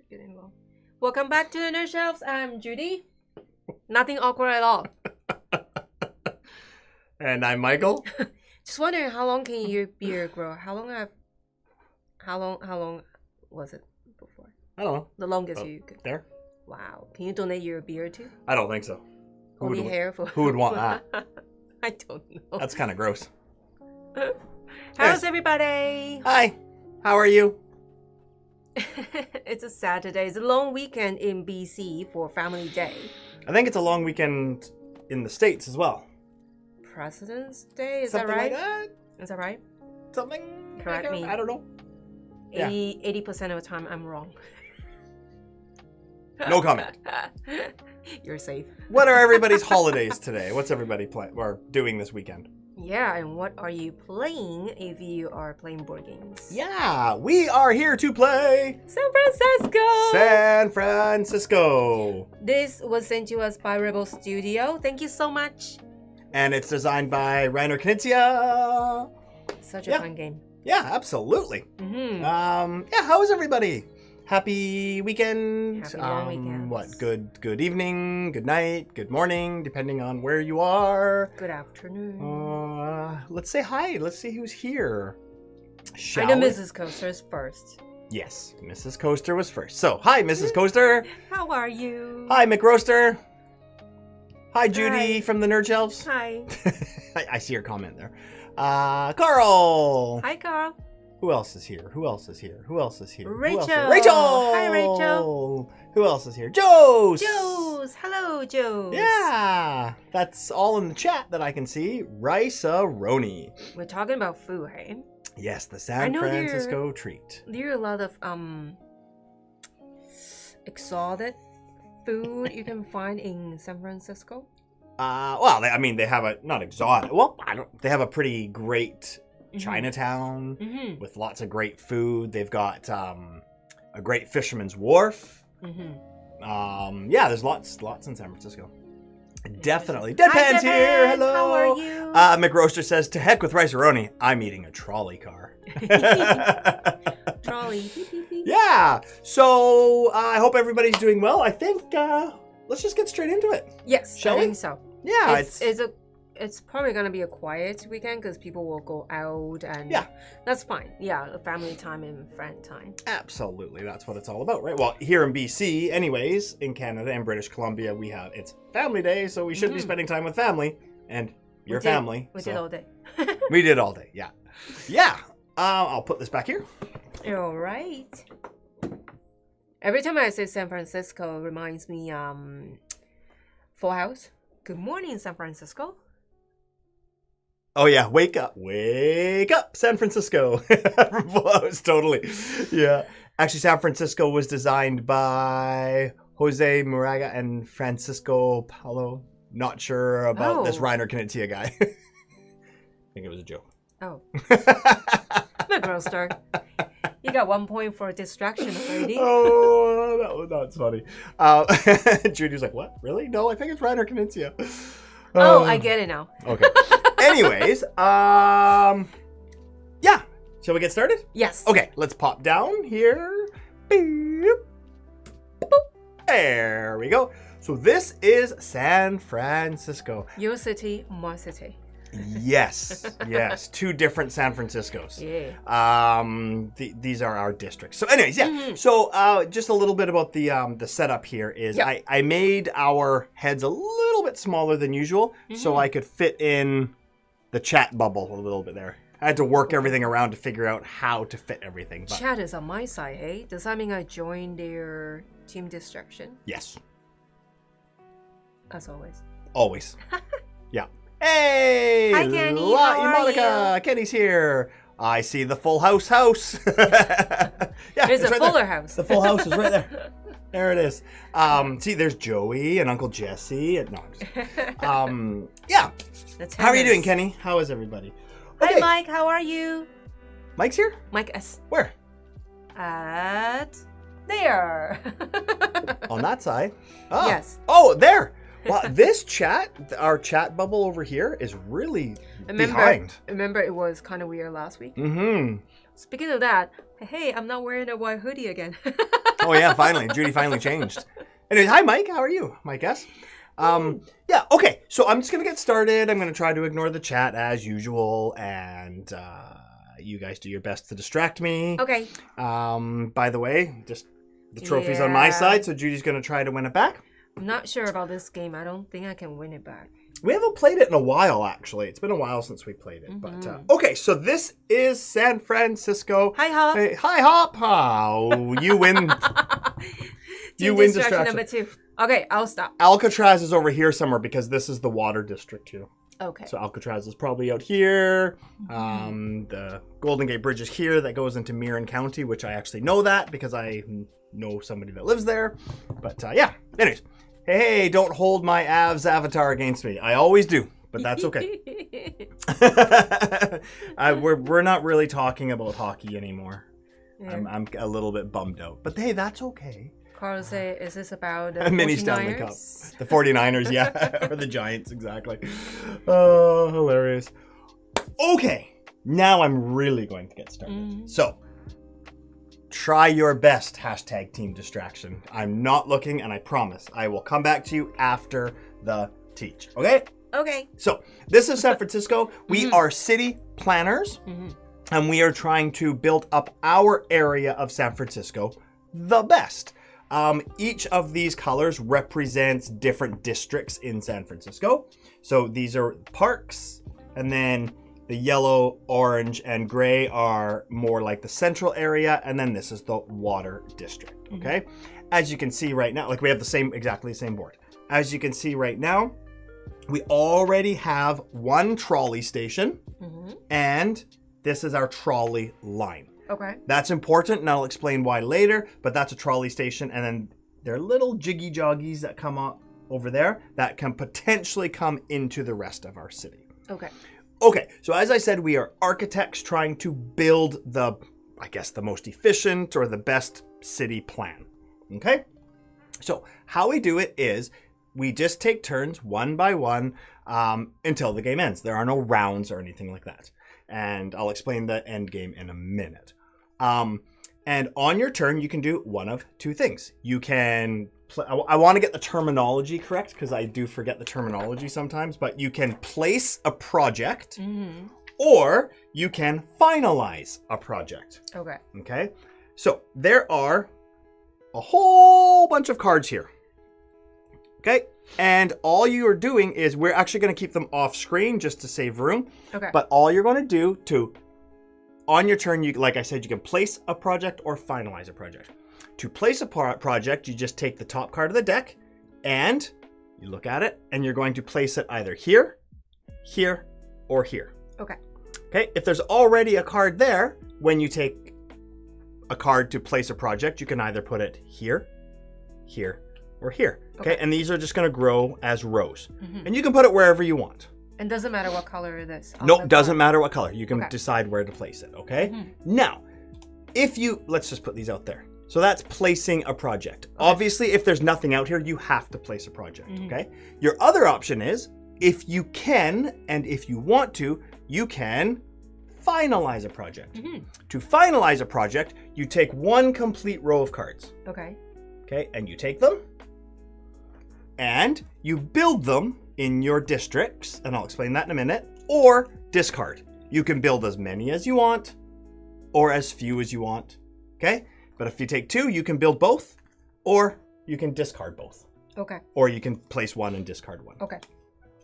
getting low. Welcome back to the Nerd Shelves. I'm Judy. Nothing awkward at all. And I'm Michael. Just wondering, how long can your beard grow? How long was it before? I don't know. The longest you could. There? Wow. Can you donate your beard too? I don't think so. Only hair for. Who would want that? I don't know. That's kind of gross. How's everybody? Hi. How are you? It's a Saturday. It's a long weekend in BC for Family Day. I think it's a long weekend in the States as well. President's Day? Is Something that right? like that? Is that right? Something? Correct like me. I don't know. 80% of the time I'm wrong. No comment. You're safe. What are everybody's holidays today? What's everybody or doing this weekend? Yeah, and what are you playing if you are playing board games? Yeah, we are here to play San Francisco! San Francisco. This was sent to us by Rebel Studio. Thank you so much. And it's designed by Reiner Knizia. Such a fun game. Yeah, absolutely. Mm-hmm. Yeah, how is everybody? Happy weekend. Happy long weekends. What? Good evening, good night, good morning, depending on where you are. Good afternoon. Let's say hi. Let's see who's here. I know Mrs. Coaster's first. Yes, Mrs. Coaster was first. So, hi, Mrs. Coaster. How are you? Hi, McRoaster. Hi, Judy Hi. from the Nerd Shelves. Hi. I see your comment there. Carl. Hi, Carl. Who else is here? Who else is here? Who else is here? Rachel. Who else is... Rachel. Hi, Rachel. Who else is here? Joes. Joes. Hello, Joes. Yeah, that's all in the chat that I can see. Rice-a-roni. We're talking about food, hey? Yes, the San Francisco treat. There are a lot of exotic food you can find in San Francisco. Well, they have a not exotic. Well, they have a pretty great Chinatown with lots of great food. They've got a great fisherman's wharf. Yeah, there's lots in San Francisco. Definitely. Deadpan's here. Hello. How are you? McRoaster says, to heck with rice-a-roni. I'm eating a trolley car. Trolley. Yeah. So I hope everybody's doing well. I think let's just get straight into it. Yes, Shall I we? think so. Yeah. It's probably gonna be a quiet weekend because people will go out and that's fine. Yeah, family time and friend time. Absolutely, that's what it's all about, right? Well, here in BC, anyways, in Canada and British Columbia, it's Family Day, so we should be spending time with family and your family. We did all day. We did all day, yeah. Yeah, I'll put this back here. All right. Every time I say San Francisco, it reminds me Full House. Good morning, San Francisco. Oh yeah, wake up, San Francisco. From Full House, totally. Yeah. Actually, San Francisco was designed by Jose Moraga and Francisco Paulo. Not sure about this Reiner Knizia guy. I think it was a joke. Oh. My girl star. You got 1 point for distraction already. Oh, that's funny. Judy's like, what? Really? No, I think it's Reiner Knizia. Oh, I get it now. Okay. Anyways, yeah. Shall we get started? Yes. Okay, let's pop down here. Boop. Boop. There we go. So this is San Francisco. Your city, my city. Yes, yes. Two different San Franciscos. Yeah. These are our districts. So anyways, yeah. So just a little bit about the setup here is I made our heads a little bit smaller than usual so I could fit in the chat bubble a little bit there. I had to work everything around to figure out how to fit everything. But... Chat is on my side, hey? Does that mean I joined their team distraction? Yes. As always. Always. Yeah. Hey! Hi, Kenny. How are Monica. you? Kenny's here. I see the Full House house. Yeah, there's a right fuller there. house. The Full House is right there. There it is. See, there's Joey and Uncle Jesse. And, no, I'm just, yeah. How are you doing, Kenny? How is everybody? Okay. Hi, Mike. How are you? Mike's here? Mike S. Where? At there. On that side? Oh. Yes. Oh, there. Well, this our chat bubble over here is really behind. Remember it was kind of weird last week? Mm-hmm. Speaking of that, hey, I'm not wearing a white hoodie again. Oh yeah, finally. Judy finally changed. Anyways, hi Mike, how are you? Mike S. Yeah, okay. So I'm just gonna get started. I'm gonna try to ignore the chat as usual, and you guys do your best to distract me. Okay. By the way, just the trophy's on my side, so Judy's gonna try to win it back. I'm not sure about this game. I don't think I can win it back. We haven't played it in a while, actually. It's been a while since we played it. But okay, so this is San Francisco. Hi, Hop. Hey, hi, Hop. Oh, you win. You win distraction. Number 2. Okay, I'll stop. Alcatraz is over here somewhere because this is the water district too. Okay. So Alcatraz is probably out here. The Golden Gate Bridge is here that goes into Marin County, which I actually know that because I know somebody that lives there. But yeah, anyways. Hey, don't hold my Avs avatar against me. I always do, but that's okay. We're not really talking about hockey anymore. Yeah. I'm a little bit bummed out. But hey, that's okay. Carl say, is this about the mini Stanley Cup? The 49ers, yeah. Or the Giants, exactly. Oh, hilarious. Okay, now I'm really going to get started. So, try your best, hashtag team distraction. I'm not looking, and I promise I will come back to you after the teach. Okay? Okay. So, this is San Francisco. We are city planners, and we are trying to build up our area of San Francisco the best. Each of these colors represents different districts in San Francisco. So, these are parks, and then the yellow, orange, and gray are more like the central area, and then this is the water district, okay? As you can see right now, like we have exactly the same board. As you can see right now, we already have one trolley station, and this is our trolley line. Okay. That's important, and I'll explain why later, but that's a trolley station, and then there are little jiggy joggies that come up over there that can potentially come into the rest of our city. Okay. Okay, so as I said, we are architects trying to build the most efficient or the best city plan, okay? So how we do it is we just take turns one by one until the game ends. There are no rounds or anything like that. And I'll explain the end game in a minute. And on your turn, you can do one of two things. You can I want to get the terminology correct because I do forget the terminology sometimes, but you can place a project or you can finalize a project. Okay. Okay. So there are a whole bunch of cards here. Okay. And all you are doing is we're actually going to keep them off screen just to save room. Okay. But all you're going to do on your turn, like I said, you can place a project or finalize a project. To place a project, you just take the top card of the deck and you look at it and you're going to place it either here, here, or here. Okay. Okay, if there's already a card there, when you take a card to place a project, you can either put it here, here, or here. Okay, and these are just going to grow as rows. And you can put it wherever you want. And doesn't matter what color it is. No, doesn't matter what color. You can decide where to place it, okay? Now, let's just put these out there. So that's placing a project. Obviously, if there's nothing out here, you have to place a project, okay? Your other option is, if you can, and if you want to, you can finalize a project. To finalize a project, you take one complete row of cards. Okay. Okay, and you take them, and you build them in your districts, and I'll explain that in a minute, or discard. You can build as many as you want, or as few as you want, okay? But if you take two, you can build both, or you can discard both. Okay. Or you can place one and discard one. Okay.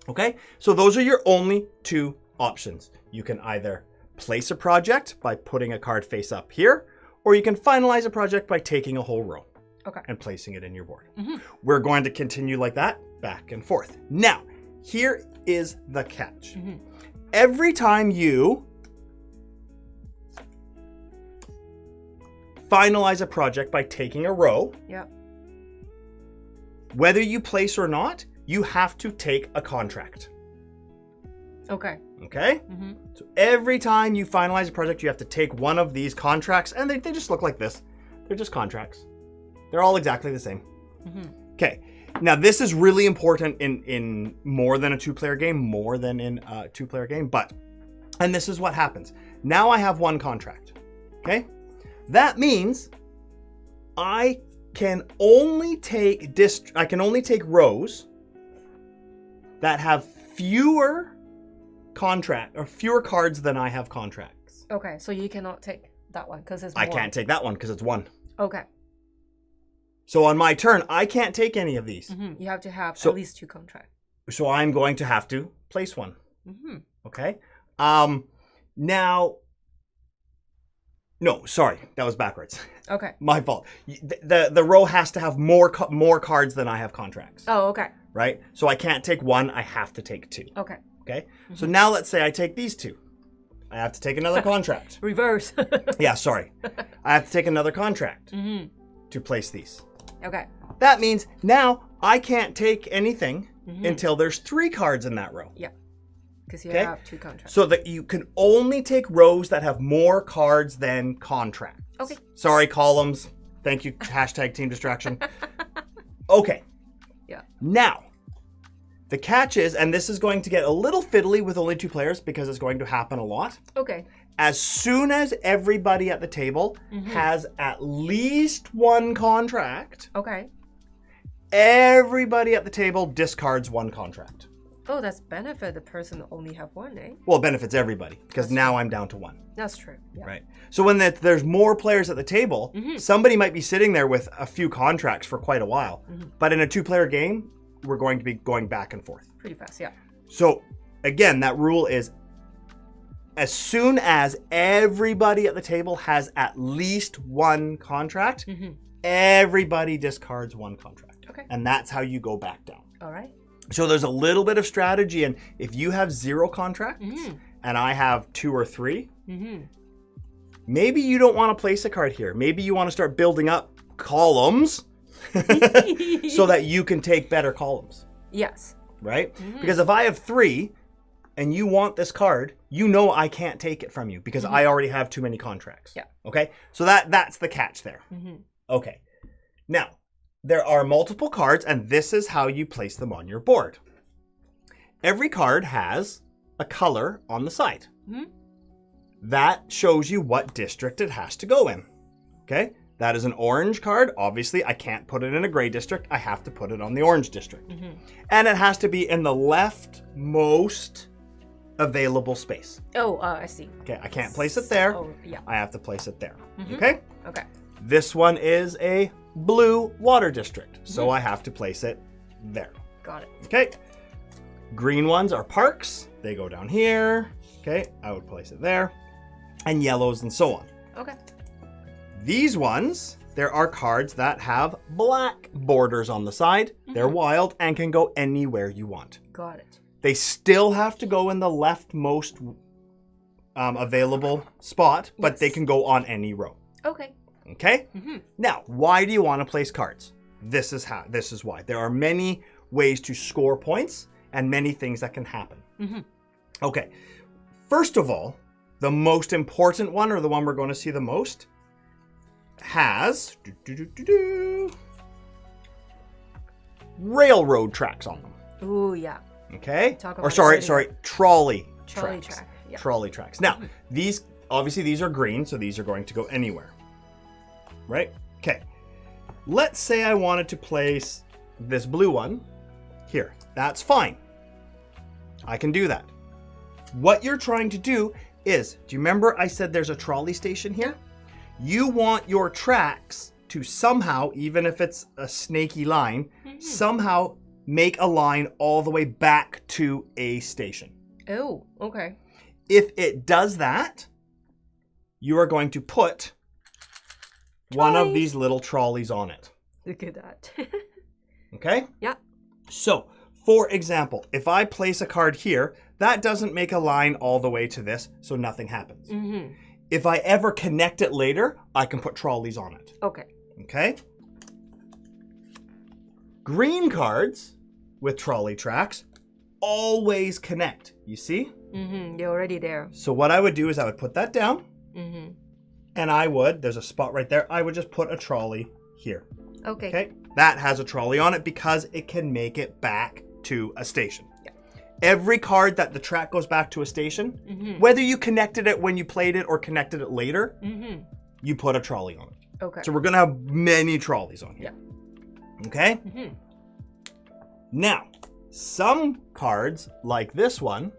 Okay, so those are your only two options. You can either place a project by putting a card face up here, or you can finalize a project by taking a whole row and placing it in your board. We're going to continue like that, back and forth. Now, here is the catch. Every time you finalize a project by taking a row, whether you place or not, you have to take a contract. Okay. Okay? So every time you finalize a project, you have to take one of these contracts, and they just look like this. They're just contracts. They're all exactly the same. Okay. Now, this is really important in more than a two-player game, more than in a two-player game, and this is what happens. Now I have one contract. Okay? That means I can only take rows that have fewer cards than I have contracts. Okay, so you cannot take that one because it's I can't take that one because it's 1. Okay. So on my turn, I can't take any of these. You have to have at least 2 contracts. So I'm going to have to place 1. Okay? Now, no, sorry, that was backwards. Okay. My fault. The row has to have more cards than I have contracts. Oh, okay. Right? So I can't take 1, I have to take 2. Okay. Okay? So now let's say I take these 2. I have to take another contract. Reverse. Yeah, sorry. I have to take another contract to place these. Okay. That means now I can't take anything until there's 3 cards in that row. Yeah. Because you have 2 contracts. So that you can only take rows that have more cards than contracts. Okay. Sorry, columns. Thank you, hashtag team distraction. Okay. Yeah. Now, the catch is, and this is going to get a little fiddly with only 2 players because it's going to happen a lot. Okay. As soon as everybody at the table has at least 1 contract, okay, everybody at the table discards 1 contract. Oh, that's benefit the person only have 1, eh? Well, it benefits everybody because now I'm down to 1. That's true. Yeah. Right. So when there's more players at the table, somebody might be sitting there with a few contracts for quite a while. But in a 2-player game, we're going to be going back and forth. Pretty fast, yeah. So again, that rule is as soon as everybody at the table has at least 1 contract, everybody discards 1 contract. Okay. And that's how you go back down. All right. So there's a little bit of strategy, and if you have 0 contracts and I have 2 or 3, maybe you don't want to place a card here. Maybe you want to start building up columns so that you can take better columns. Yes. Right? Because if I have 3 and you want this card, you know I can't take it from you because I already have too many contracts. Yeah. Okay? So that's the catch there. Okay. Now, there are multiple cards, and this is how you place them on your board. Every card has a color on the side. That shows you what district it has to go in. Okay? That is an orange card. Obviously, I can't put it in a gray district. I have to put it on the orange district. And it has to be in the leftmost available space. Oh, I see. Okay, I can't place it there. Oh, yeah. I have to place it there. Okay? Okay. This one is a blue water district, so I have to place it there. Got it. Okay. Green ones are parks. They go down here. Okay, I would place it there. And yellows and so on. Okay. These ones, there are cards that have black borders on the side. They're wild and can go anywhere you want. Got it. They still have to go in the leftmost available spot, but they can go on any row. Okay. Okay? Now, why do you want to place cards? This is why. There are many ways to score points and many things that can happen. Okay. First of all, the most important one, or the one we're going to see the most, has railroad tracks on them. Ooh, yeah. Okay? Talk Or about sorry, trolley tracks. track. Yeah. Trolley tracks. Now, these are green, so these are going to go anywhere. Right? Okay. Let's say I wanted to place this blue one here. That's fine. I can do that. What you're trying to do is, do you remember I said there's a trolley station here? You want your tracks to somehow, even if it's a snaky line, somehow make a line all the way back to a station. Oh, okay. If it does that, you are going to put one of these little trolleys on it. Look at that. Okay? Yeah. So, for example, if I place a card here, that doesn't make a line all the way to this, so nothing happens. If I ever connect it later, I can put trolleys on it. Okay. Okay? Green cards with trolley tracks always connect. You see? You're already there. So what I would do is I would put that down. And there's a spot right there, I would just put a trolley here. Okay. Okay? That has a trolley on it because it can make it back to a station. Yeah. Every card that the track goes back to a station, whether you connected it when you played it or connected it later, you put a trolley on it. Okay. So we're going to have many trolleys on here. Yeah. Okay? Mm-hmm. Now, some cards, like this one,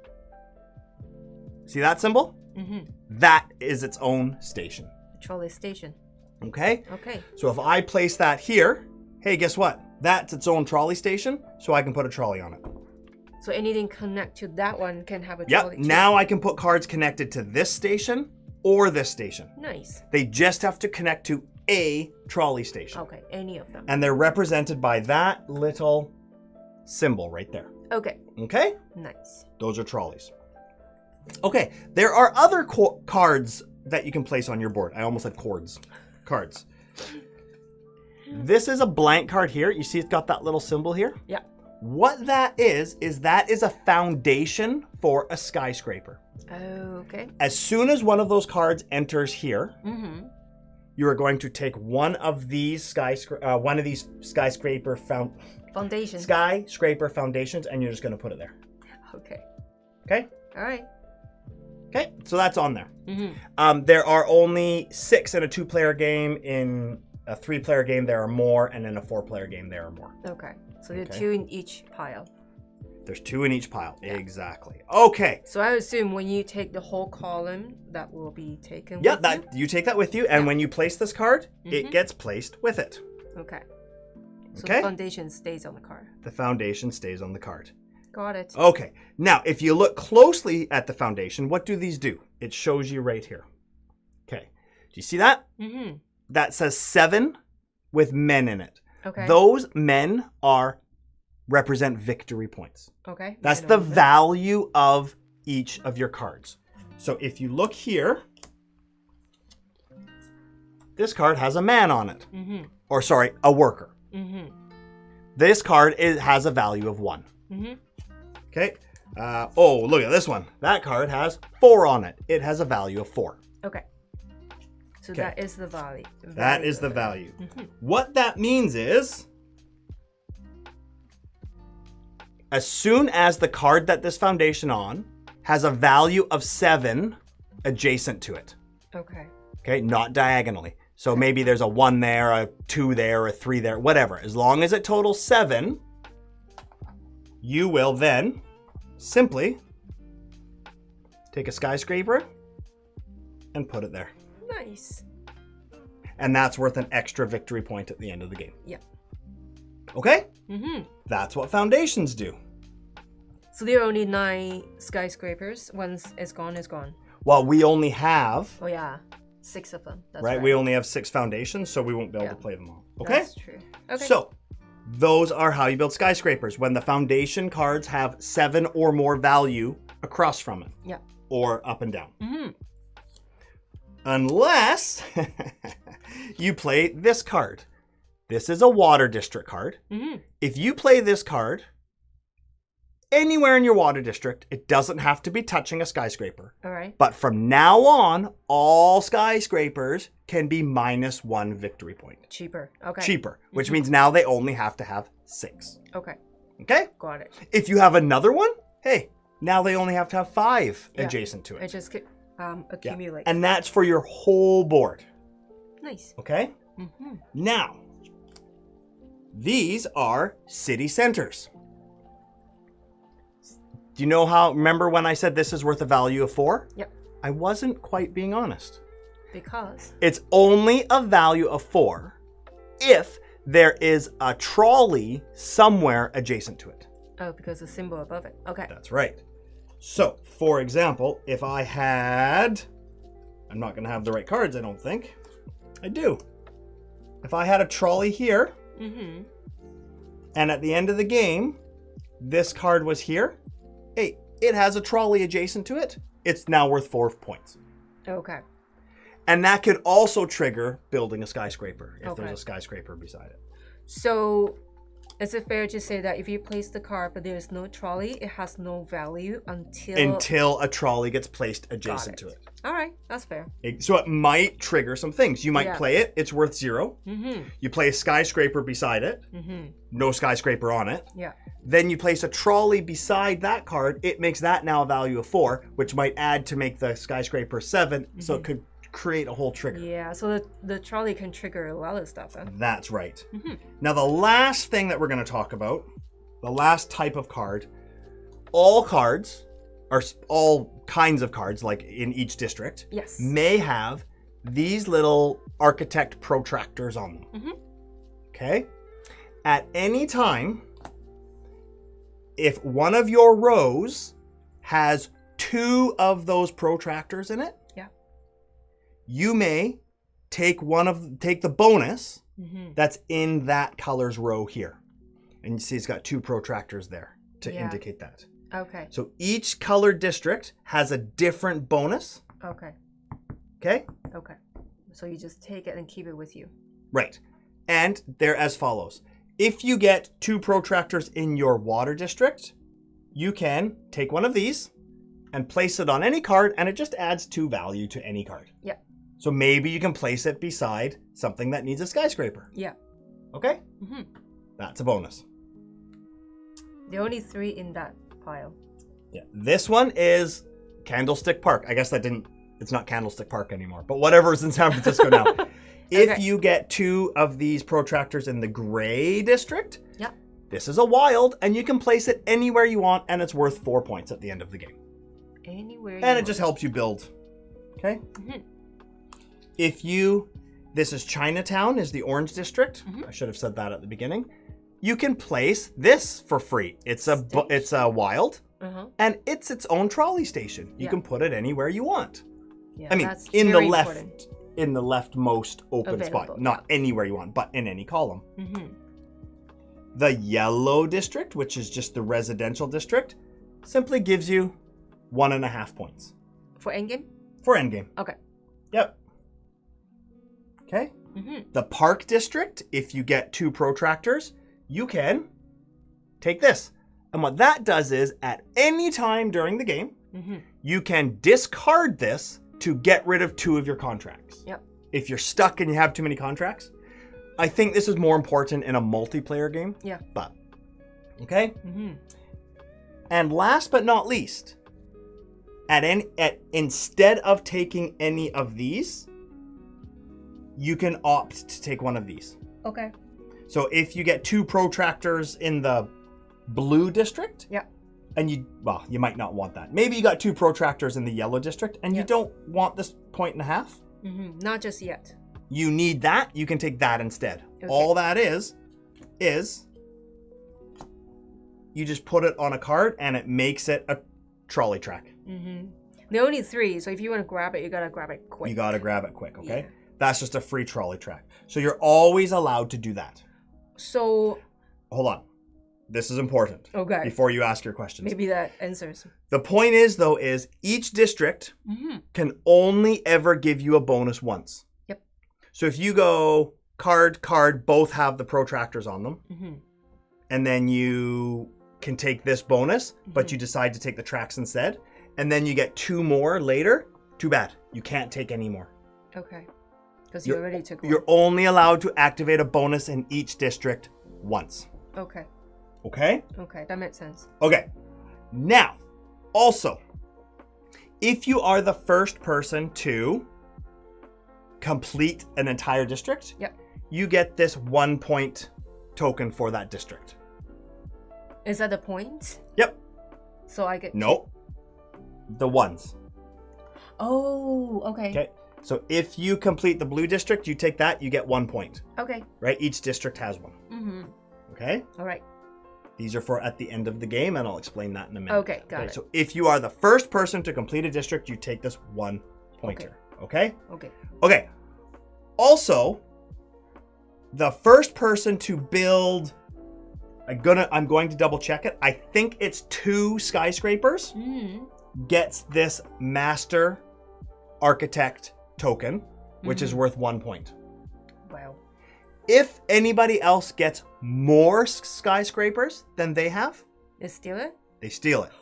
see that symbol? Mm-hmm. That is its own station. Trolley station. Okay? Okay. So if I place that here, hey, guess what? That's its own trolley station, so I can put a trolley on it. So anything connect to that one can have a Yep. trolley. Now I can put cards connected to this station or this station. Nice. They just have to connect to a trolley station. Okay, any of them. And they're represented by that little symbol right there. Okay. Okay? Nice. Those are trolleys. Okay, there are other cards that you can place on your board. I almost said cords. Cards. This is a blank card here. You see it's got that little symbol here? Yeah. What that is that is a foundation for a skyscraper. Oh, okay. As soon as one of those cards enters here, Mm-hmm. you are going to take one of these skyscraper foundations, and you're just going to put it there. Okay. Okay? All right. Okay, so that's on there. Mm-hmm. There are only 6 in a 2-player game. In a 3-player game, there are more, and in a 4-player game, there are more. Okay. So there are Okay. 2 in each pile. There's 2 in each pile. Yeah. Exactly. Okay. So I assume when you take the whole column, that will be taken Yeah, with you take that with you, and when you place this card, it gets placed with it. you? Okay. So Okay. the foundation stays on the card. The foundation stays on the card. Got it. Okay. Now, if you look closely at the foundation, what do these do? It shows you right here. Okay. Do you see that? Mm-hmm. That says 7 with men in it. Okay. Those men represent victory points. Okay. That's I the know that. value of each of your cards. So if you look here, this card has a man on it. Mm-hmm. Or sorry, a worker. Mm-hmm. This card has a value of 1. Mm-hmm. Okay. Oh, look at this one. That card has 4 on it. It has a value of 4. Okay. So Okay. that is the value. That is the value. Mm-hmm. What that means is, as soon as the card that this foundation on has a value of 7 adjacent to it, Okay. okay, not diagonally. So maybe there's a 1 there, a 2 there, a 3 there, whatever. As long as it totals 7, you will then simply take a skyscraper and put it there. Nice. And that's worth an extra victory point at the end of the game. Yeah. Okay? Mm-hmm. That's what foundations do. So there are only 9 skyscrapers. Once it's gone, it's gone. Well, we only have, Oh yeah, 6 of them. That's right? We only have 6 foundations, so we won't be able to play them all. Okay? That's true. Okay. So, those are how you build skyscrapers. When the foundation cards have 7 or more value across from it. Yeah. Or up and down. Mm-hmm. Unless you play this card. This is a water district card. Mm-hmm. If you play this card anywhere in your water district, it doesn't have to be touching a skyscraper. All right. But from now on, all skyscrapers can be -1 victory point. Cheaper. Okay. Cheaper, which means now they only have to have 6. Okay. Okay? Got it. If you have another one, hey, now they only have to have 5 Yeah. adjacent to It it. just accumulate. And that's for your whole board. Nice. Okay? Mm-hmm. Now, these are city centers. Do you know remember when I said this is worth a value of 4? Yep. I wasn't quite being honest. Because. It's only a value of 4 if there is a trolley somewhere adjacent to it. Oh, because the symbol above it. Okay. That's right. So, for example, if I had, I'm not going to have the right cards, I don't think. I do. If I had a trolley here, Mm-hmm. and at the end of the game, this card was here, hey, it has a trolley adjacent to it. It's now worth 4 points. Okay. And that could also trigger building a skyscraper if Okay. there's a skyscraper beside it. So, is it fair to say that if you place the card but there is no trolley, it has no value Until a trolley gets placed adjacent to it. All right, that's fair. So it might trigger some things. You might Yeah. play it, it's worth 0. Mm-hmm. You play a skyscraper beside it, Mm-hmm. no skyscraper on it. Yeah. Then you place a trolley beside that card. It makes that now a value of 4, which might add to make the skyscraper 7. So it could create a whole trigger. Yeah, so the trolley can trigger a lot of stuff, huh? That's right. Now, the last thing that we're going to talk about, the last type of card, all cards, or all kinds of cards, like in each district, Yes. may have these little architect protractors on them. Okay? At any time, if one of your rows has 2 of those protractors in it, Yeah. you may take the bonus Mm-hmm. that's in that color's row here. And you see it's got 2 protractors there to Yeah. indicate that. Okay. So each colored district has a different bonus. Okay. Okay? Okay. So you just take it and keep it with you. Right. And they're as follows. If you get 2 protractors in your water district, you can take one of these and place it on any card, and it just adds 2 value to any card. Yeah. So maybe you can place it beside something that needs a skyscraper. Yeah. Okay? Mm-hmm. That's a bonus. There are only 3 in that pile. Yeah. This one is Candlestick Park. I guess it's not Candlestick Park anymore, but whatever is in San Francisco now. If Okay. you get 2 of these protractors in the gray district, Yeah. this is a wild, and you can place it anywhere you want, and it's worth 4 points at the end of the game. Anywhere. And it just helps you build. Okay? Mm-hmm. This is Chinatown, is the orange district. Mm-hmm. I should have said that at the beginning. You can place this for free. It's a wild, Uh-huh. and it's its own trolley station. You Yeah. can put it anywhere you want. Yeah, I mean, that's in the very left, important. in the leftmost open Available, spot, not anywhere you want, but in any column. Mm-hmm. The yellow district, which is just the residential district, simply gives you 1.5 points For endgame? for endgame. Okay. Yep. Okay. Mm-hmm. The park district, if you get 2 protractors, you can take this. And what that does is, at any time during the game, Mm-hmm. you can discard this to get rid of 2 of your contracts. Yep. If you're stuck and you have too many contracts, I think this is more important in a multiplayer game. Yeah. But, okay? Mm-hmm. And last but not least, instead of taking any of these, you can opt to take one of these. Okay. So if you get 2 protractors in the blue district, Yeah. and you might not want that. Maybe you got 2 protractors in the yellow district, and you Yeah. don't want this 1.5. Mm-hmm. Not just yet. You need that, you can take that instead. Okay. All that is you just put it on a card, and it makes it a trolley track. Mm-hmm. There are only 3, so if you want to grab it, you gotta grab it quick. You got to grab it quick, okay? Yeah. That's just a free trolley track. So you're always allowed to do that. So, Hold on. This is important okay. before you ask your questions. Maybe that answers. The point is, though, is each district Mm-hmm. can only ever give you a bonus once. Yep. So if you go card, both have the protractors on them, Mm-hmm. and then you can take this bonus, but Mhm. you decide to take the tracks instead, and then you get 2 more later, too bad. You can't take any more. Okay. Because you You're- already took one. You're only allowed to activate a bonus in each district once. Okay. Okay? Okay. That makes sense. Okay. Now, also, if you are the first person to complete an entire district, Yep. you get this 1 point token for that district. Is that the point? Yep. So I get. Nope. The ones. Oh, okay. Okay. So if you complete the blue district, you take that, you get 1 point. Okay. Right? Each district has one. Mm-hmm. Okay? All right. These are for at the end of the game, and I'll explain that in a minute. Okay, got it. So if you are the first person to complete a district, you take this 1 pointer. Okay? Okay. Okay. Also, the first person to build, I'm going to double check it. I think it's 2 skyscrapers, Mm. gets this master architect token, which is worth 1 point. Wow. If anybody else gets more skyscrapers than they have, Is steal it? they steal it.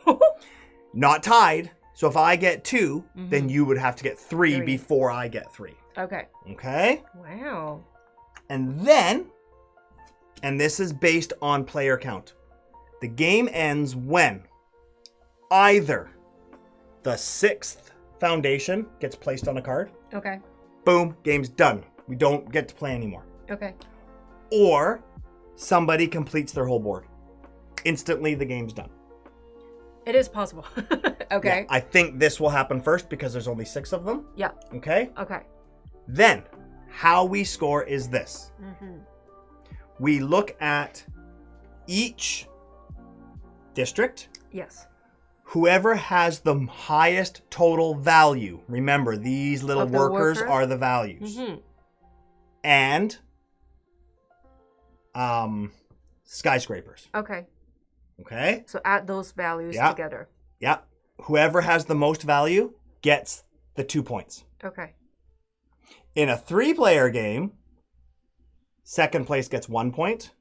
Not tied. So if I get 2, then you would have to get 3 3. before I get 3. Okay. Okay? Wow. And then, and this is based on player count, the game ends when either the 6th foundation gets placed on a card. Okay. Boom, game's done. We don't get to play anymore. Okay. Or somebody completes their whole board. Instantly, the game's done. It is possible. Okay. Yeah, I think this will happen first because there's only 6 of them. Yeah. Okay? Okay. Then, how we score is this. Mm-hmm. We look at each district. Yes. Whoever has the highest total value. Remember, these little Of the workers worker? are the values. Mm-hmm. And skyscrapers. Okay. Okay? So add those values Yeah. together. Yeah. Whoever has the most value gets the 2 points. Okay. In a 3-player game, second place gets 1 point.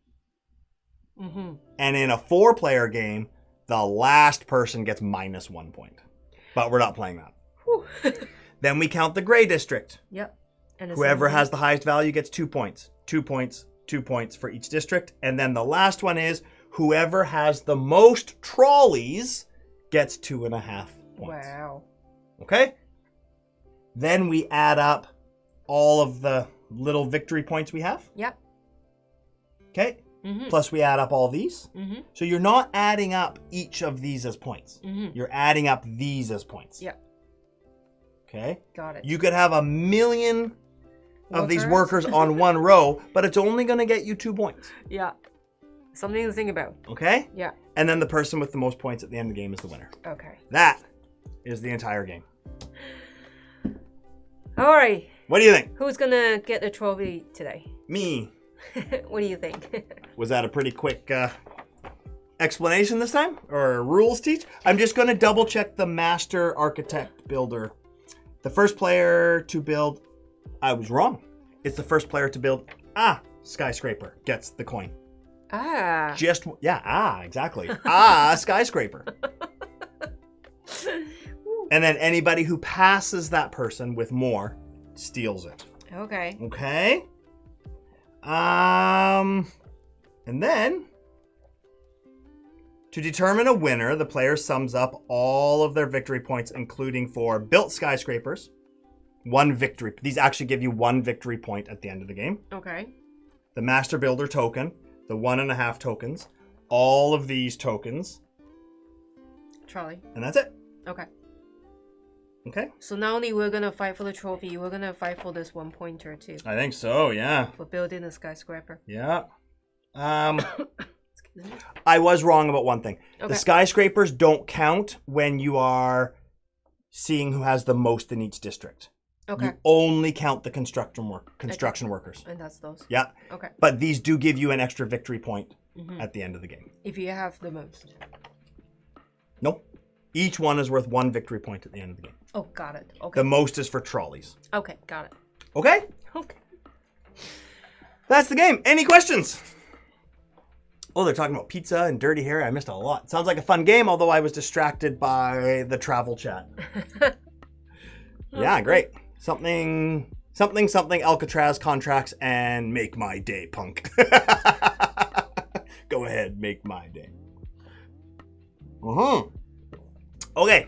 Mm-hmm. And in a 4-player game, the last person gets minus 1 point. But we're not playing that. Whew. Then we count the gray district. Yep. And the Whoever same has the highest value gets 2 points. 2 points, 2 points for each district. And then the last one is whoever has the most trolleys gets 2.5 points. Wow. Okay? Then we add up all of the little victory points we have. Yep. Okay? Mm-hmm. Plus we add up all these. Mm-hmm. So you're not adding up each of these as points. Mm-hmm. You're adding up these as points. Yep. Okay? Got it. You could have 1 million of these workers on one row, but it's only going to get you 2 points. Yeah. Something to think about. Okay? Yeah. And then the person with the most points at the end of the game is the winner. Okay. That is the entire game. All right. What do you think? Who's gonna get the trophy today? Me. What do you think? Was that a pretty quick explanation this time? Or rules teach? I'm just going to double check the master architect builder. The first player to build... I was wrong. It's the first player to build a skyscraper gets the coin. Ah. Exactly. Skyscraper. And then anybody who passes that person with more steals it. Okay. Okay. And then to determine a winner, the player sums up all of their victory points, including for built skyscrapers, 1 victory. These actually give you 1 victory point at the end of the game. Okay. The master builder token, the 1.5 tokens, all of these tokens, Trolley. and that's it. Okay. Okay. So not only we're gonna fight for the trophy, we're gonna fight for this 1 pointer too. I think so, yeah. For building a skyscraper. Yeah. Excuse me. I was wrong about one thing. Okay. The skyscrapers don't count when you are seeing who has the most in each district. Okay. You only count the construction workers. And that's those. Yeah. Okay. But these do give you an extra victory point Mm-hmm. at the end of the game. If you have the most. Nope. Each one is worth 1 victory point at the end of the game. Oh, got it. Okay. The most is for trolleys. Okay, got it. Okay? Okay. That's the game. Any questions? Oh, they're talking about pizza and Dirty Harry. I missed a lot. Sounds like a fun game, although I was distracted by the travel chat. Yeah, great. Something, Alcatraz contracts, and make my day, punk. Go ahead, make my day. Okay.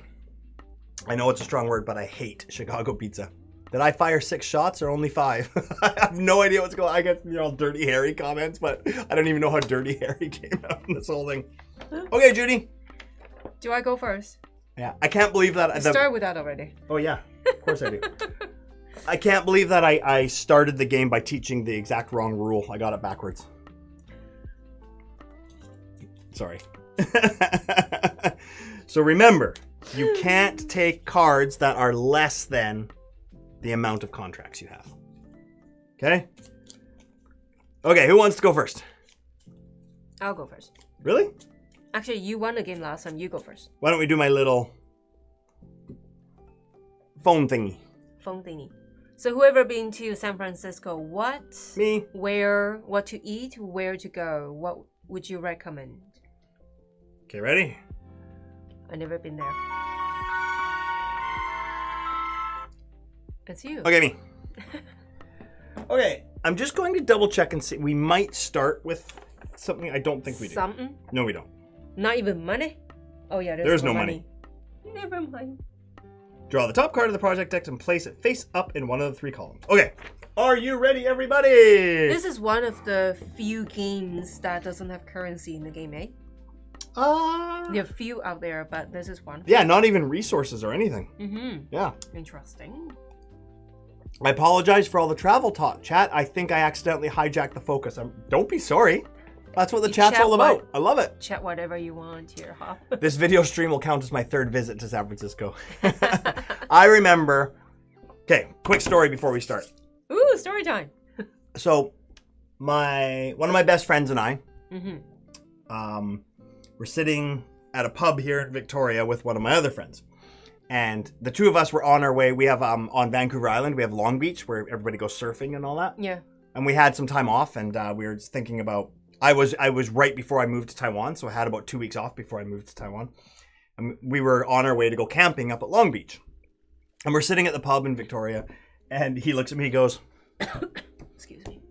I know it's a strong word, but I hate Chicago pizza. Did I fire 6 shots or only 5? I have no idea what's going on. I get Dirty Harry comments, but I don't even know how Dirty Harry came out in this whole thing. Okay, Judy. Do I go first? Yeah, I can't believe that. I started with that already. Oh, yeah. Of course I do. I can't believe that I started the game by teaching the exact wrong rule. I got it backwards. Sorry. So remember, you can't take cards that are less than the amount of contracts you have. Okay? Okay, who wants to go first? I'll go first. Really? Actually, you won the game last time. You go first. Why don't we do my little phone thingy? Phone thingy. So whoever been to San Francisco, what? Me. Where? What to eat? Where to go? What would you recommend? Okay, ready? I've never been there. It's you. Okay, me. Okay, I'm just going to double check and see. We might start with something I don't think we do. Something? No, we don't. Not even money? Oh, yeah, There's no money. Never mind. Draw the top card of the project deck and place it face up in one of the 3 columns. Okay. Are you ready, everybody? This is one of the few games that doesn't have currency in the game, eh? There are few out there, but this is one. Yeah, not even resources or anything. Mm-hmm. Yeah. Interesting. I apologize for all the travel talk, chat. I think I accidentally hijacked the focus. Don't be sorry. That's what the chat's all about. I love it. Chat whatever you want here, huh? This video stream will count as my 3rd visit to San Francisco. I remember... Okay, quick story before we start. Ooh, story time. So, one of my best friends and I, we're sitting at a pub here in Victoria with one of my other friends. And the 2 of us were on our way. We have, on Vancouver Island, we have Long Beach where everybody goes surfing and all that. Yeah. And we had some time off and we were just thinking about... I was right before I moved to Taiwan, so I had about 2 weeks off before I moved to Taiwan. And we were on our way to go camping up at Long Beach. And we're sitting at the pub in Victoria, and he looks at me, he goes, excuse me,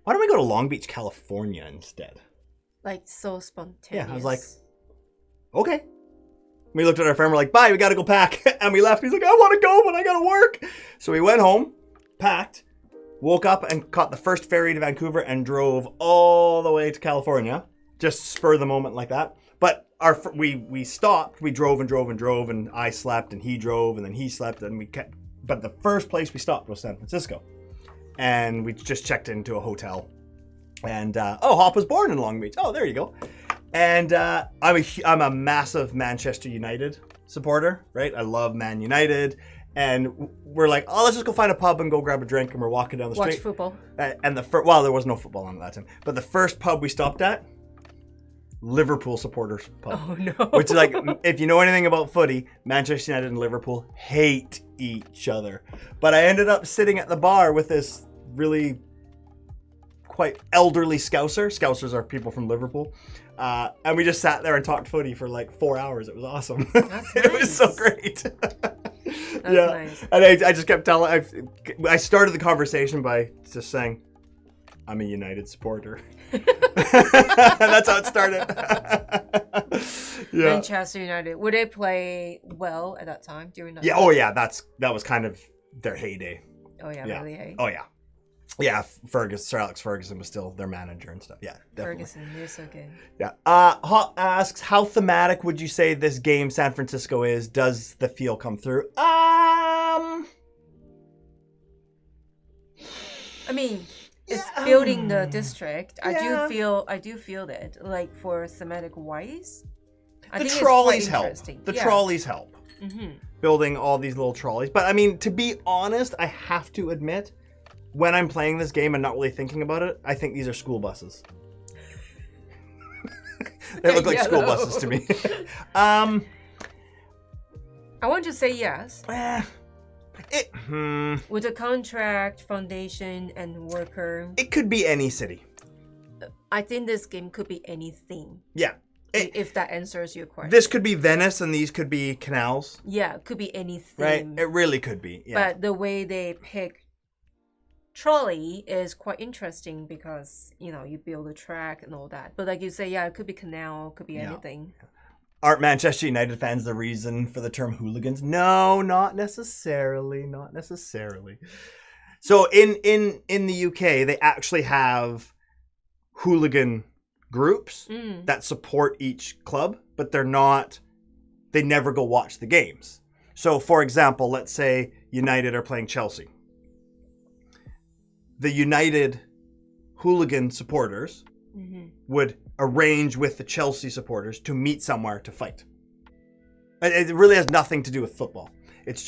why don't we go to Long Beach, California instead? Like, so spontaneous. Yeah, I was like, okay. We looked at our friend, we're like, bye, we gotta go pack. And we left. He's like, I want to go, but I gotta work. So we went home, packed, woke up and caught the first ferry to Vancouver and drove all the way to California. Just spur of the moment like that. But we stopped, we drove and drove and drove, and I slept and he drove and then he slept and we kept. But the first place we stopped was San Francisco. And we just checked into a hotel. And, Hop was born in Long Beach. Oh, there you go. And I'm a massive Manchester United supporter, right? I love Man United. And we're like, oh, let's just go find a pub and go grab a drink. And we're walking down the street. Watch football. And there was no football on at that time. But the first pub we stopped at, Liverpool supporters pub. Oh, no. Which is like, if you know anything about footy, Manchester United and Liverpool hate each other. But I ended up sitting at the bar with this really quite elderly Scouser. Scousers are people from Liverpool. And we just sat there and talked footy for like 4 hours. It was awesome. That's It was so great. That's yeah. nice. And I just kept telling, I started the conversation by just saying, I'm a United supporter. That's how it started. Yeah. Manchester United. Would they play well at that time during that? Yeah. time? Oh yeah. That was kind of their heyday. Oh yeah, Yeah. really. Hey? Oh yeah. Yeah. Sir Alex Ferguson was still their manager and stuff. Yeah. Definitely. Ferguson, you're so good. Yeah. Hot asks, how thematic would you say this game San Francisco is? Does the feel come through? I mean, it's building the district. Yeah. I do feel that, like, for thematic wise. I The think trolleys it's quite help. interesting. The Yeah. trolleys help. Mm-hmm. Building all these little trolleys. But I mean, to be honest, I have to admit, when I'm playing this game and not really thinking about it, I think these are school buses. They look like school buses to me. I want to say yes. With a contract, foundation, and worker. It could be any city. I think this game could be anything. Yeah. If that answers your question. This could be Venice and these could be canals. Yeah, it could be anything. Right? It really could be. Yeah. But the way they pick trolley is quite interesting because, you know, you build a track and all that. But like you say, yeah, it could be canal, it could be anything. Aren't Manchester United fans the reason for the term hooligans? No, not necessarily. Not necessarily. So in the UK, they actually have hooligan groups that support each club, but they never go watch the games. So for example, let's say United are playing Chelsea. The United hooligan supporters would arrange with the Chelsea supporters to meet somewhere to fight. It really has nothing to do with football. It's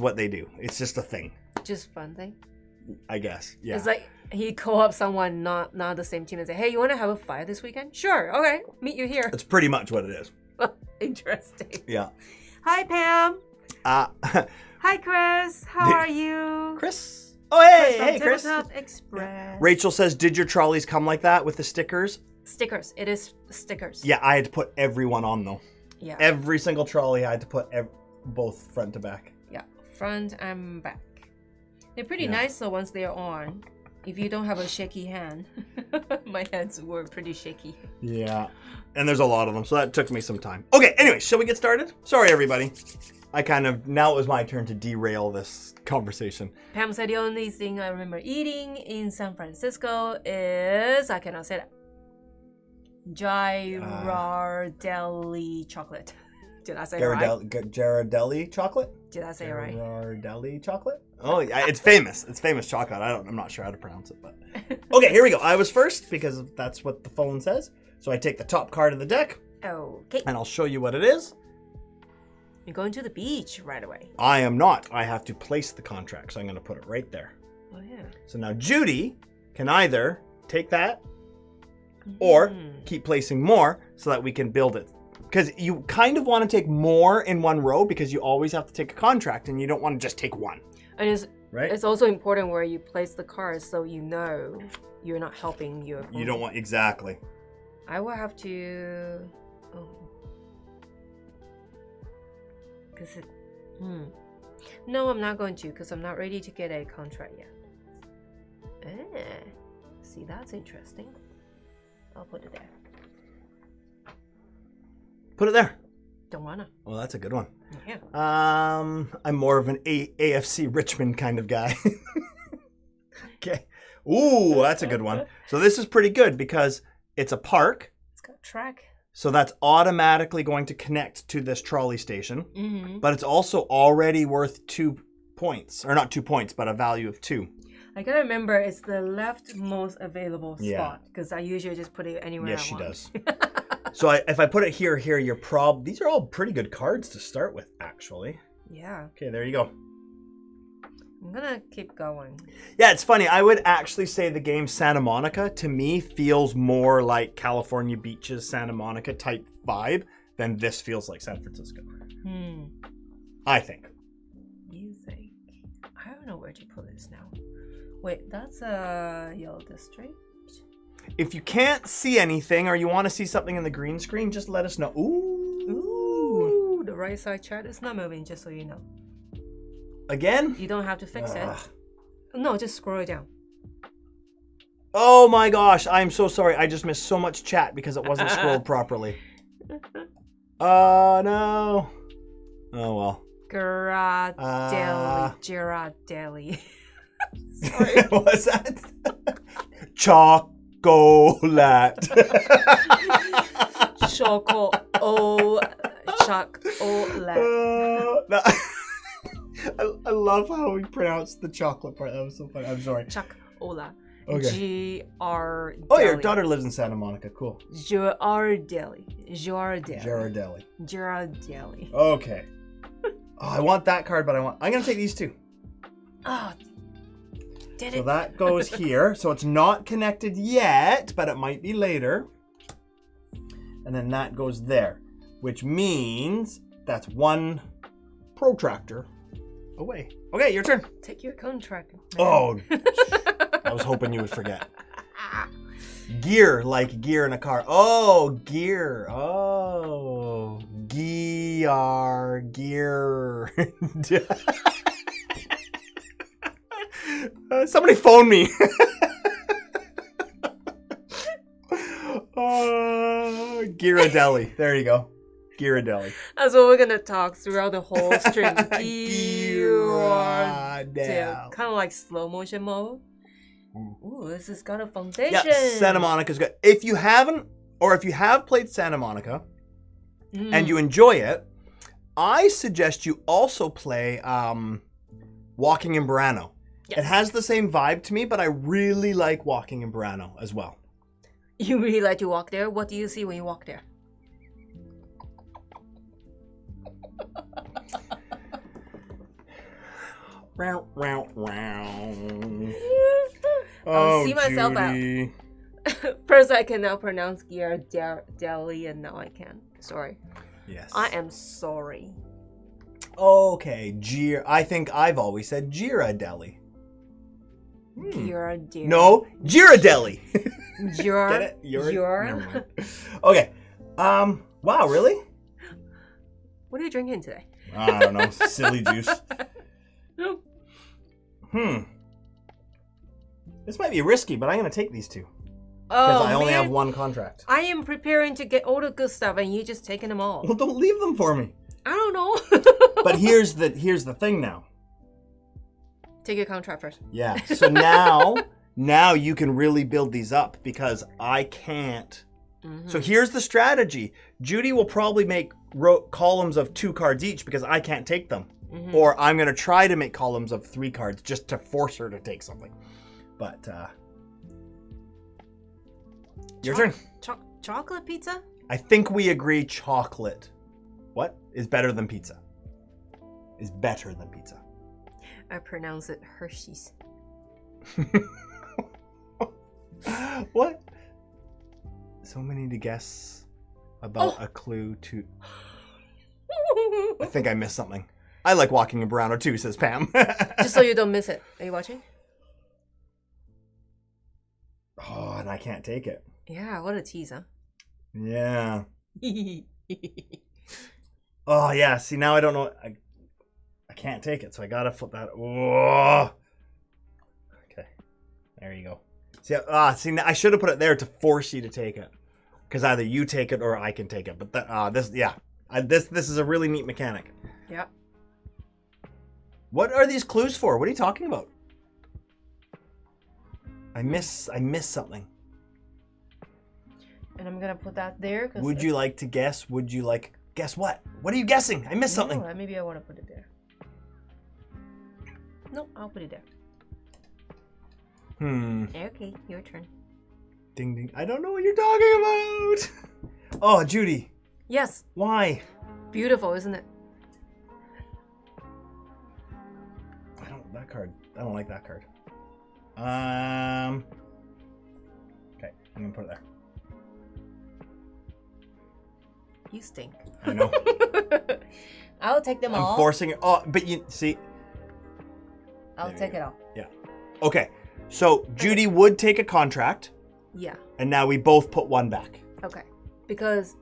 what they do. It's just a thing. Just fun thing. I guess. Yeah. It's like he call up someone not the same team and say, hey, you want to have a fight this weekend? Sure. Okay. Meet you here. That's pretty much what it is. Interesting. Yeah. Hi, Pam. Hi, Chris. How are you? Chris. Oh, hey. Chris Hey, Chris. Tabletop Express. Rachel says, did your trolleys come like that with the stickers? Stickers. It is stickers. Yeah, I had to put everyone on, though. Yeah. Every single trolley, I had to put both front to back. Yeah. Front and back. They're pretty nice, though, once they're on. If you don't have a shaky hand. My hands were pretty shaky. Yeah. And there's a lot of them, so that took me some time. Okay, anyway, shall we get started? Sorry, everybody. now it was my turn to derail this conversation. Pam said the only thing I remember eating in San Francisco is, I cannot say that, Ghirardelli chocolate. Did I say it right? Ghirardelli chocolate? Did I say it right? Ghirardelli chocolate? Oh, yeah, it's famous. It's famous chocolate. I'm not sure how to pronounce it, but okay, here we go. I was first because that's what the phone says. So I take the top card of the deck. Okay. And I'll show you what it is. You're going to the beach right away. I am not. I have to place the contract, so I'm going to put it right there. Oh, yeah. So now Judy can either take that or keep placing more so that we can build it. Because you kind of want to take more in one row because you always have to take a contract and you don't want to just take one. And it's also important where you place the cards so you know you're not helping your opponent. You don't want, exactly. I will have to... Oh. Because it... No, I'm not going to because I'm not ready to get a contract yet. See, that's interesting. I'll put it there. Put it there. Don't wanna. Well, that's a good one. Yeah. I'm more of an AFC Richmond kind of guy. Okay. Ooh, that's a good one. So this is pretty good because it's a park. It's got a track. So that's automatically going to connect to this trolley station. Mm-hmm. But it's also already worth 2 points. Or not 2 points, but a value of 2. I gotta remember it's the leftmost available spot because I usually just put it anywhere I want. Yes, she does. So if I put it here, you're these are all pretty good cards to start with, actually. Yeah. Okay, there you go. I'm gonna keep going. Yeah, it's funny. I would actually say the game Santa Monica, to me, feels more like California Beaches, Santa Monica type vibe than this feels like San Francisco. I think. You think? I don't know where to put this now. Wait, that's a yellow district. If you can't see anything or you want to see something in the green screen, just let us know. Ooh, the right side chart is not moving, just so you know. Again? You don't have to fix it. No, just scroll it down. Oh my gosh, I'm so sorry. I just missed so much chat because it wasn't scrolled properly. Oh no. Oh well. Ghirardelli. Sorry. What was that? Chocolate. I love how we pronounced the chocolate part. That was so funny. I'm sorry. Chocola. Okay. G-R-Delli. Oh, your daughter lives in Santa Monica. Cool. Ghirardelli. Okay. Oh, I want that card, but I'm gonna take these two. Oh, did it? So that goes here. So it's not connected yet, but it might be later. And then that goes there, which means that's one protractor away. Okay, your turn. Take your contract. Man. Oh, I was hoping you would forget. Gear, like gear in a car. Oh, gear. Oh, gear. Somebody phone me. Ghirardelli. There you go. Ghirardelli. That's what we're gonna talk throughout the whole stream. Ghirardelli. Kind of like slow motion mode. Ooh, this has got a foundation. Yeah, Santa Monica's good. If you haven't, or if you have played Santa Monica and you enjoy it, I suggest you also play Walking in Burano. Yes. It has the same vibe to me, but I really like Walking in Burano as well. You really like to walk there? What do you see when you walk there? I'll see myself Judy. out. First, I can now pronounce Ghirardelli, and now I can. Sorry. Yes. I am sorry. Okay, I think I've always said Ghirardelli. Ghirardelli. No, Ghirardelli. Get it? Never mind. Okay. Wow, really? What are you drinking today? I don't know. Silly juice. This might be risky, but I'm going to take these two. Because I only have one contract. I am preparing to get all the good stuff, and you just taking them all. Well, don't leave them for me. I don't know. But here's the thing now. Take your contract first. Yeah. So now you can really build these up because I can't. Mm-hmm. So here's the strategy. Judy will probably make columns of 2 cards each because I can't take them. Mm-hmm. Or I'm going to try to make columns of 3 cards just to force her to take something. But your turn. Chocolate pizza? I think we agree chocolate. What is better than pizza? Is better than pizza. I pronounce it Hershey's. What? So many to guess about a clue to... I think I missed something. I like walking in Burano too, says Pam. Just so you don't miss it. Are you watching? Oh, and I can't take it. Yeah, what a tease, huh? Yeah. Oh, yeah. See, now I don't know. I can't take it, so I gotta flip that. Oh. Okay. There you go. See, I should have put it there to force you to take it. Because either you take it or I can take it. But this is a really neat mechanic. Yeah. What are these clues for? What are you talking about? I miss something. And I'm gonna put that there. Would you like to guess? Guess what? What are you guessing? I missed something. Maybe I want to put it there. No, I'll put it there. Okay, your turn. Ding ding. I don't know what you're talking about. Oh, Judy. Yes. Why? Beautiful, isn't it? I don't like that card. Okay, I'm gonna put it there. You stink. I know. I'll take them all. I'm forcing it. Oh, but you see. I'll take it all. Yeah. Okay. So Judy would take a contract. Yeah. And now we both put 1 back. Okay. Because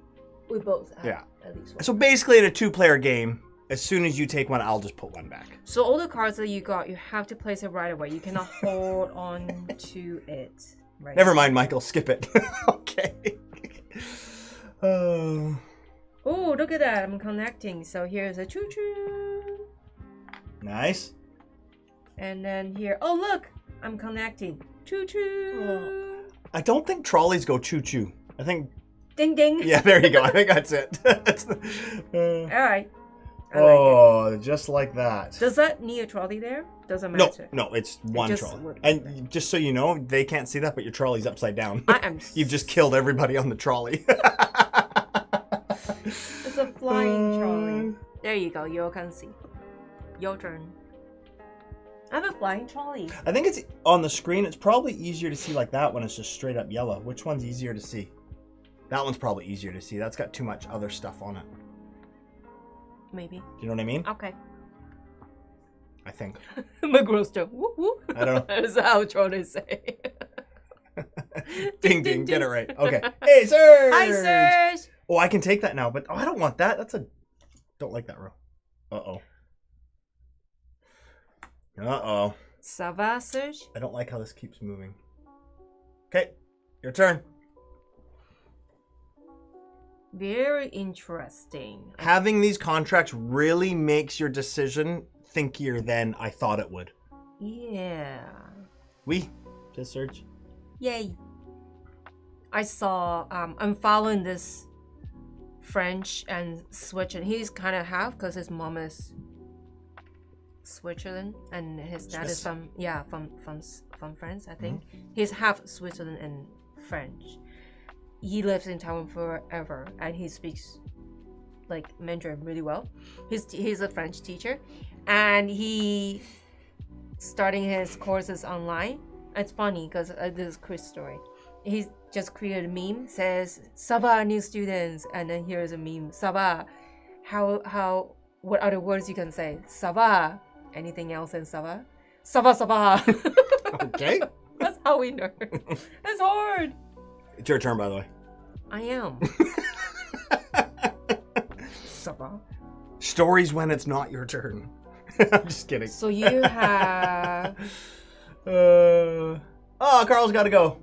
we both have at least 1. So basically in a 2-player game, as soon as you take 1, I'll just put 1 back. So all the cards that you got, you have to place it right away. You cannot hold on to it. Right. Never mind, Michael. Skip it. Okay. Oh, look at that. I'm connecting. So here's a choo-choo. Nice. And then here, oh, look. I'm connecting. Choo-choo. I don't think trolleys go choo-choo. I think... Ding, ding. Yeah, there you go. I think that's it. All right. I like it. Just like that. Does that need a trolley there? Doesn't matter. No, it's one trolley. And just so you know, they can't see that, but your trolley's upside down. You've just killed everybody on the trolley. It's a flying trolley. There you go. You all can see. Your turn. I have a flying trolley. I think it's on the screen. It's probably easier to see like that when it's just straight up yellow. Which one's easier to see? That one's probably easier to see. That's got too much other stuff on it. Maybe. Do you know what I mean? Okay. I think. McGroster. Whoop, whoop. I don't know. That's how trolleys say. Ding, ding. Get it right. Okay. Hey, Serge! Hi, Serge! Oh, I can take that now, but I don't want that. Don't like that row. Uh-oh. Uh-oh. Ça va, Serge? I don't like how this keeps moving. Okay. Your turn. Very interesting. Having these contracts really makes your decision thinkier than I thought it would. Yeah. Oui, says Serge. Yay. I saw, I'm following this French and Swiss, and he's kind of half because his mom is Switzerland and his dad is from France, I think. Mm-hmm. He's half Switzerland and French. He lives in Taiwan forever, and he speaks like Mandarin really well. He's a French teacher, and he starting his courses online. It's funny because this is Chris' story. He just created a meme says "Ça va, new students," and then here's a meme "Ça va." How what other words you can say? "Ça va." Anything else in "Ça va"? "Ça va, ça va." Okay. That's how we learn. It's hard. It's your turn, by the way. I am. Ça va. Stories when it's not your turn. I'm just kidding. So you have... Oh, Carl's got to go.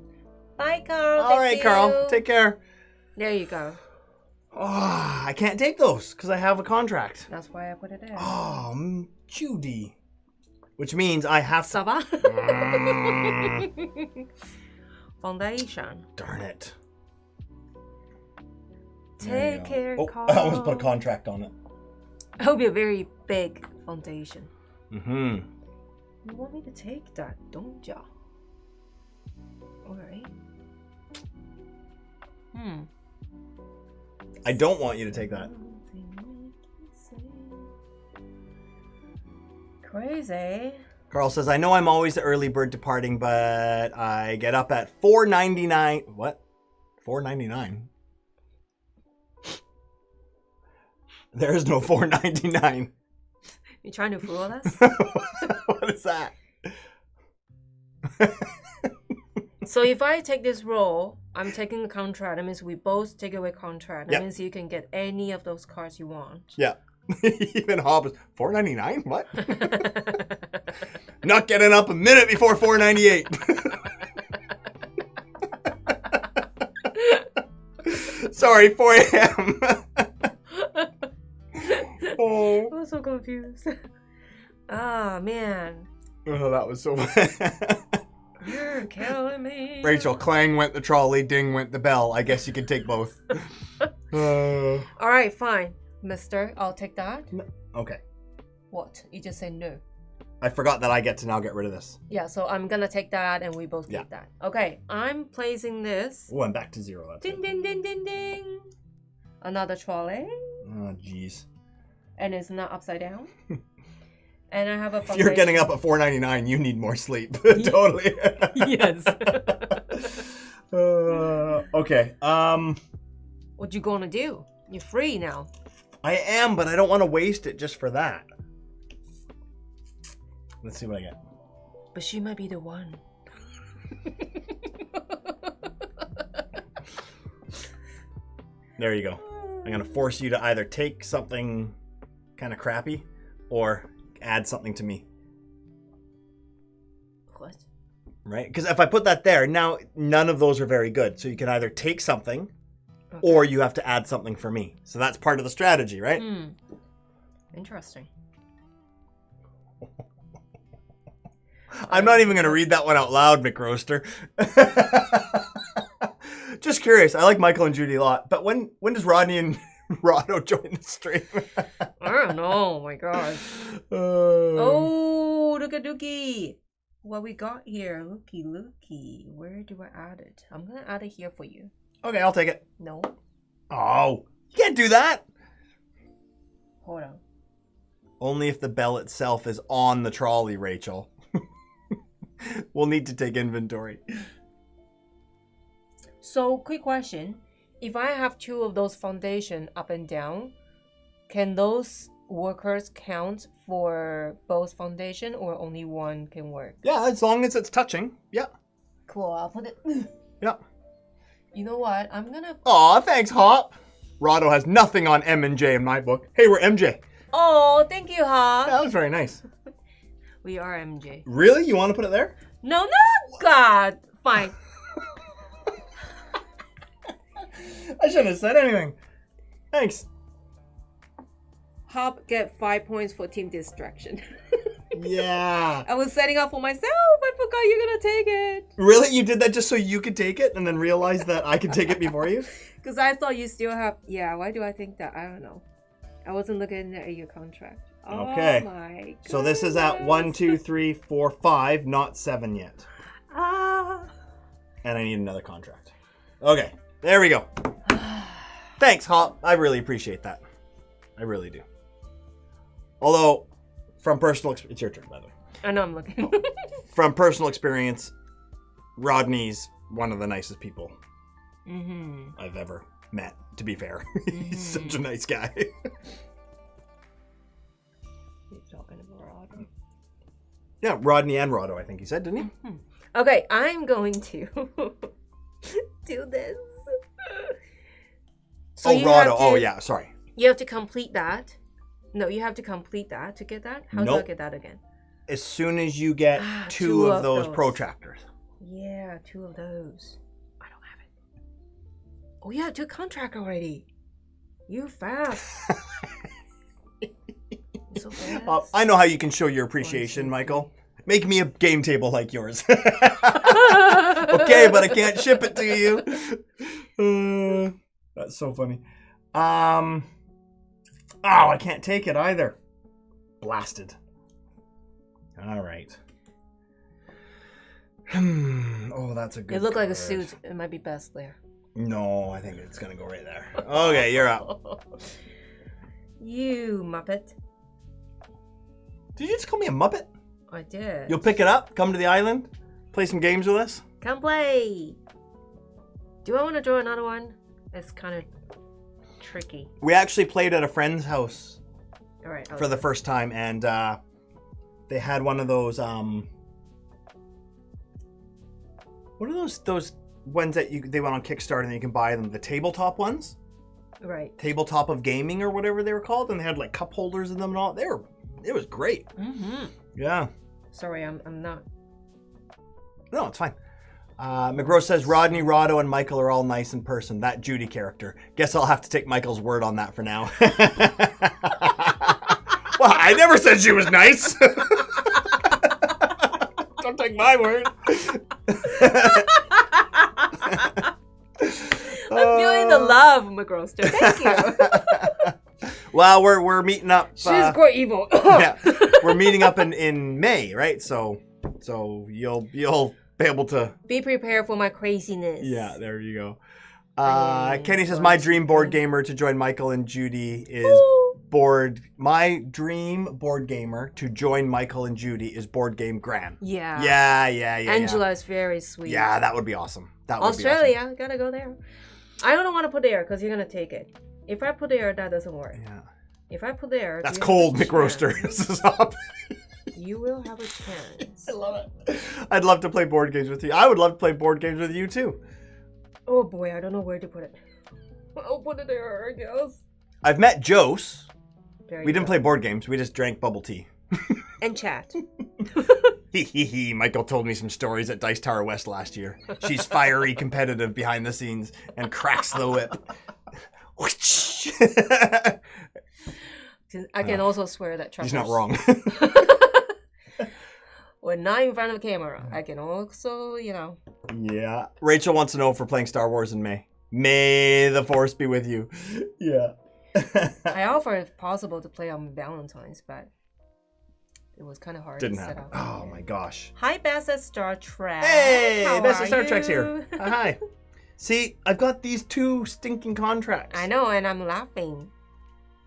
Bye, Carl. All right, Carl. Take care. There you go. Oh, I can't take those because I have a contract. That's why I put it there. Oh, Judy. Which means I have to... Ça va? Foundation. Darn it. Take care, Carl. I almost put a contract on it. It'll be a very big foundation. Mm-hmm. You want me to take that, don't ya? Alright. I don't want you to take that. Crazy. Carl says, I know I'm always the early bird departing, but I get up at $4.99. What? $4.99? There is no $4.99. You trying to fool us? What is that? So if I take this role, I'm taking a contract. That means we both take away contract. That means you can get any of those cards you want. Yeah. Even Hobbs, $4.99? What? Not getting up a minute before $4.98. Sorry, 4 a.m. Oh. I'm so confused. Ah, man. Oh, that was so bad. You're killing me. Rachel, clang went the trolley, ding went the bell. I guess you could take both. All right, fine. Mister, I'll take that. No. Okay. What? You just say no. I forgot that I get to now get rid of this. Yeah, so I'm gonna take that and we both take that. Okay, I'm placing this. Oh, I'm back to 0. That's Ding, ding, ding, ding, ding. Another trolley. Oh, jeez. And it's not upside down. And I have a If you're getting up at $4.99, you need more sleep. Totally. Yes. Okay. What you gonna do? You're free now. I am, but I don't want to waste it just for that. Let's see what I get. But she might be the one. There you go. I'm going to force you to either take something kind of crappy or add something to me. What? Right? Because if I put that there, now none of those are very good. So you can either take something or you have to add something for me. So that's part of the strategy, right? Interesting. I'm not even going to read that one out loud, McRoaster. Just curious. I like Michael and Judy a lot. But when does Rodney and Rado join the stream? I don't know. Oh my gosh. Oh, look at Dookie. What we got here. Looky, looky. Where do I add it? I'm going to add it here for you. Okay, I'll take it. No. Oh, you can't do that. Hold on. Only if the bell itself is on the trolley, Rachel. We'll need to take inventory. So, quick question. If I have 2 of those foundation up and down, can those workers count for both foundation or only one can work? Yeah, as long as it's touching. Yeah. Cool, I'll put it... Yeah. You know what? I'm gonna... Aw, thanks, Hop. Rado has nothing on M and J in my book. Hey, we're MJ. Oh, thank you, Hop. Yeah, that was very nice. We are MJ. Really? You want to put it there? No, no, God. Fine. I shouldn't have said anything. Thanks. Hop get 5 points for team distraction. Yeah. I was setting up for myself. I forgot you're gonna take it. Really? You did that just so you could take it and then realize that I could take it before you? Because I thought you still have... Yeah, why do I think that? I don't know. I wasn't looking at your contract. Okay. Oh my goodness. So this is at 1, 2, 3, 4, 5, not 7 yet. Ah. And I need another contract. Okay, there we go. Thanks, Hop. I really appreciate that. I really do. Although, from personal experience... It's your turn, by the way. I know I'm looking. From personal experience, Rodney's one of the nicest people I've ever met, to be fair. He's such a nice guy. He's talking about Rado. Yeah, Rodney and Rado, I think he said, didn't he? Okay, I'm going to do this. So oh, Rado. Oh, yeah, sorry. You have to complete that. No, you have to complete that to get that. How do I get that again? As soon as you get two of those protractors. Yeah, 2 of those. I don't have it. Oh, yeah, 2 contract already. You fast. So fast. I know how you can show your appreciation, Michael. Make me a game table like yours. Okay, but I can't ship it to you. That's so funny. Oh, I can't take it either. Blasted. All right. Oh, that's a good It looked like a card. suit. It might be best there. No, I think it's going to go right there. Okay, you're up. You Muppet. Did you just call me a Muppet? I did. You'll pick it up, come to the island, play some games with us? Come play. Do I want to draw another one? It's kind of tricky. We actually played at a friend's house All right. for the first time, and they had one of those, what are those ones that they went on Kickstarter and you can buy them, the tabletop ones? Right. Tabletop of gaming or whatever they were called, and they had like cup holders in them and all. It was great. Mm-hmm. Yeah. Sorry, I'm not. No, it's fine. McGraw says Rodney, Rotto, and Michael are all nice in person. That Judy character. Guess I'll have to take Michael's word on that for now. Well, I never said she was nice. Don't take my word. I'm feeling the love, McGroster. Thank you. Well, we're meeting up. She's quite evil. Yeah, we're meeting up in May, right? So you'll be able to be prepared for my craziness. Yeah, there you go. Kenny says my dream board gamer to join Michael and Judy is my dream board gamer to join Michael and Judy is Board Game Gran. Yeah. Yeah. Angela is very sweet. Yeah, that would be awesome. That would Australia, be awesome. gotta go there. I don't want to put there because you're gonna take it. If I put there, that doesn't work. Yeah. If I put there, That's cold, McRoaster. Stop. You will have a chance. I love it. I'd love to play board games with you. I would love to play board games with you too. Oh boy, I don't know where to put it. I'll put it there, I guess. I've met Jose. We didn't play board games. We just drank bubble tea. And chat. Michael told me some stories at Dice Tower West last year. She's fiery competitive behind the scenes and cracks the whip. I can also swear that He's not wrong. When not in front of the camera, I can also, Yeah. Rachel wants to know if we're playing Star Wars in May. May the Force be with you. Yeah. I offer if possible to play on Valentine's, but it was kind of hard Didn't to set happen. up. Oh my gosh. Hi, Bess at Star Trek. Hey, How Best are of Star Trek's you? here. Hi. See, I've got these 2 stinking contracts. I know, and I'm laughing.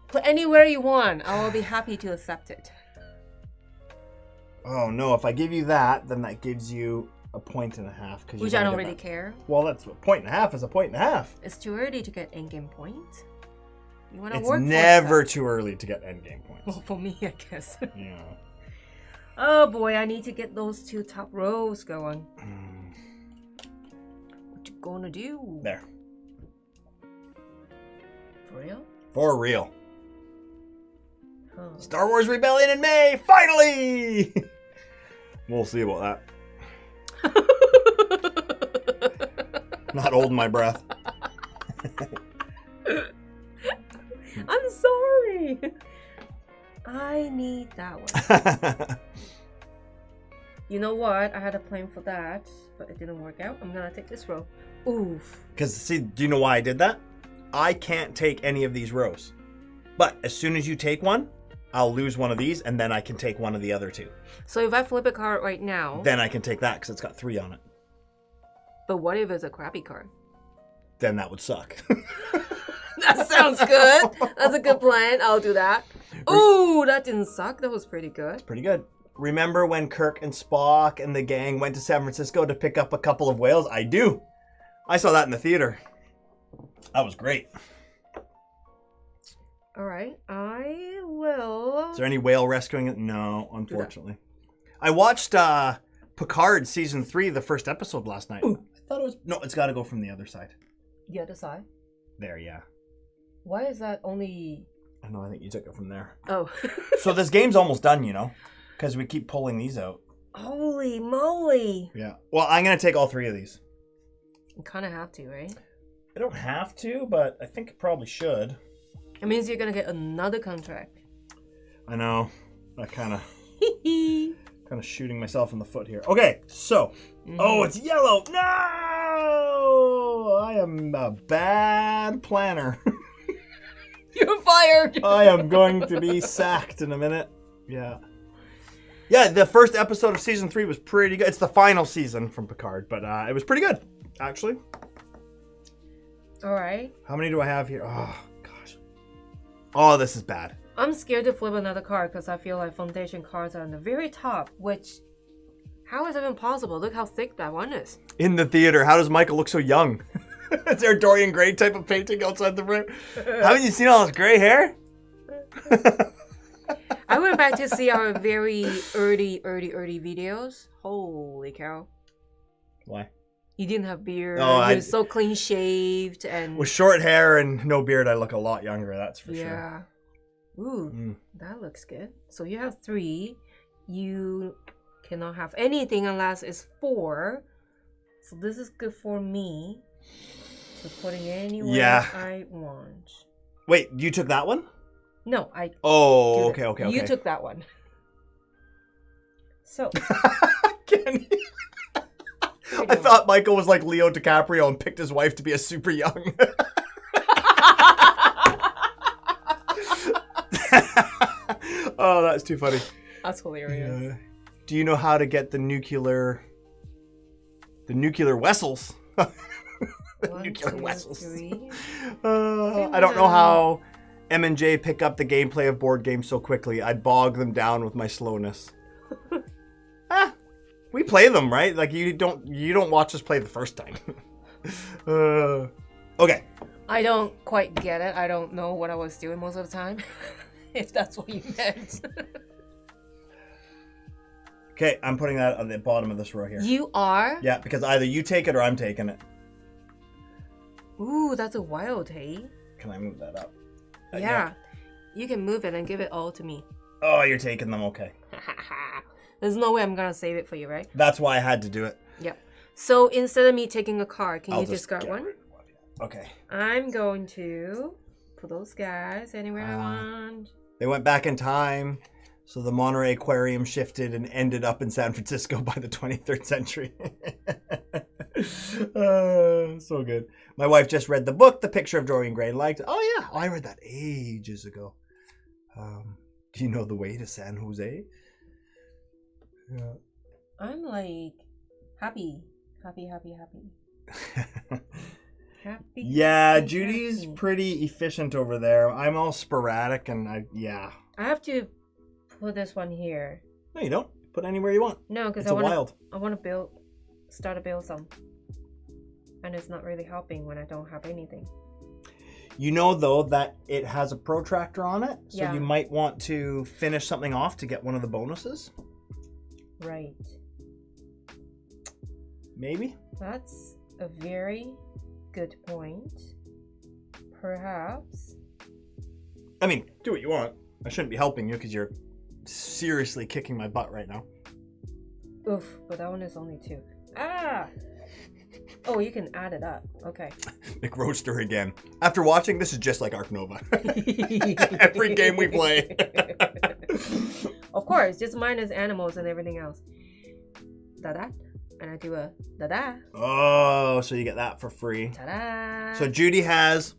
Put anywhere you want. I will be happy to accept it. Oh no, if I give you that, then that gives you a 1.5 points. Which I don't really care. Well, that's a 1.5 is a 1.5. It's too early to get endgame points. You want to It's work never too early to get endgame points. Well, for me, I guess. Yeah. Oh boy, I need to get those 2 top rows going. What you gonna do? There. For real? For real. Huh. Star Wars Rebellion in May, finally! We'll see about that. Not holding my breath. I'm sorry. I need that one. You know what? I had a plan for that, but it didn't work out. I'm gonna take this row. Oof. Because, see, do you know why I did that? I can't take any of these rows. But as soon as you take one, I'll lose one of these, and then I can take one of the other 2. So if I flip a card right now... Then I can take that, because it's got 3 on it. But what if it's a crappy card? Then that would suck. That sounds good. That's a good plan. I'll do that. Ooh, that didn't suck. That was pretty good. Pretty good. Remember when Kirk and Spock and the gang went to San Francisco to pick up a couple of whales? I do. I saw that in the theater. That was great. All right, I will. Is there any whale rescuing? No, unfortunately. I watched Picard season 3, the first episode last night. Ooh, I thought it was... No, it's got to go from the other side. The other side? There, yeah. Why is that only... I know, I think you took it from there. Oh. So this game's almost done, because we keep pulling these out. Holy moly. Yeah. Well, I'm going to take all 3 of these. You kind of have to, right? I don't have to, but I think I probably should. It means you're gonna get another contract. I know. I kind of shooting myself in the foot here. Okay, so. Oh, it's yellow. No! I am a bad planner. You're fired. I am going to be sacked in a minute. Yeah. Yeah, the first episode of season 3 was pretty good. It's the final season from Picard, but it was pretty good, actually. All right. How many do I have here? Oh, gosh. Oh, this is bad. I'm scared to flip another card because I feel like foundation cards are on the very top, which, how is that even possible? Look how thick that one is. In the theater, how does Michael look so young? Is there a Dorian Gray type of painting outside the room? Haven't you seen all his gray hair? I went back to see our very early videos. Holy cow. Why? You didn't have beard. Oh, He was so clean shaved and with short hair and no beard, I look a lot younger, that's for sure. Yeah. Ooh, that looks good. So you have 3. You cannot have anything unless it's 4. So this is good for me. So putting anywhere I want. Wait, you took that one? No, I. Oh, okay. You took that one. So. I thought Michael was like Leo DiCaprio and picked his wife to be a super young. Oh, that's too funny. That's hilarious. Do you know how to get the nuclear vessels? Nuclear vessels. I don't know how M and J pick up the gameplay of board games so quickly. I'd bog them down with my slowness. We play them, right? Like you don't watch us play the first time. Okay. I don't quite get it. I don't know what I was doing most of the time. If that's what you meant. Okay, I'm putting that on the bottom of this row here. You are? Yeah, because either you take it or I'm taking it. Ooh, that's a wild, hey? Can I move that up? Yeah. You can move it and give it all to me. Oh, you're taking them, okay. There's no way I'm gonna save it for you, right? That's why I had to do it. Yep. So instead of me taking a card, can you discard one? Okay. I'm going to put those guys anywhere I want. They went back in time, so the Monterey Aquarium shifted and ended up in San Francisco by the 23rd century. So good. My wife just read the book, The Picture of Dorian Gray, and liked it. Oh, yeah. I read that ages ago. Do you know the way to San Jose? I'm like happy. Yeah, Judy's pretty efficient over there. I'm all sporadic and I have to put this one here. No, you don't. Put anywhere you want. No, because I want to start to build some. And it's not really helping when I don't have anything. You know, though, that it has a protractor on it, so you might want to finish something off to get one of the bonuses. Right. Maybe. That's a very good point. Perhaps. I mean, do what you want. I shouldn't be helping you because you're seriously kicking my butt right now. Oof, but that one is only 2. Ah! Oh, you can add it up. Okay. McRoaster again. After watching, this is just like Ark Nova. Every game we play. Of course, just minus animals and everything else. Da-da. And I do a da-da. Oh, so you get that for free. Ta-da. So Judy has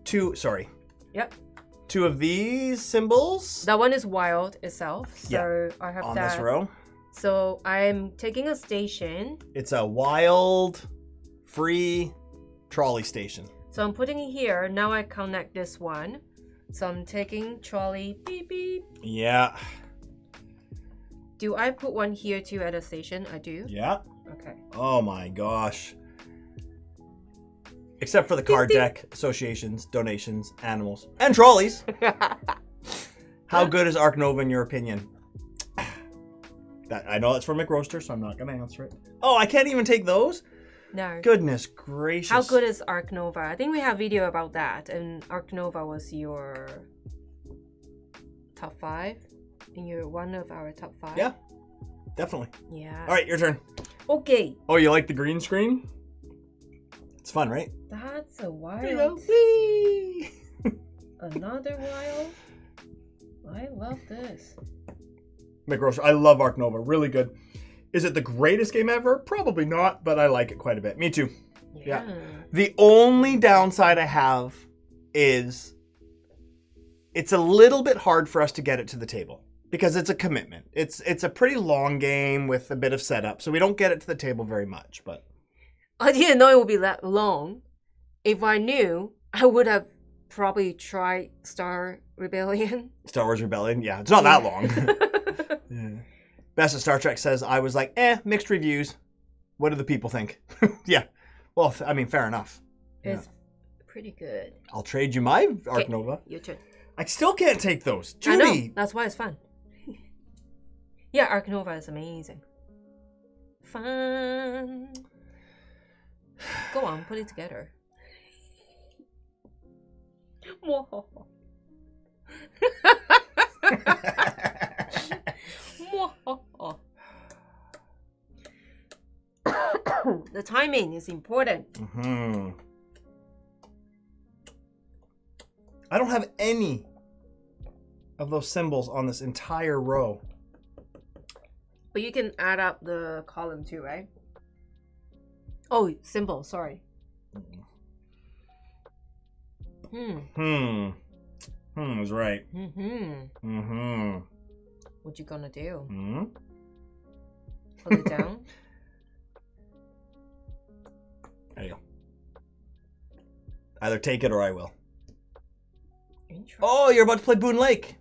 2, Yep. 2 of these symbols. That one is wild itself. So I have on that. this row. So I'm taking a station. It's a wild, free trolley station. So I'm putting it here. Now I connect this one. So I'm taking trolley. Beep, beep. Yeah. Do I put one here too at a station? I do. Yeah. Okay. Oh my gosh. Except for the card deck, associations, donations, animals, and trolleys. How good is Ark Nova in your opinion? I know it's from McRoaster, so I'm not going to answer it. Oh, I can't even take those? No. Goodness gracious. How good is Ark Nova? I think we have video about that. And Ark Nova was your top 5. And you're one of our top 5. Yeah, definitely. Yeah. All right, your turn. Okay. Oh, you like the green screen? It's fun, right? That's a wild. There you go. Whee! Another wild. I love this. McRocher. I love Ark Nova. Really good. Is it the greatest game ever? Probably not, but I like it quite a bit. Me too. Yeah. The only downside I have is it's a little bit hard for us to get it to the table because it's a commitment. It's a pretty long game with a bit of setup, so we don't get it to the table very much. But I didn't know it would be that long. If I knew, I would have probably tried Star Rebellion. Star Wars Rebellion, yeah, it's not that long. Yeah. Best of Star Trek says I was like, mixed reviews. What do the people think? Yeah. Well, I mean, fair enough. It's pretty good. I'll trade you my Ark Nova. Your turn. I still can't take those. Judy! I know. That's why it's fun. Yeah, Ark Nova is amazing. Fun. Go on, put it together. Whoa. The timing is important. Mm-hmm. I don't have any of those symbols on this entire row. But you can add up the column too, right? Oh, symbol, sorry. Was right. What you gonna do? Hmm? Put it down? There you go. Either take it or I will. Oh, you're about to play Boone Lake.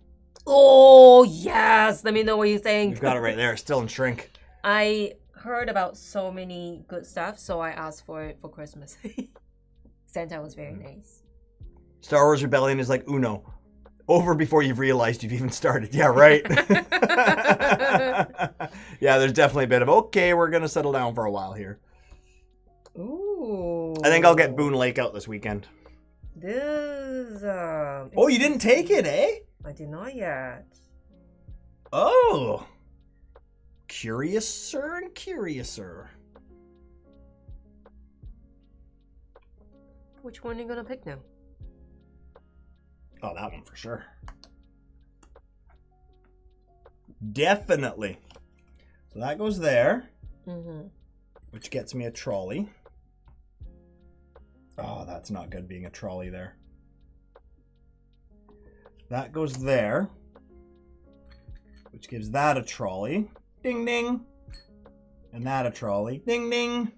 Oh, yes. Let me know what you think. You've got it right there. Still in shrink. I heard about so many good stuff, so I asked for it for Christmas. Santa was very nice. Star Wars Rebellion is like Uno. Over before you've realized you've even started. Yeah, right? Yeah, there's definitely a bit of, okay, we're going to settle down for a while here. Ooh. I think I'll get Boone Lake out this weekend. This, oh, you didn't take it, eh? I did not yet. Oh. Curiouser and curiouser. Which one are you going to pick now? Oh, that one for sure. Definitely. So that goes there. Which gets me a trolley. Oh, that's not good being a trolley there. That goes there. Which gives that a trolley. Ding, ding. And that a trolley. Ding, ding.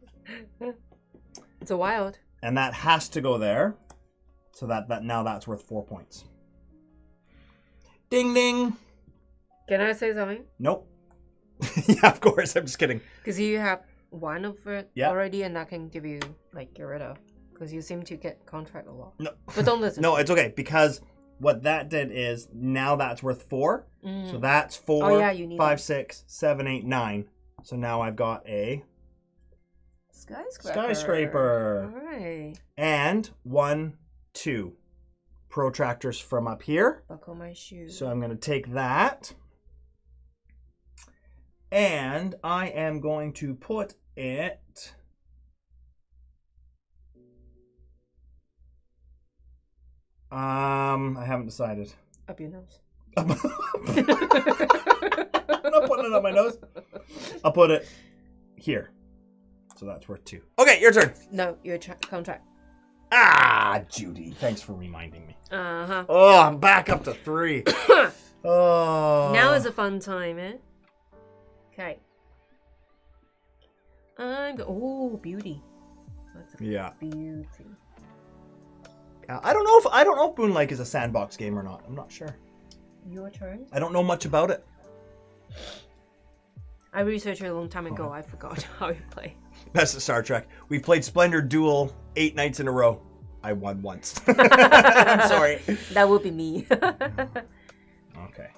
It's a wild. And that has to go there. So that now that's worth 4 points. Ding, ding. Can I say something? Nope. Yeah, of course. I'm just kidding. Because you have one of it already, and that can give you, like, get rid of. Because you seem to get contract a lot. No. But don't listen. No, it's okay. Because what that did is now that's worth 4. So that's 4, you need 5, that. 6, 7, 8, 9. So now I've got a skyscraper. All right. And 1, 2 protractors from up here. Buckle my shoes. So I'm going to take that. And I am going to put it... I haven't decided. Up your nose. I'm not putting it up my nose. I'll put it here. So that's worth 2. Okay, your turn. No, your contract. Ah, Judy. Thanks for reminding me. Uh-huh. Oh, I'm back up to 3. Oh. Now is a fun time, eh? Okay. Oh, beauty. That's a beauty. I don't know if Boone Lake is a sandbox game or not. I'm not sure. Your turn. I don't know much about it. I researched it a long time ago. I forgot how you play. That's the Star Trek. We played Splendor Duel 8 nights in a row. I won once. I'm sorry. That would be me. Okay.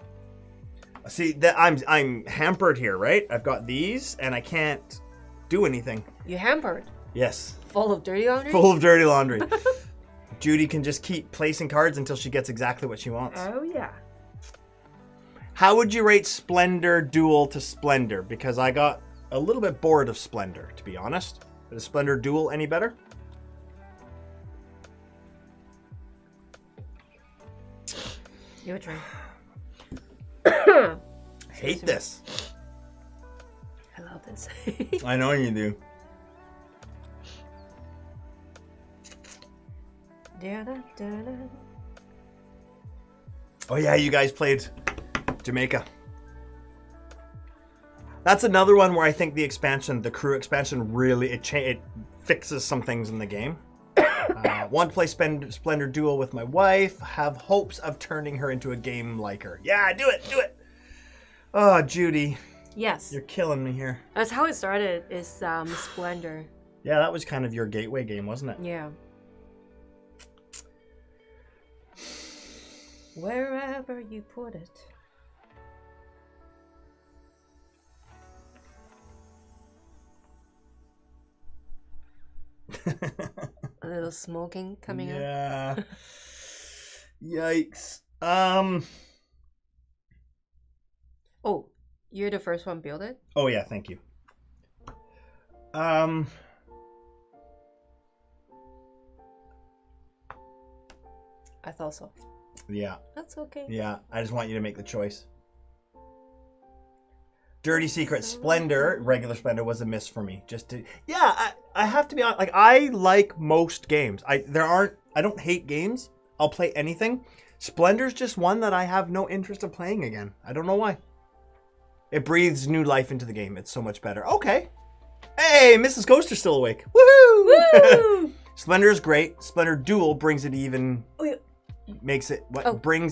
See, that I'm hampered here, right? I've got these, and I can't do anything. You're hampered. Yes. Full of dirty laundry? Full of dirty laundry. Judy can just keep placing cards until she gets exactly what she wants. Oh, yeah. How would you rate Splendor Duel to Splendor? Because I got a little bit bored of Splendor, to be honest. Is Splendor Duel any better? Your turn. Hate this. I love this. I know you do. Oh yeah, you guys played Jamaica. That's another one where I think the expansion, the crew expansion, really it fixes some things in the game. Want to play Splendor Duel with my wife. Have hopes of turning her into a game liker. Yeah, do it, do it. Oh, Judy. Yes. You're killing me here. That's how it started. Is Splendor. Yeah, that was kind of your gateway game, wasn't it? Yeah. Wherever you put it. A little smoking coming up. Yeah. Yikes. Oh, you're the first one build it? Oh yeah, thank you. I thought so. Yeah. That's okay. Yeah, I just want you to make the choice. Dirty Secret Splendor, regular Splendor was a miss for me. I have to be honest. Like, I like most games. I don't hate games. I'll play anything. Splendor's just one that I have no interest of playing again. I don't know why. It breathes new life into the game. It's so much better. Okay. Hey, Mrs. Coaster's still awake. Woohoo! Woo! Splendor is great. Splendor Duel brings it even. Oh, yeah. Brings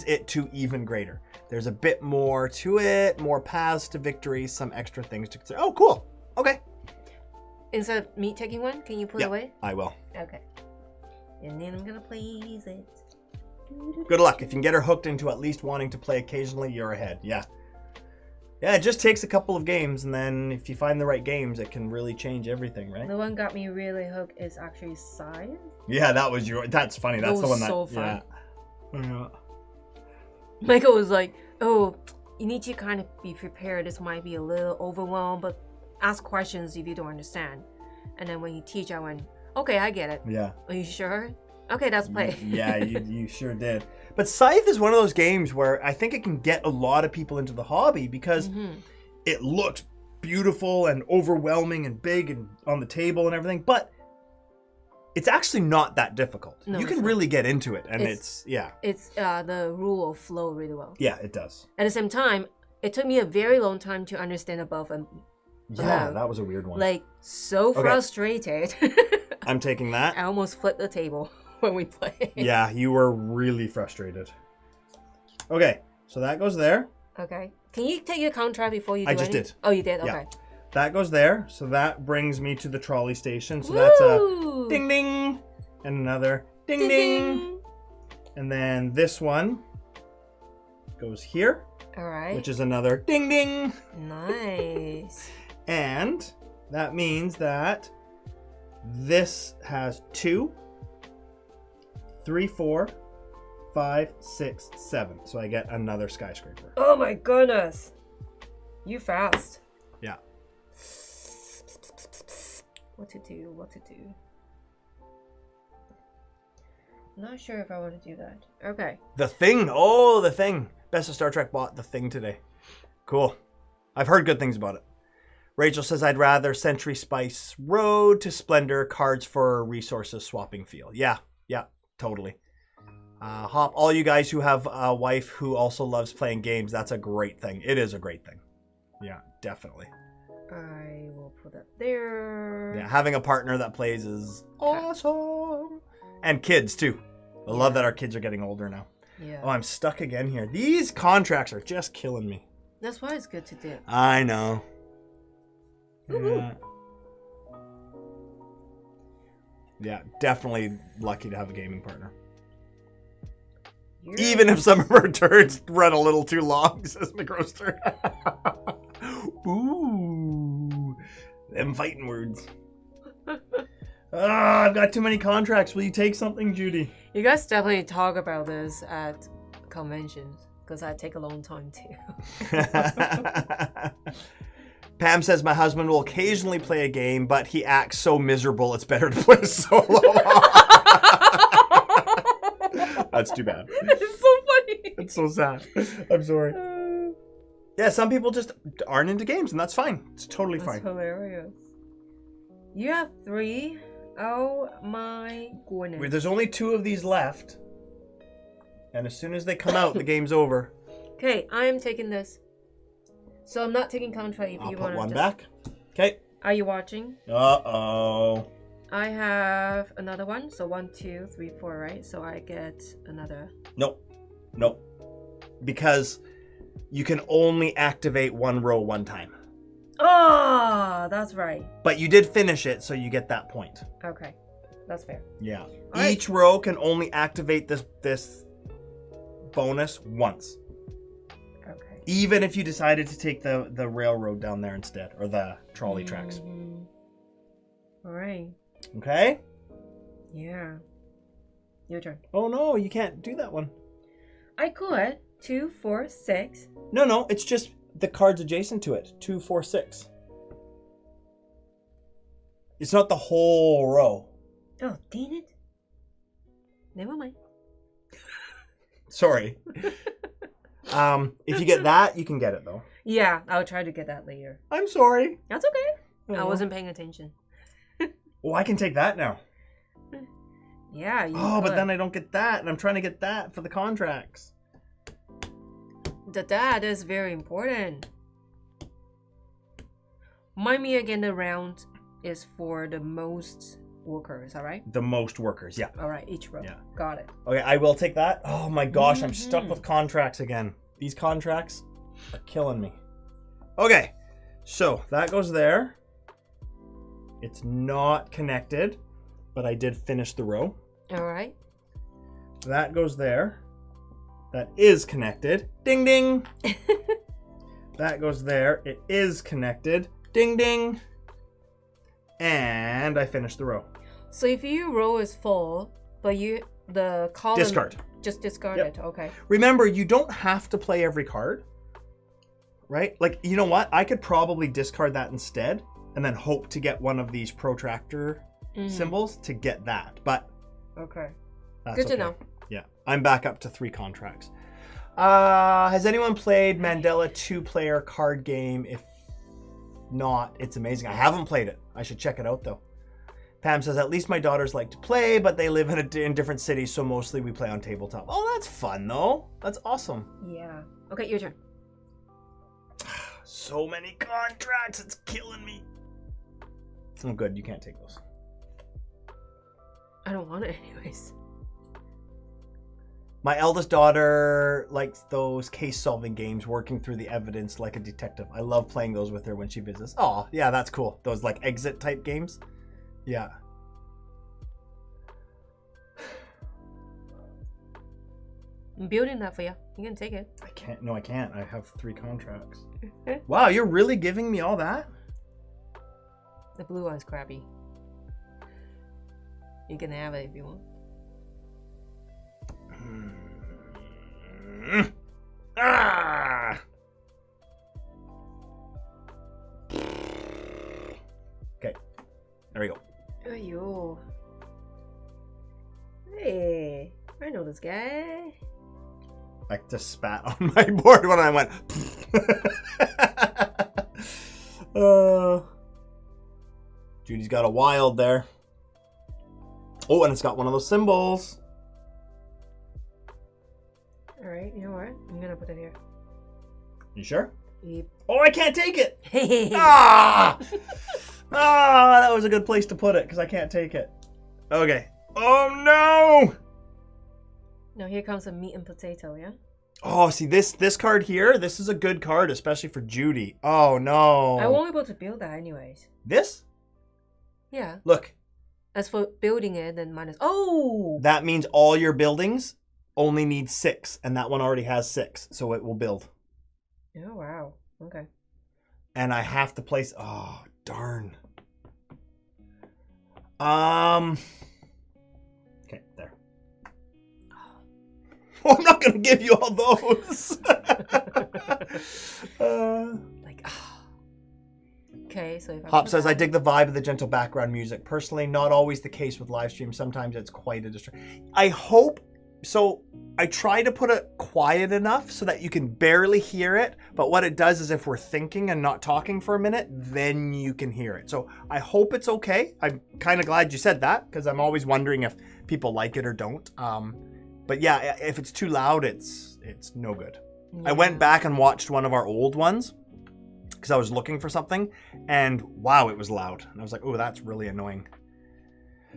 it to even greater. There's a bit more to it, more paths to victory, some extra things to consider. Oh, cool. Okay. Instead of me taking one, can you put it away? I will. Okay. And then I'm gonna place it. Good luck. If you can get her hooked into at least wanting to play occasionally, you're ahead. Yeah. Yeah, it just takes a couple of games, and then if you find the right games, it can really change everything, right? The one got me really hooked is actually Science. Yeah, that's funny. That's the one that. So fun. Yeah. Michael was like, "Oh, you need to kind of be prepared. This might be a little overwhelmed, but ask questions if you don't understand." And then when he teach, I went, "Okay, I get it." Yeah. Are you sure? Okay, let's play. Yeah, you sure did. But Scythe is one of those games where I think it can get a lot of people into the hobby because it looks beautiful and overwhelming and big and on the table and everything, but it's actually not that difficult. No, you can really get into it, and it's the rule of flow really well. Yeah, it does. At the same time, it took me a very long time to understand above and below. Yeah, that was a weird one. Like, so frustrated. I'm taking that. I almost flipped the table when we played. Yeah, you were really frustrated. Okay, so that goes there. Okay. Can you take your contract before you do I just did. Oh, you did? Okay. Yeah. That goes there, so that brings me to the trolley station. So that's a ding ding, and another ding ding. And then this one goes here. All right. Which is another ding ding. Nice. And that means that this has 2, 3, 4, 5, 6, 7. So I get another skyscraper. Oh my goodness. You fast. Yeah. What to do? Not sure if I want to do that. Okay. The Thing. Oh, The Thing. Best of Star Trek bought The Thing today. Cool. I've heard good things about it. Rachel says, I'd rather Century Spice Road to Splendor, cards for resources swapping feel. Yeah, totally. Hop, all you guys who have a wife who also loves playing games, that's a great thing. It is a great thing. Yeah, definitely. I will put that there. Yeah, having a partner that plays is awesome. And kids, too. I love that our kids are getting older now. Yeah. Oh, I'm stuck again here. These contracts are just killing me. That's why it's good to do. I know. Yeah. Yeah, definitely lucky to have a gaming partner. Even if some of her turns run a little too long, says McGroster. Ooh, them fighting words. I've got too many contracts. Will you take something, Judy? You guys definitely talk about this at conventions, because I take a long time too. Pam says, my husband will occasionally play a game, but he acts so miserable it's better to play solo. That's too bad. It's so funny. It's so sad. I'm sorry. Yeah, some people just aren't into games, and that's fine. It's totally That's fine. hilarious. You have 3. Oh my goodness. There's only 2 of these left. And as soon as they come out, the game's over. Okay, I am taking this. So I'm not taking contract if I'll you put want to one back. Okay. Are you watching? Uh-oh. I have another one. So 1, 2, 3, 4, right? So I get another. Nope. Because you can only activate one row one time. Oh, that's right. But you did finish it, so you get that point. Okay, that's fair. Yeah. All Each row can only activate this bonus once. Okay. Even if you decided to take the railroad down there instead, or the trolley tracks. All right. Okay? Yeah. Your turn. Oh no, you can't do that one. I could. 2, 4, 6. No, it's just the cards adjacent to it. 2, 4, 6. It's not the whole row. Oh, dang it. Never mind. Sorry. If you get that, you can get it though. Yeah, I'll try to get that later. I'm sorry. That's okay. Oh. I wasn't paying attention. Oh, I can take that now. Yeah, you Oh, but could. then I don't get that, and I'm trying to get that for the contracts. That is very important. Remind me again, the round is for the most workers, all right? The most workers, yeah. All right, each row. Yeah. Got it. Okay, I will take that. Oh my gosh, I'm stuck with contracts again. These contracts are killing me. Okay, so that goes there. It's not connected, but I did finish the row. All right. That goes there. That is connected. Ding, ding. That goes there. It is connected. Ding, ding. And I finished the row. So if your row is full, but the column... Discard. Just discard Yep. it, okay. Remember, you don't have to play every card, right? Like, you know what? I could probably discard that instead and then hope to get one of these protractor symbols to get that. But Okay. that's Good to okay. know. Yeah, I'm back up to 3 contracts. Has anyone played Mandela 2-player card game? If not, it's amazing. I haven't played it. I should check it out though. Pam says, at least my daughters like to play, but they live in different cities, so mostly we play on tabletop. Oh, that's fun though. That's awesome. Yeah. Okay, your turn. So many contracts, it's killing me. Oh good, you can't take those. I don't want it anyways. My eldest daughter likes those case-solving games, working through the evidence like a detective. I love playing those with her when she visits. Oh, yeah, that's cool. Those like exit-type games. Yeah. I'm building that for you. You can take it. I can't. No, I can't. I have 3 contracts. Wow, you're really giving me all that? The blue one's crappy. You can have it if you want. Ah! Okay, there we go. Ayo. Hey, I know this guy. I just spat on my board when I went. Judy's got a wild there. Oh, and it's got one of those symbols. Alright, you know what? I'm gonna put it here. You sure? Yep. Oh, I can't take it! Ah! Ah, that was a good place to put it because I can't take it. Okay. Oh no! Now here comes a meat and potato, yeah? Oh, see this card here? This is a good card, especially for Judy. Oh no. I won't be able to build that anyways. This? Yeah. Look. As for building it, then minus... Oh! That means all your buildings only need 6, and that one already has 6, so it will build. Oh, wow. Okay. And I have to place... Oh, darn. Okay, there. Oh, I'm not going to give you all those. Like, ah. Okay, so if I Hop put says, I that- dig the vibe of the gentle background music. Personally, not always the case with live streams. Sometimes it's quite a distraction. I hope So I try to put it quiet enough so that you can barely hear it. But what it does is if we're thinking and not talking for a minute, then you can hear it. So I hope it's okay. I'm kind of glad you said that because I'm always wondering if people like it or don't. But yeah, if it's too loud, it's no good. Yeah. I went back and watched one of our old ones because I was looking for something, and wow, it was loud. And I was like, oh, that's really annoying.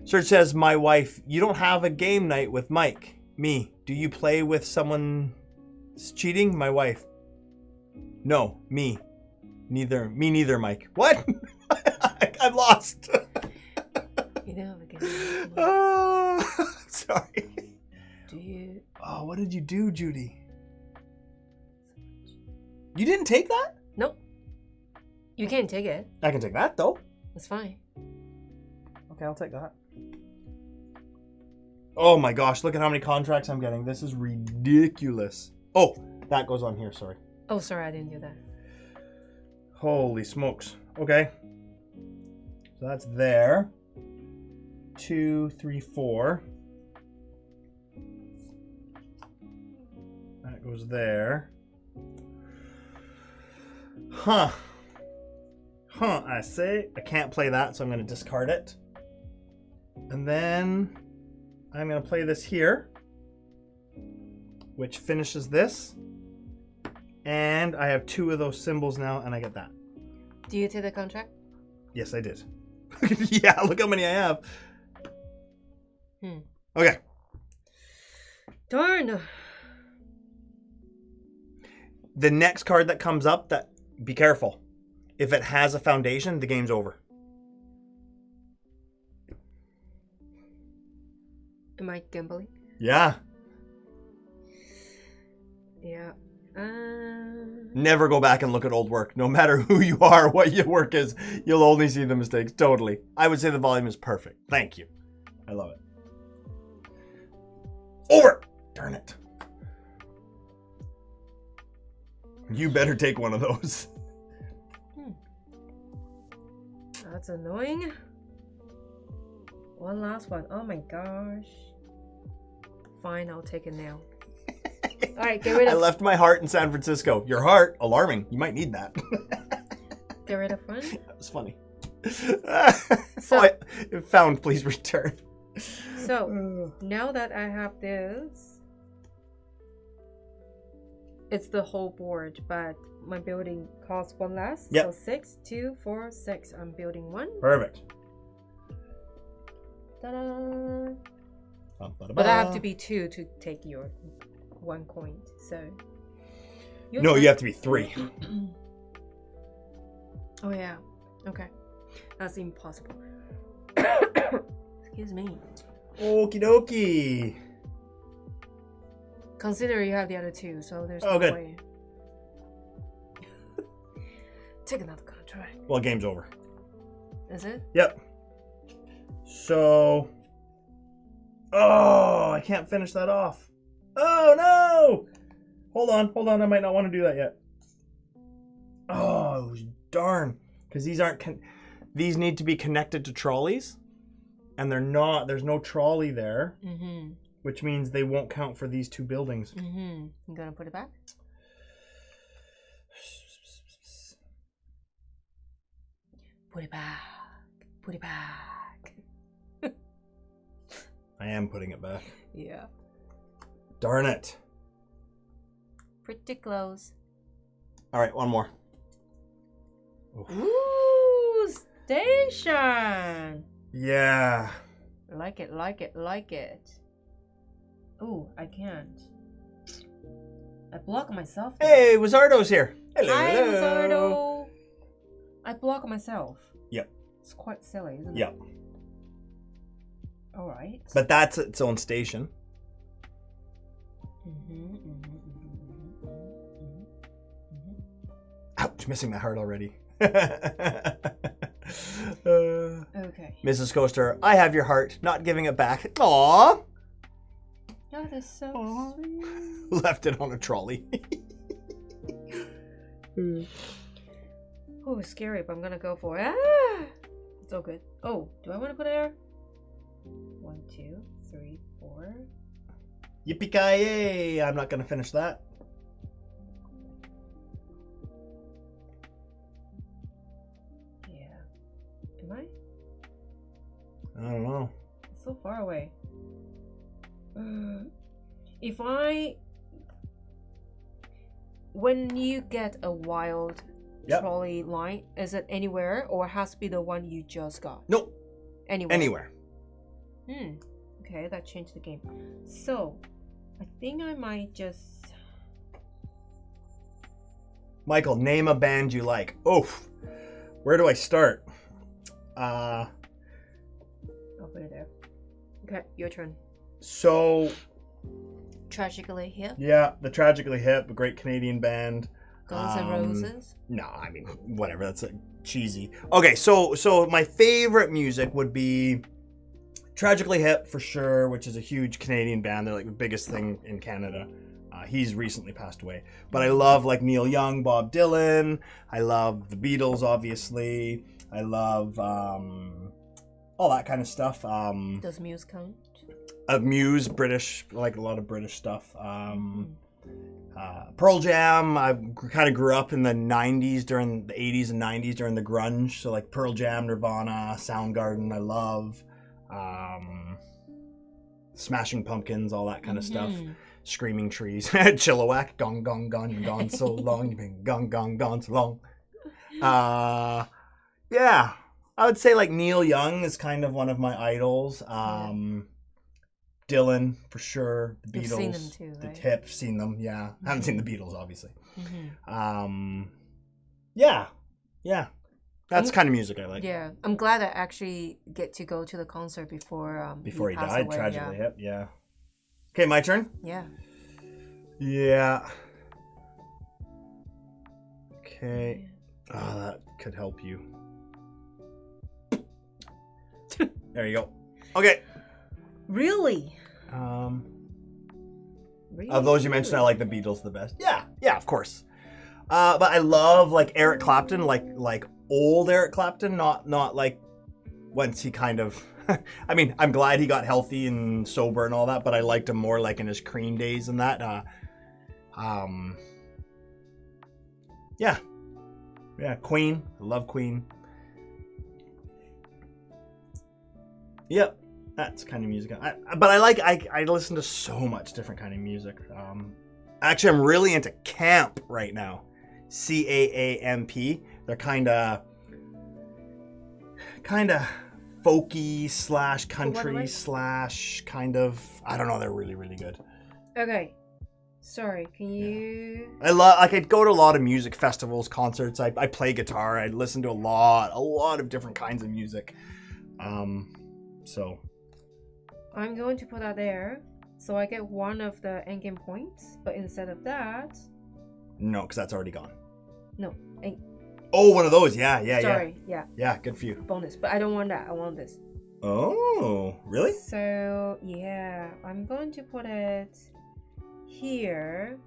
Serge says, my wife, you don't have a game night with Mike. Me, do you play with someone cheating? My wife. No, me. Neither. Me neither, Mike. What? I'm lost. You don't have a game. Oh, sorry. Do you? Oh, what did you do, Judy? You didn't take that? Nope. You can't take it. I can take that, though. That's fine. Okay, I'll take that. Oh my gosh, look at how many contracts I'm getting. This is ridiculous. Oh, that goes on here, sorry. Oh, sorry, I didn't do that. Holy smokes. Okay. So that's there. 2, 3, 4. That goes there. Huh. I say. I can't play that, so I'm going to discard it. And then I'm going to play this here, which finishes this. And I have 2 of those symbols now, and I get that. Do you take the contract? Yes, I did. Yeah, look how many I have. Okay. Darn. The next card that comes up, be careful. If it has a foundation, the game's over. Am I gambling? Yeah. Yeah. Never go back and look at old work. No matter who you are, what your work is, you'll only see the mistakes. Totally. I would say the volume is perfect. Thank you. I love it. Over! Darn it. You better take one of those. That's annoying. One last one. Oh my gosh. Fine, I'll take it now. Alright, get rid of... I left my heart in San Francisco. Your heart? Alarming. You might need that. Get rid of one? That was funny. So, found, please return. So, now that I have this, it's the whole board, but my building costs 1 less. Yep. So 6, 2, 4, 6. I'm building 1. Perfect. Ta-da! But I have to be 2 to take your 1 coin. So no, you have to be 3. Oh yeah. Okay. That's impossible. Excuse me. Okie dokie. Consider you have the other 2, so there's no good. Way. Take another contract. Well, game's over. Is it? Yep. So... Oh, I can't finish that off. Oh, no! Hold on. I might not want to do that yet. Oh, darn. Because these aren't... These need to be connected to trolleys. And they're not. There's no trolley there. Mm-hmm. Which means they won't count for these 2 buildings. Mm-hmm. You gonna put it back? Put it back. Put it back. I am putting it back. Yeah. Darn it. Pretty close. All right, one more. Oof. Ooh, station. Yeah. Like it. Ooh, I can't. I block myself. Hey, Wizardo's here. Hello. Hi, Wizardo. I block myself. Yep. It's quite silly, isn't it? Yep. All right. But that's its own station. Ouch, missing my heart already. Okay. Mrs. Coaster, I have your heart, not giving it back. Aww. Oh, that's so sweet. Left it on a trolley. Oh, it's scary, but I'm gonna go for it. Ah! It's all good. Oh, do I want to put it there? 1, 2, 3, 4. Yippee-ki-yay! I'm not gonna finish that. Yeah. Am I? I don't know. It's so far away. When you get a wild trolley line, is it anywhere or has to be the one you just got? Nope. Anywhere. Okay, that changed the game. So, I think I might just... Michael, name a band you like. Oof. Where do I start? I'll put it there. Okay, your turn. So... Tragically Hip? Yeah, the Tragically Hip, a great Canadian band. Guns N' Roses? No, I mean, whatever. That's cheesy. Okay, so my favorite music would be Tragically Hip for sure, which is a huge Canadian band. They're like the biggest thing in Canada. He's recently passed away. But I love like Neil Young, Bob Dylan. I love the Beatles, obviously. I love all that kind of stuff. Does Muse count? Muse, British, like a lot of British stuff. Pearl Jam, I kind of grew up in the 90s, during the 80s and 90s during the grunge. So like Pearl Jam, Nirvana, Soundgarden, I love. Smashing Pumpkins, all that kind of stuff. Screaming Trees. Chilliwack, gone, gone, gone, gone so long. You've been gone, gone, gone so long. Yeah, I would say like Neil Young is kind of one of my idols. Dylan, for sure. The Beatles. You've seen them too, right? The Tip, seen them, yeah. Haven't seen the Beatles, obviously. Yeah. That's kind of music I like. Yeah, I'm glad I actually get to go to the concert before he died, away, Tragically Hip, yeah. Okay, my turn? Yeah. Yeah. Okay. Oh, that could help you. There you go. Okay. Really? Of those you mentioned, I like the Beatles the best. Yeah, of course. But I love like Eric Clapton, like old Eric Clapton, not like once he kind of. I mean, I'm glad he got healthy and sober and all that, but I liked him more like in his Cream days and that. Yeah, Queen. I love Queen. Yep. That's kind of music. But I listen to so much different kind of music. Actually, I'm really into camp right now. CAAMP. They're kind of folky / country / kind of. I don't know. They're really, really good. Okay. Sorry. Can you? I go to a lot of music festivals, concerts. I play guitar. I listen to a lot of different kinds of music. So. I'm going to put that there, so I get one of the endgame points, but instead of that... No, because that's already gone. No. Oh, one of those, yeah. Sorry, yeah. Yeah, good for you. Bonus, but I don't want that, I want this. Oh, really? So, yeah, I'm going to put it here.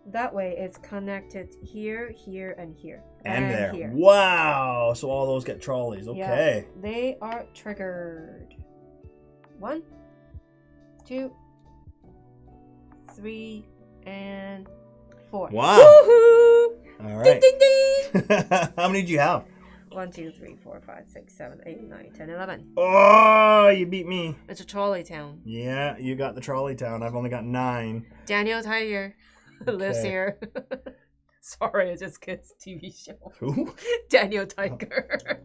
That way it's connected here, here, and here. And there. Here. Wow, so all those get trolleys, okay. Yeah, they are triggered. 1, 2, 3, and 4. Wow. Woohoo! All right. Ding, ding, ding! How many do you have? 1, 2, 3, 4, 5, 6, 7, 8, 9, 10, 11. Oh, you beat me. It's a trolley town. Yeah, you got the trolley town. I've only got 9. Daniel Tiger lives here. Sorry, it's just kids' TV show. Who? Daniel Tiger.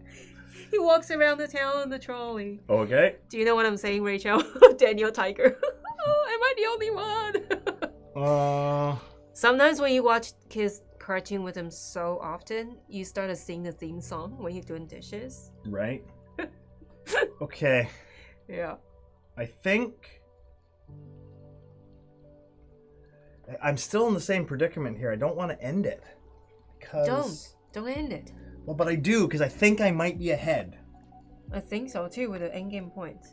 He walks around the town in the trolley. Okay. Do you know what I'm saying, Rachel? Daniel Tiger. Am I the only one? Sometimes when you watch kids' cartoon with him so often, you start to sing the theme song when you're doing dishes. Right. Okay. Yeah. I think I'm still in the same predicament here. I don't want to end it. Don't end it. Well, but I do, because I think I might be ahead. I think so too, with the endgame points.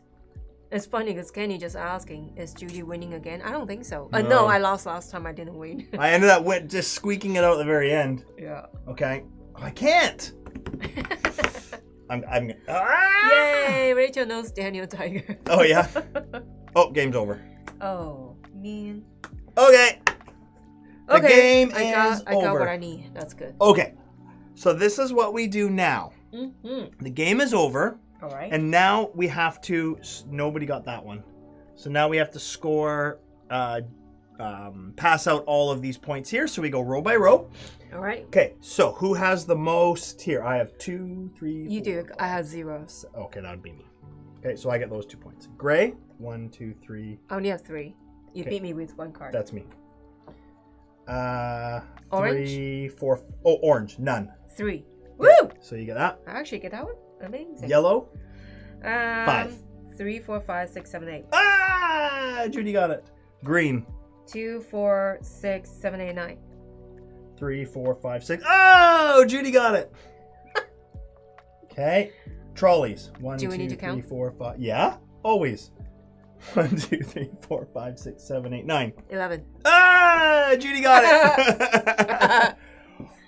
It's funny because Kenny just asking, is Judy winning again? I don't think so. No, I lost last time. I didn't win. I ended up just squeaking it out at the very end. Yeah. Okay. Oh, I can't. I'm. Yay! Rachel knows Daniel Tiger. Oh yeah. Oh, game's over. Oh, man. Okay. The Okay, game I is got over. what I need. That's good. Okay. So this is what we do now. Mm-hmm. The game is over. All right. And now we have to... Nobody got that one. So now we have to score... pass out all of these points here. So we go row by row. All right. Okay, so who has the most here? I have 2, 3... You do. I have 0. Okay, that would be me. Okay, so I get those 2 points. Gray, 1, 2, 3. I only have 3. You Okay. beat me with 1 card. That's me. Orange? 3, 4... Oh, orange. None. 3. Okay, Woo! so you get that. I actually get that one. Amazing. Yellow. 5. 3, 4, 5, 6, 7, 8. Ah! Judy got it. Green. 2, 4, 6, 7, 8, 9. 3, 4, 5, 6. Oh! Judy got it. Okay. Trolleys. 1, Do we 2, need to 3, count? 4, 5. Yeah, always. 1, 2, 3, 4, 5, 6, 7, 8, 9. 11. Ah! Judy got it.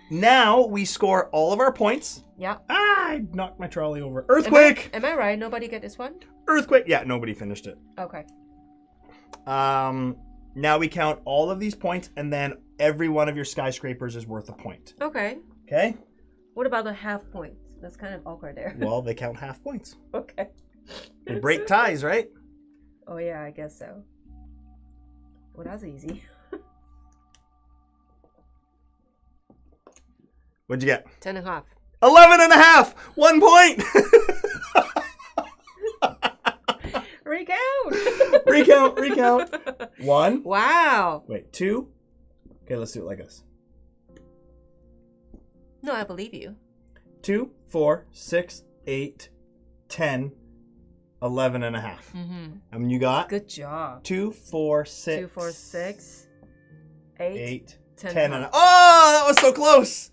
Now we score all of our points. Yeah. Ah! I knocked my trolley over. Earthquake! Am I right? Nobody get this one? Earthquake! Yeah, nobody finished it. Okay. Now we count all of these points, and then every one of your skyscrapers is worth a point. Okay. Okay? What about the half points? That's kind of awkward there. Well, they count half points. Okay. They break ties, right? Oh, yeah, I guess so. Well, that's easy. What'd you get? 10 and a half. 11 and a half! 1 point! Recount! Recount. 1. Wow. Wait, 2. Okay, let's do it like this. No, I believe you. 2, 4, 6, 8, 10, 11 and a half. Mm-hmm. And you got? Good job. 2, 4, 6. 2, 4, 6, 8, 8, 10 10 and a... Oh, that was so close!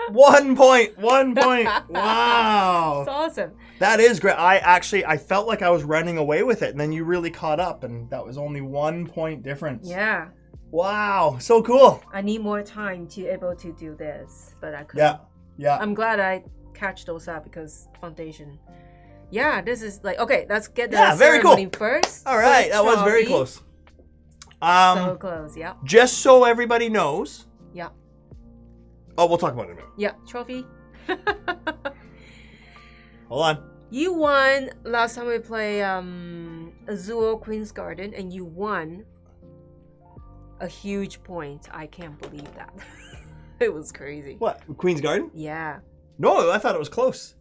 1 point. 1 point. Wow. That's awesome. That is great. I felt like I was running away with it, and then you really caught up, and that was only 1 point difference. Yeah. Wow. So cool. I need more time to able to do this, but I couldn't. Yeah. Yeah. I'm glad I catch those up because foundation. Yeah, this is like, okay, let's get the very cool. ceremony first. All right. First That was very trophy. close. So close, yeah. Just so everybody knows. Yeah. Oh, we'll talk about it in a minute. Yeah, trophy. Hold on. You won last time we play Azul Queen's Garden, and you won a huge point. I can't believe that. It was crazy. What? Queen's Garden? Yeah. No, I thought it was close.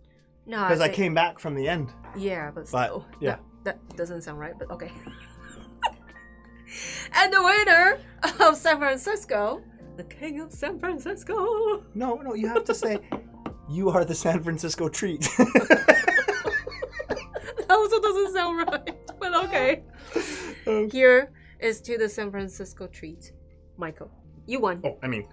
No, Because I think- came back from the end. Yeah, but But, still. yeah. That doesn't sound right, but okay. And the winner of San Francisco, the king of San Francisco. No, you have to say, you are the San Francisco treat. That also doesn't sound right, but okay. Here is to the San Francisco treat. Michael, you won. Oh, I mean,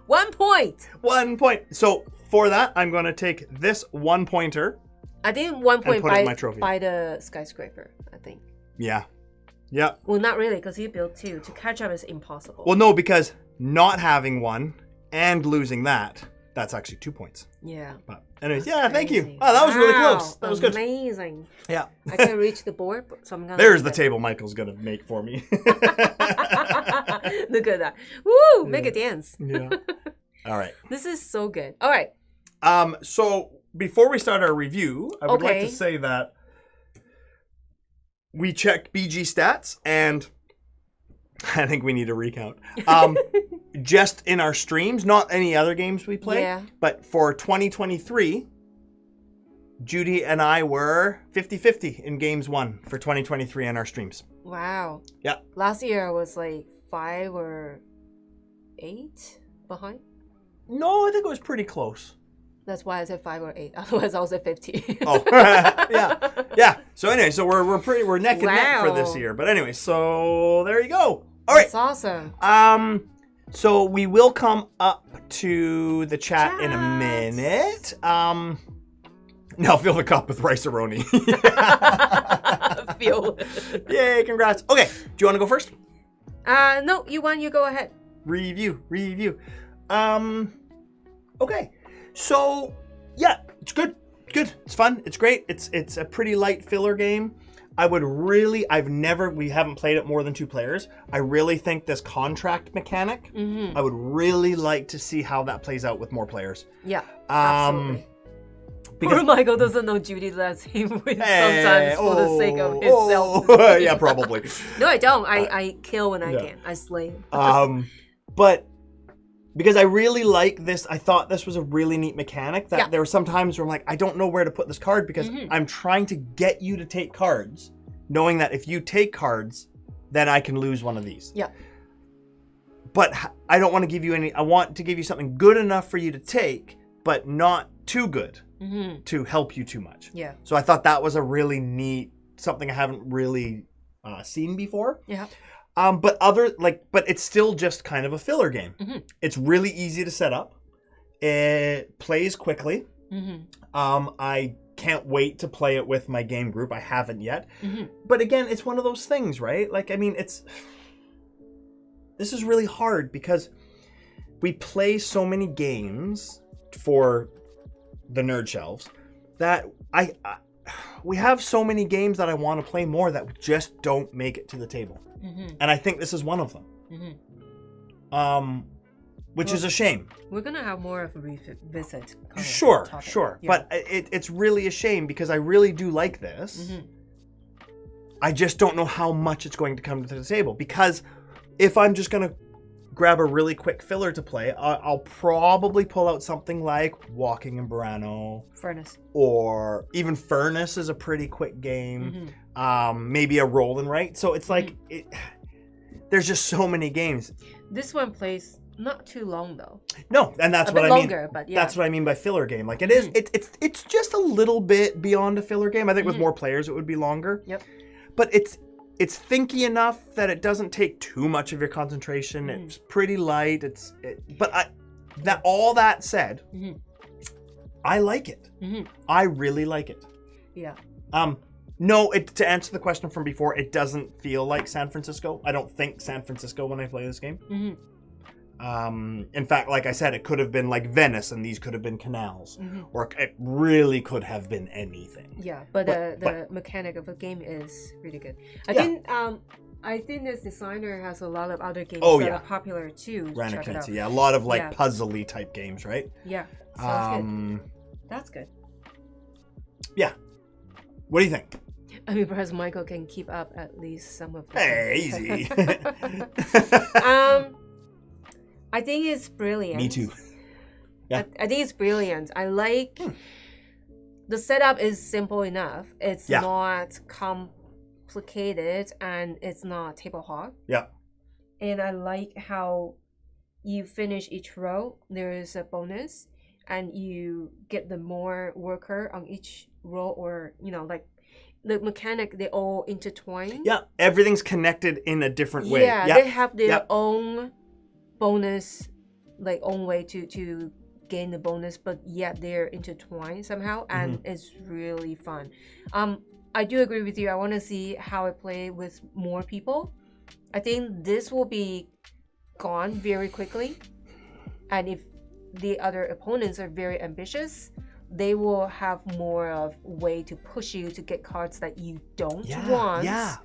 1 point. 1 point. So for that, I'm going to take this 1 pointer. I think 1 point put it in my trophy. by the skyscraper, I think. Yeah. Yeah. Well, not really, because you built 2. To catch up is impossible. Well, no, because not having 1 and losing that's actually 2 points. Yeah. But anyways, That's yeah, thank you. crazy. Oh, that was really Wow, close. That was good. Amazing. Yeah. I can't reach the board, so I'm gonna. There's leave the it. table Michael's going to make for me. Look at that. Woo! Make Yeah. a dance. Yeah. All right. This is so good. All right. So before we start our review, I would like Okay. to say that we checked BG stats, and I think we need a recount. Just in our streams, not any other games we play, Yeah. but for 2023, Judy and I were 50-50 in games won for 2023 on our streams. Wow. Yeah. Last year I was like 5 or 8 behind. No, I think it was pretty close. That's why I said 5 or 8. Otherwise I was at 50. Oh, yeah. So anyway, so we're neck and neck for this Wow. year. But anyway, so there you go. All right. That's awesome. So we will come up to the chat in a Chat. minute. Now fill the cup with rice-a-roni. Feel it. Yay, congrats. Okay, do you want to go first? No, you won. You go ahead. Review. Okay. So, yeah, it's good. It's fun. It's great. It's a pretty light filler game. we haven't played it more than 2 players. I really think this contract mechanic, I would really like to see how that plays out with more players. Yeah, absolutely. Because Michael doesn't know Judy lets him win sometimes for the sake of his self. Yeah, probably. No, I don't. I kill when I can. I slay. But because I really like this, I thought this was a really neat mechanic. That there were some times where I'm like, I don't know where to put this card because I'm trying to get you to take cards, knowing that if you take cards, then I can lose one of these. Yeah. But I don't want to give you any. I want to give you something good enough for you to take, but not too good to help you too much. Yeah. So I thought that was a really neat, something I haven't really seen before. Yeah. But it's still just kind of a filler game. It's really easy to set up. It plays quickly. I can't wait to play it with my game group. I haven't yet. But again, it's one of those things, right? Like, I mean, this is really hard because we play so many games for the nerd shelves that we have so many games that I want to play more that just don't make it to the table. And I think this is one of them. Which is a shame. We're going to have more of a revisit. Sure. Yeah. But it's really a shame because I really do like this. I just don't know how much it's going to come to the table. Because if I'm just going to grab a really quick filler to play, I'll probably pull out something like Walking in Burano. Furnace. Or even Furnace is a pretty quick game. Maybe a Roll and Write. So it's like, there's just so many games. This one plays not too long though. No, and that's what I longer, mean. But yeah. That's what I mean by filler game. Like it is, it's just a little bit beyond a filler game. I think with more players it would be longer. Yep. But it's thinky enough that it doesn't take too much of your concentration. It's pretty light. All that said, I like it. I really like it. Yeah. No, to answer the question from before, it doesn't feel like San Francisco. I don't think San Francisco when I play this game. In fact, like I said, it could have been like Venice and these could have been canals. Or it really could have been anything. Yeah, but the mechanic of the game is really good. I think this designer has a lot of other games that are popular too. Reiner Knizia, yeah, a lot of like puzzly type games, right? Yeah, sounds good. That's good. Yeah. What do you think? I mean, perhaps Michael can keep up at least some of the easy. I think it's brilliant. Me too. Yeah. I think it's brilliant. I like the setup is simple enough. It's not complicated and it's not table hog. Yeah. And I like how you finish each row. There is a bonus and you get the more worker on each row, or like the mechanic, they all intertwine. Yeah, everything's connected in a different way. Yeah, they have their own bonus, like own way to gain the bonus, but yet they're intertwined somehow, and it's really fun. I do agree with you. I want to see how it play with more people. I think this will be gone very quickly, and if the other opponents are very ambitious, they will have more of way to push you to get cards that you don't want. Yeah,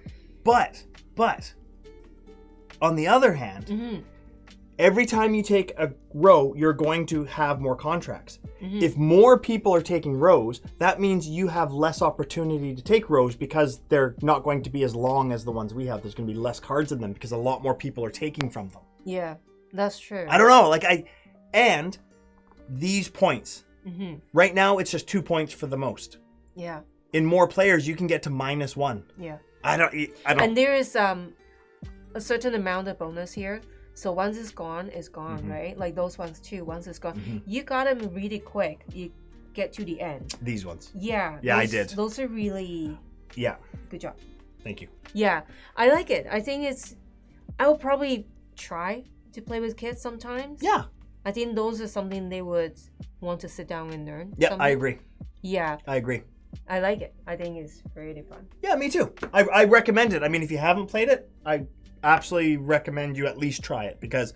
but on the other hand, every time you take a row, you're going to have more contracts. If more people are taking rows, that means you have less opportunity to take rows because they're not going to be as long as the ones we have. There's going to be less cards in them because a lot more people are taking from them. Yeah, that's true. I don't know. And these points. Right now, it's just 2 points for the most. Yeah. In more players, you can get to -1. Yeah. I don't. And there is a certain amount of bonus here. So once it's gone, right? Like those ones too. Once it's gone, you got them really quick. You get to the end. These ones. Yeah. Yeah, I did. Those are really. Yeah. Good job. Thank you. Yeah, I like it. I think I will probably try to play with kids sometimes. Yeah. I think those are something they would want to sit down and learn. Yeah, I agree. Yeah. I agree. I like it. I think it's really fun. Yeah, me too. I recommend it. I mean, if you haven't played it, I absolutely recommend you at least try it because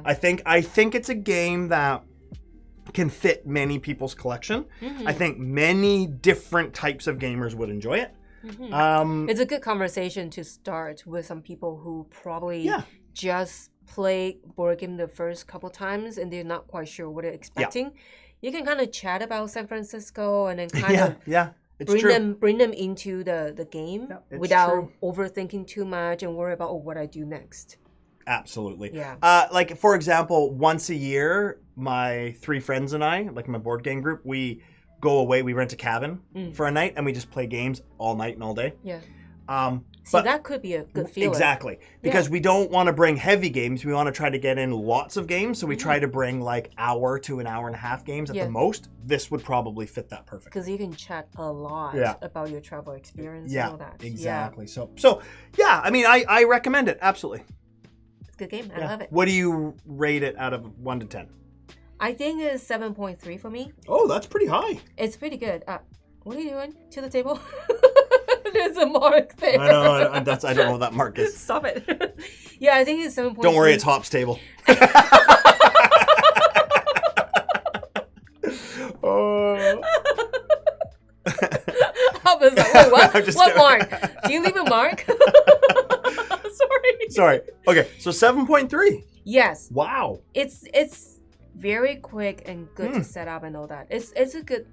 I think it's a game that can fit many people's collection. I think many different types of gamers would enjoy it. It's a good conversation to start with some people who probably just play board game the first couple times and they're not quite sure what they're expecting. You can kind of chat about San Francisco and then kind of bring them into the game without overthinking too much and worry about what I do next. Absolutely. Yeah. Like, for example, once a year, my 3 friends and I, like my board game group, we go away, we rent a cabin for a night, and we just play games all night and all day. Yeah. But that could be a good feeling. Exactly. Because we don't want to bring heavy games. We want to try to get in lots of games. So we try to bring like hour to an hour and a half games at the most. This would probably fit that perfectly. Because you can chat a lot about your travel experience and all that. Exactly. So yeah, I mean, I recommend it. Absolutely. It's a good game. I love it. What do you rate it out of 1 to 10? I think it's 7.3 for me. Oh, that's pretty high. It's pretty good. What are you doing? To the table? There's a mark there. I know. I don't know what that mark is. Stop it. Yeah, I think it's 7.3. Don't worry, it's Hop's table. Hop is like, wait, what? What mark? Do you leave a mark? Sorry. Okay, so 7.3. Yes. Wow. It's very quick and good to set up and all that. It's a good.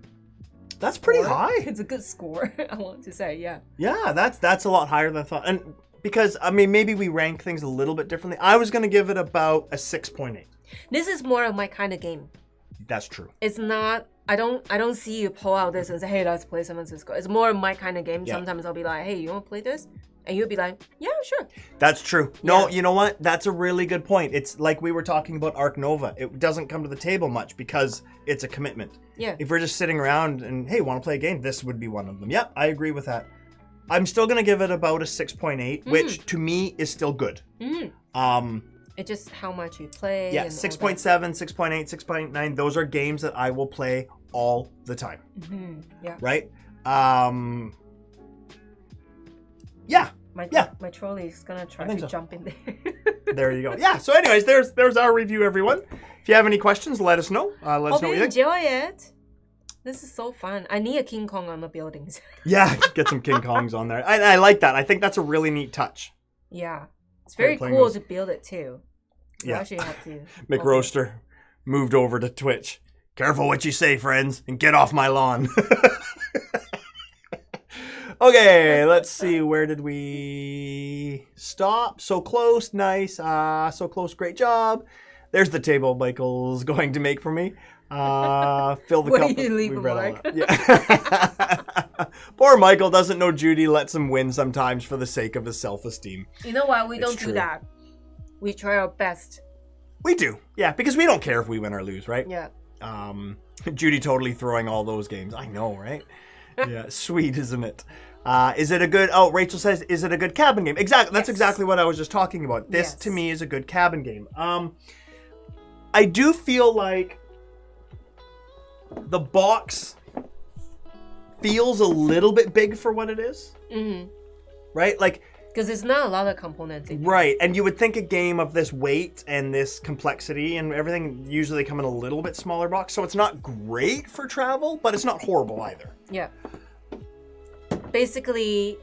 That's pretty high. It's a good score, I want to say, yeah. Yeah, that's a lot higher than I thought. And because, I mean, maybe we rank things a little bit differently. I was going to give it about a 6.8. This is more of my kind of game. That's true. It's not, I don't see you pull out this and say, hey, let's play San Francisco. It's more of my kind of game. Yeah. Sometimes I'll be like, hey, you want to play this? And you'll be like, yeah, sure. That's true. No, you know what? That's a really good point. It's like we were talking about Arc Nova. It doesn't come to the table much because it's a commitment. Yeah. If we're just sitting around and, hey, want to play a game? This would be one of them. Yep, I agree with that. I'm still going to give it about a 6.8, which to me is still good. It's just how much you play. Yeah, 6.7, 6.8, 6.9. Those are games that I will play all the time. Yeah. Right? Yeah. My trolley is gonna try to jump in there. There you go. Yeah. So, anyways, there's our review, everyone. If you have any questions, let us know. Let us know what you think. Enjoy it. This is so fun. I need a King Kong on the buildings. Yeah, get some King Kongs on there. I like that. I think that's a really neat touch. Yeah, it's very cool to build it too. You actually have to. McRoaster moved over to Twitch. Careful what you say, friends, and get off my lawn. Okay, let's see. Where did we stop? So close. Nice. So close. Great job. There's the table Michael's going to make for me. Fill the cup. What do you leave a mark? Yeah. Poor Michael doesn't know Judy lets him win sometimes for the sake of his self-esteem. You know what? We don't do that. We try our best. We do. Yeah, because we don't care if we win or lose, right? Yeah. Judy totally throwing all those games. I know, right? Yeah, sweet, isn't it? Is it a good... Oh, Rachel says, is it a good cabin game? Exactly. That's exactly what I was just talking about. This, to me, is a good cabin game. I do feel like the box feels a little bit big for what it is. Right? Like... Because there's not a lot of components in it. Right. And you would think a game of this weight and this complexity and everything usually come in a little bit smaller box. So it's not great for travel, but it's not horrible either. Yeah. Basically,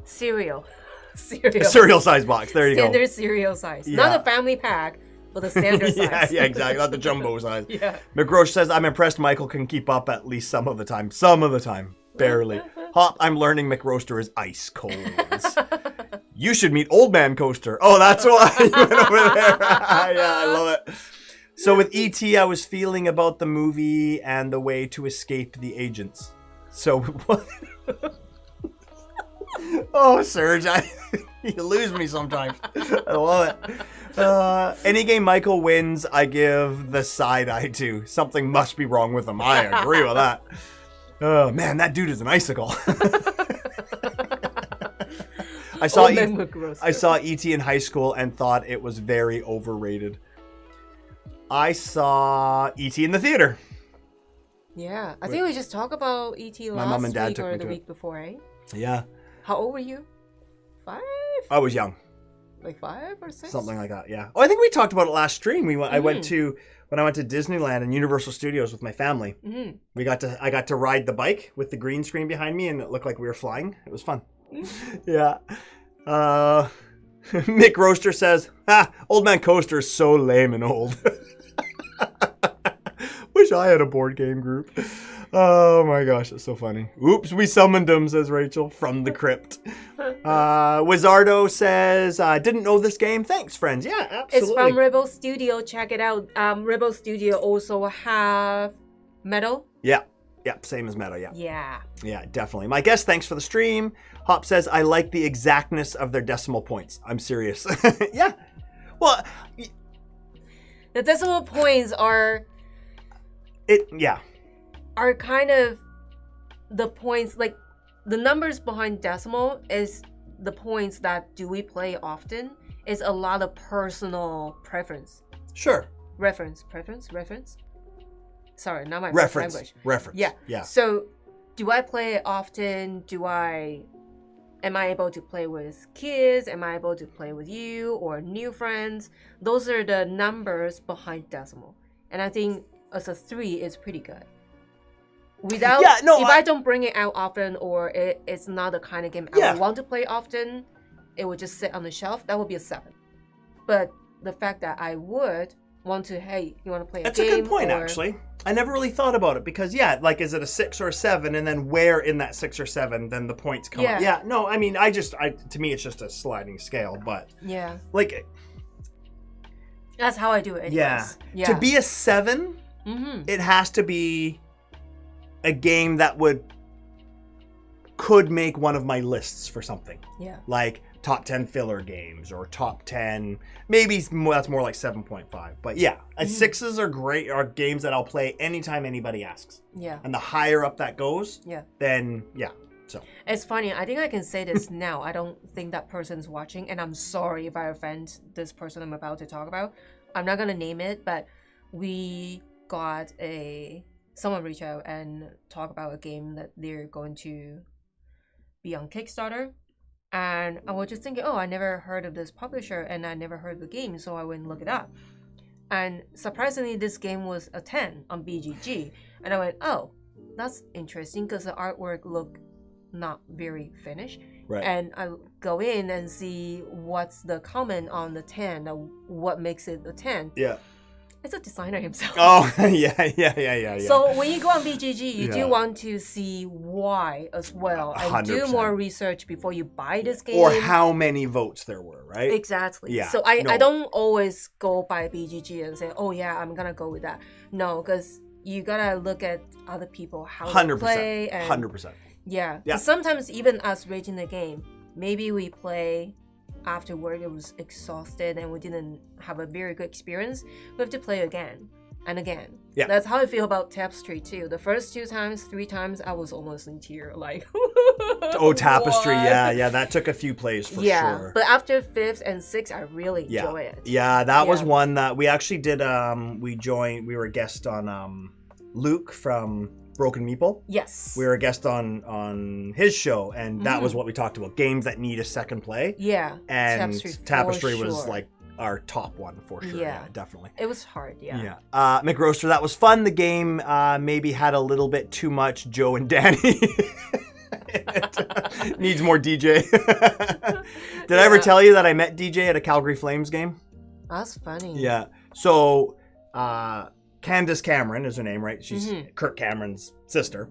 cereal. Cereal size box. There you go. Standard cereal size. Yeah. Not a family pack, but the standard size. Yeah, exactly. Not the jumbo size. Yeah. McGroach says, I'm impressed Michael can keep up at least some of the time. Some of the time. Barely. Hop, I'm learning McRoaster is ice cold. You should meet Old Man Coaster. Oh, that's why you went over there. Yeah, I love it. So with E.T., I was feeling about the movie and the way to escape the agents. So what? Oh, Serge, you lose me sometimes. I love it. Any game Michael wins, I give the side eye to. Something must be wrong with him. I agree with that. Oh, man, that dude is an icicle. I saw E.T. in high school and thought it was very overrated. I saw E.T. in the theater. Yeah, I think we just talked about E.T. last mom and dad week took or me the to week before, right? Yeah. How old were you? 5? I was young. like 5 or 6. Something like that, yeah. Oh, I think we talked about it last stream. When I went to Disneyland and Universal Studios with my family. I got to ride the bike with the green screen behind me, and it looked like we were flying. It was fun. Yeah. Mick Roaster says, Old Man Coaster is so lame and old. Wish I had a board game group. Oh my gosh, that's so funny. Oops, we summoned him, says Rachel, from the crypt. Wizardo says, didn't know this game. Thanks, friends. Yeah, absolutely. It's from Rebel Studio. Check it out. Rebel Studio also have Metal. Yeah, same as Metal, Yeah, definitely. My guest, thanks for the stream. Hop says, I like the exactness of their decimal points. I'm serious. Yeah. Well, the decimal points are kind of the points, like the numbers behind decimal is the points that do we play often. Is a lot of personal preference. Sure. Reference. Sorry, not my language. Reference. Yeah. So, do I play it often? Am I able to play with kids? Am I able to play with you or new friends? Those are the numbers behind decimal. And I think as a 3 is pretty good. If I don't bring it out often, or it's not the kind of game I would want to play often, it would just sit on the shelf. That would be a 7. But the fact that I would want to, hey, you want to play a game? That's a good point, actually. I never really thought about it because, is it a 6 or a 7? And then where in that 6 or 7, then the points come up. Yeah, no, I mean, to me, it's just a sliding scale, but. Yeah. Like. That's how I do it anyways. Yeah. To be a 7, it has to be a game that could make one of my lists for something. Yeah. Like top 10 filler games or top 10, maybe that's more like 7.5. But yeah, 6s are great, are games that I'll play anytime anybody asks. Yeah. And the higher up that goes, then so. It's funny, I think I can say this now. I don't think that person's watching, and I'm sorry if I offend this person I'm about to talk about. I'm not gonna name it, but we got someone reach out and talk about a game that they're going to be on Kickstarter. And I was just thinking, I never heard of this publisher and I never heard of the game, so I went and looked it up. And surprisingly, this game was a 10 on BGG. And I went, that's interesting because the artwork looked not very finished. Right. And I go in and see what's the comment on the 10, what makes it a 10. Yeah. It's a designer himself. Oh, yeah. So when you go on BGG, you do want to see why as well. And 100%. do more research before you buy this game. Or how many votes there were, right? Exactly. Yeah. So I don't always go by BGG and say, I'm going to go with that. No, because you got to look at other people, how 100%, they play. And 100%. Yeah. Sometimes even us rating the game, maybe we play afterward, it was exhausted and we didn't have a very good experience. We have to play again and again. Yeah. That's how I feel about Tapestry too. The first 3 times, I was almost in tears. Like, Tapestry, yeah, that took a few plays for sure. But after 5th and 6th, I really enjoy it. Yeah, that was one that we actually did. We were a guest on Luke from Broken Meeple. Yes. We were a guest on his show, and that was what we talked about. Games that need a second play. Yeah. And Tapestry was like our top one for sure. Yeah, definitely. It was hard, Yeah. McRoaster, that was fun. The game maybe had a little bit too much Joe and Danny. Needs more DJ. Did I ever tell you that I met DJ at a Calgary Flames game? That's funny. Yeah. So, Candace Cameron is her name, right? She's Kirk Cameron's sister.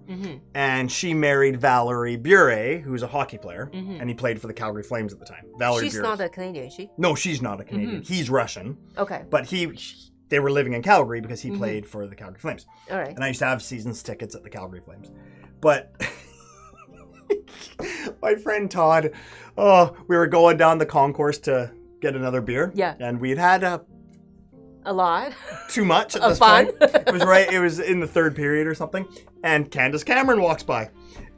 And she married Valerie Bure, who's a hockey player. And he played for the Calgary Flames at the time. She's not a Canadian, is she? No, she's not a Canadian. He's Russian. Okay. But they were living in Calgary because he played for the Calgary Flames. All right. And I used to have seasons tickets at the Calgary Flames. But my friend Todd, we were going down the concourse to get another beer. Yeah. And we'd had a lot. Too much at this point. It was in the 3rd period or something. And Candace Cameron walks by.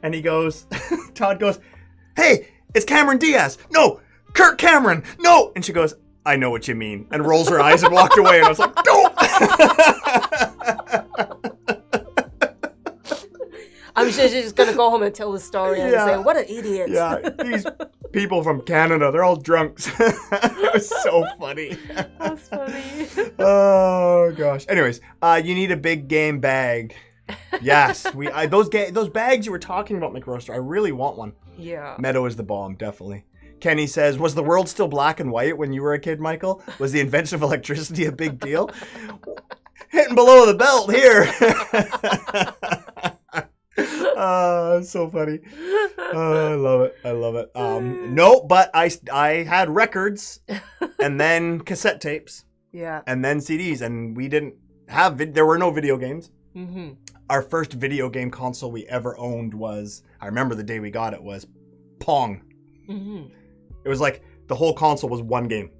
And he goes, Todd goes, "Hey, it's Cameron Diaz." "No, Kirk Cameron. No." And she goes, "I know what you mean." And rolls her eyes and walked away. And I was like, "Don't." I'm sure she's just gonna go home and tell the story and say, "What an idiot!" Yeah, these people from Canada, they're all drunks. It was so funny. That's funny. Oh gosh. Anyways, you need a big game bag. Yes, those bags you were talking about, McRoaster. I really want one. Yeah. Meadow is the bomb, definitely. Kenny says, was the world still black and white when you were a kid, Michael? Was the invention of electricity a big deal? Hitting below the belt here. It's so funny. I love it. I love it. No, but I had records and then cassette tapes. Yeah. And then CDs, and we didn't have there were no video games. Mm-hmm. Our first video game console we ever owned was, I remember the day we got it, was Pong. Mm-hmm. It was like the whole console was one game.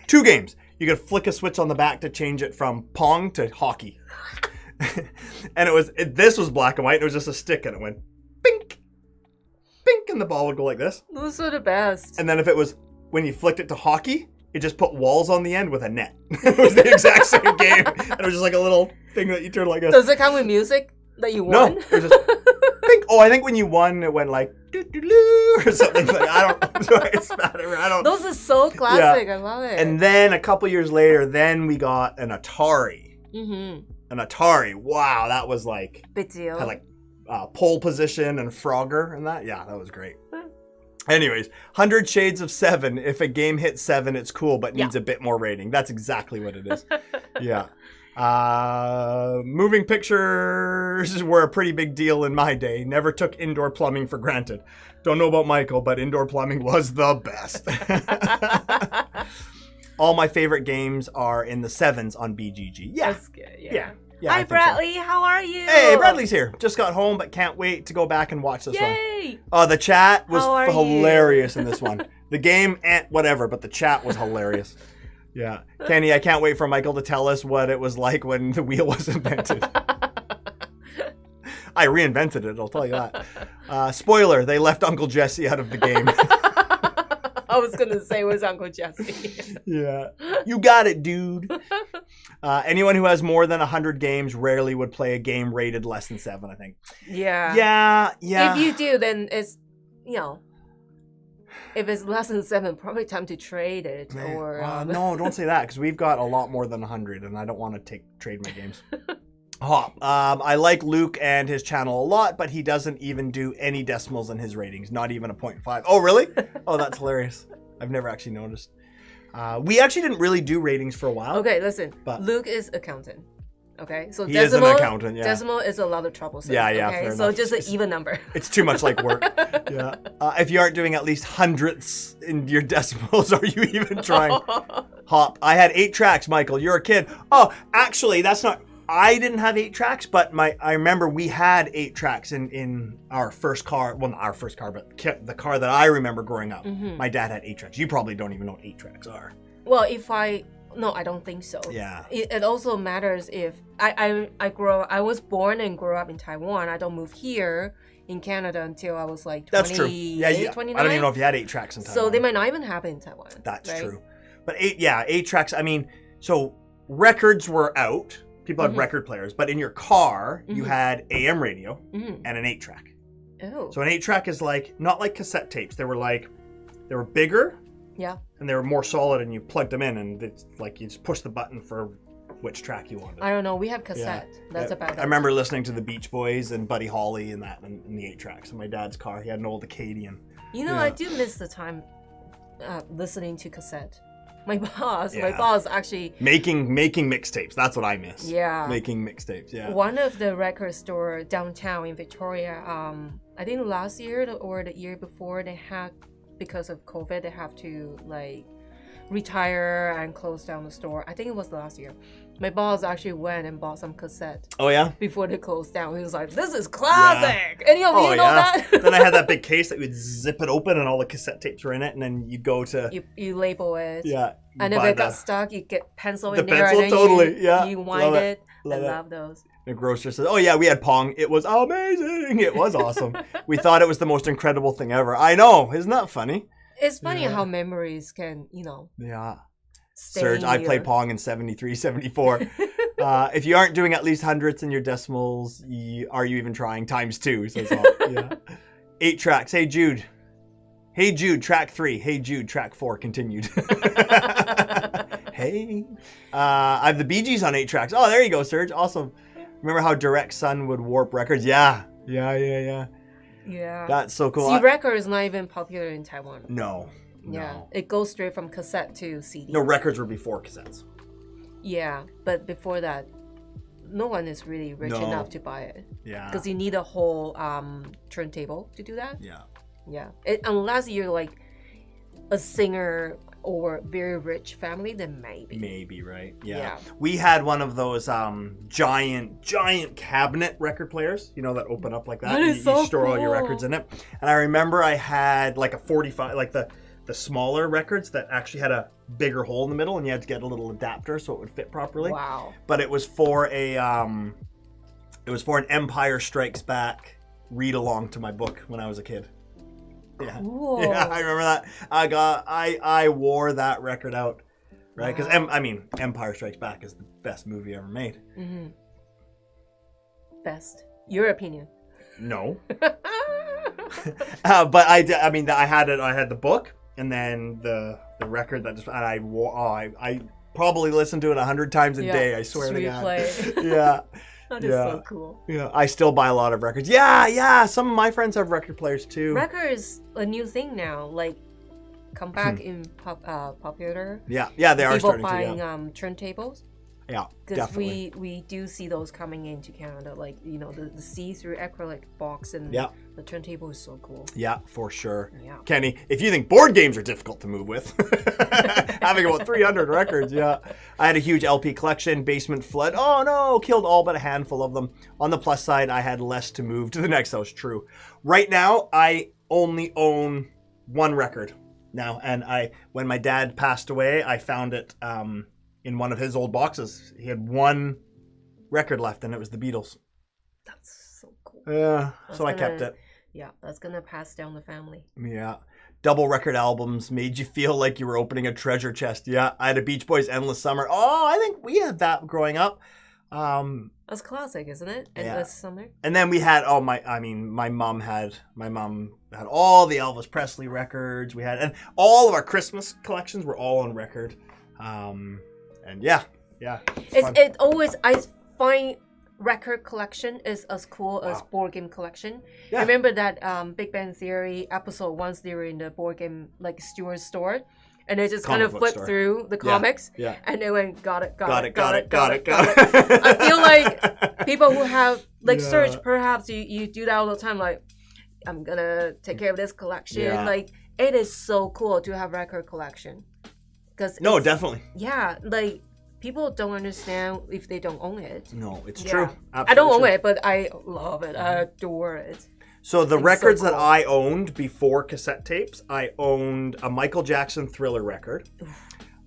2 games. You could flick a switch on the back to change it from Pong to hockey. And this was black and white. It was just a stick and it went bink, bink, and the ball would go like this. Those are the best. And then if it was, when you flicked it to hockey, it just put walls on the end with a net. It was the exact same game. And it was just like a little thing that you turn like this. Does it come with music that you won? No. It was just bink. Oh, I think when you won, it went like doo-doo-doo, or something. Like, I don't. Those are so classic. Yeah. I love it. And then a couple years later, then we got an Atari. Mm-hmm. An Atari. Wow, that was like big deal. Had like pole position and Frogger and that. Yeah, that was great. Anyways, 100 Shades of 7. If a game hits 7, it's cool, but needs a bit more rating. That's exactly what it is. Yeah. Moving pictures were a pretty big deal in my day. Never took indoor plumbing for granted. Don't know about Michael, but indoor plumbing was the best. All my favorite games are in the 7s on BGG. Yeah. That's good. Yeah. Hi, Bradley. So. How are you? Hey, Bradley's here. Just got home, but can't wait to go back and watch this Yay! one. The chat was hilarious you? In this one. The game, whatever, but the chat was hilarious. Yeah. Kenny, I can't wait for Michael to tell us what it was like when the wheel was invented. I reinvented it, I'll tell you that. Spoiler, they left Uncle Jesse out of the game. I was going to say, where's Uncle Jesse? Yeah. You got it, dude. Anyone who has more than 100 games rarely would play a game rated less than 7, I think. Yeah. Yeah. If you do, then it's, if it's less than 7, probably time to trade it. Or no, don't say that, because we've got a lot more than 100, and I don't want to trade my games. I like Luke and his channel a lot, but he doesn't even do any decimals in his ratings, not even a 0.5. Oh, really? Oh, that's hilarious. I've never actually noticed. We actually didn't really do ratings for a while. Okay, listen. But Luke is accountant. Okay, so he is an accountant. Yeah. Decimal is a lot of trouble. Yeah. Okay? Fair so enough. just an even number. It's too much like work. Yeah. If you aren't doing at least hundredths in your decimals, are you even trying? Hop. I had 8 tracks, Michael. You're a kid. Oh, actually, that's not. I didn't have 8 tracks, but I remember we had 8 tracks in our first car. Well, not our first car, but the car that I remember growing up. Mm-hmm. My dad had 8 tracks. You probably don't even know what 8 tracks are. Well, no, I don't think so. Yeah. It also matters if I was born and grew up in Taiwan. I don't move here in Canada until I was like 28, That's true. Yeah. 29. I don't even know if you had 8 tracks in Taiwan. So they might not even have it in Taiwan. That's true. But 8 tracks. I mean, so records were out. People had record players, but in your car, you had AM radio and an 8-track. Oh. So an 8-track is like, not like cassette tapes. They were bigger. Yeah. And they were more solid, and you plugged them in, and it's like you just push the button for which track you wanted. I don't know. We have cassette. Yeah. That's about it. I remember listening to the Beach Boys and Buddy Holly and that in the 8-tracks in my dad's car. He had an old Acadian. I do miss the time listening to cassette. My boss actually making mixtapes. That's what I miss. Yeah, making mixtapes. Yeah. One of the record store downtown in Victoria. I think last year or the year before, they had, because of COVID, they have to like retire and close down the store. I think it was last year. My boss actually went and bought some cassette. Oh yeah. Before they closed down, he was like, "This is classic." Yeah. Any of you know that? Then I had that big case that you would zip it open and all the cassette tapes were in it, and then you'd go to you label it. Yeah. And if it got stuck, you get pencil in there. The pencil, and totally. You wind it. I love those. The grocer says, "Oh yeah, we had Pong. It was amazing. It was awesome. We thought it was the most incredible thing ever." I know, isn't that funny? It's funny how memories can, Yeah. Surge. I played Pong in 73, 74. If you aren't doing at least hundredths in your decimals, are you even trying? Times 2. So it's all, yeah. 8 tracks. Hey Jude. Hey Jude, track 3. Hey Jude, track 4. Continued. Hey. I have the Bee Gees on 8 tracks. Oh, there you go, Serge. Awesome. Remember how Direct Sun would warp records? Yeah. Yeah. That's so cool. C-record is not even popular in Taiwan. No. Yeah. It goes straight from cassette to CD. No, records were before cassettes. Yeah, but before that, no one is really rich enough to buy it. Yeah. Because you need a whole turntable to do that. Yeah. Yeah. Unless you're like a singer or very rich family, then maybe. Maybe, right? Yeah. We had one of those giant cabinet record players, you know, that open up like that. That is so you store all your cool. records in it. And I remember I had like a 45, like the smaller records that actually had a bigger hole in the middle, and you had to get a little adapter so it would fit properly. Wow. But it was for an Empire Strikes Back read along to my book when I was a kid. Yeah. Cool. Yeah, I remember that. I wore that record out, right? Because Empire Strikes Back is the best movie ever made. Mm-hmm. Best. Your opinion. No. But I had it. I had the book, and then the record that I probably listened to it 100 times a day. I swear to God. Yeah. That is so cool. Yeah, I still buy a lot of records. Yeah. Some of my friends have record players too. Record is a new thing now. Like, come back in popular. Yeah, they are starting to. People buying turntables. Yeah, because definitely. we do see those coming into Canada, like, you know, the see-through acrylic box, and the turntable is so cool. Yeah, for sure. Yeah. Kenny, if you think board games are difficult to move with, having about 300 records, I had a huge LP collection, basement flood. Oh no, killed all but a handful of them. On the plus side, I had less to move to the next house. True. Right now, I only own one record now, and when my dad passed away, I found it in one of his old boxes. He had one record left, and it was the Beatles. That's so cool. Yeah, so I kept it. Yeah, that's gonna pass down the family. Yeah. Double record albums made you feel like you were opening a treasure chest. Yeah, I had a Beach Boys Endless Summer. Oh, I think we had that growing up. That's classic, isn't it? Endless Summer. And then we had my mom had all the Elvis Presley records. And all of our Christmas collections were all on record. And yeah. It always, I find record collection is as cool as board game collection. Yeah. I remember that Big Bang Theory episode once they were in the board game like Stewart's store, and they just kind of flipped through the comics, and they went got it. I feel like people who have like Serge, perhaps you do that all the time. Like, I'm gonna take care of this collection. Yeah. Like, it is so cool to have record collection. No, definitely. Yeah, like, people don't understand if they don't own it. No, it's true. Absolutely I don't own it, but I love it. I adore it. So the records that I owned before cassette tapes, I owned a Michael Jackson Thriller record.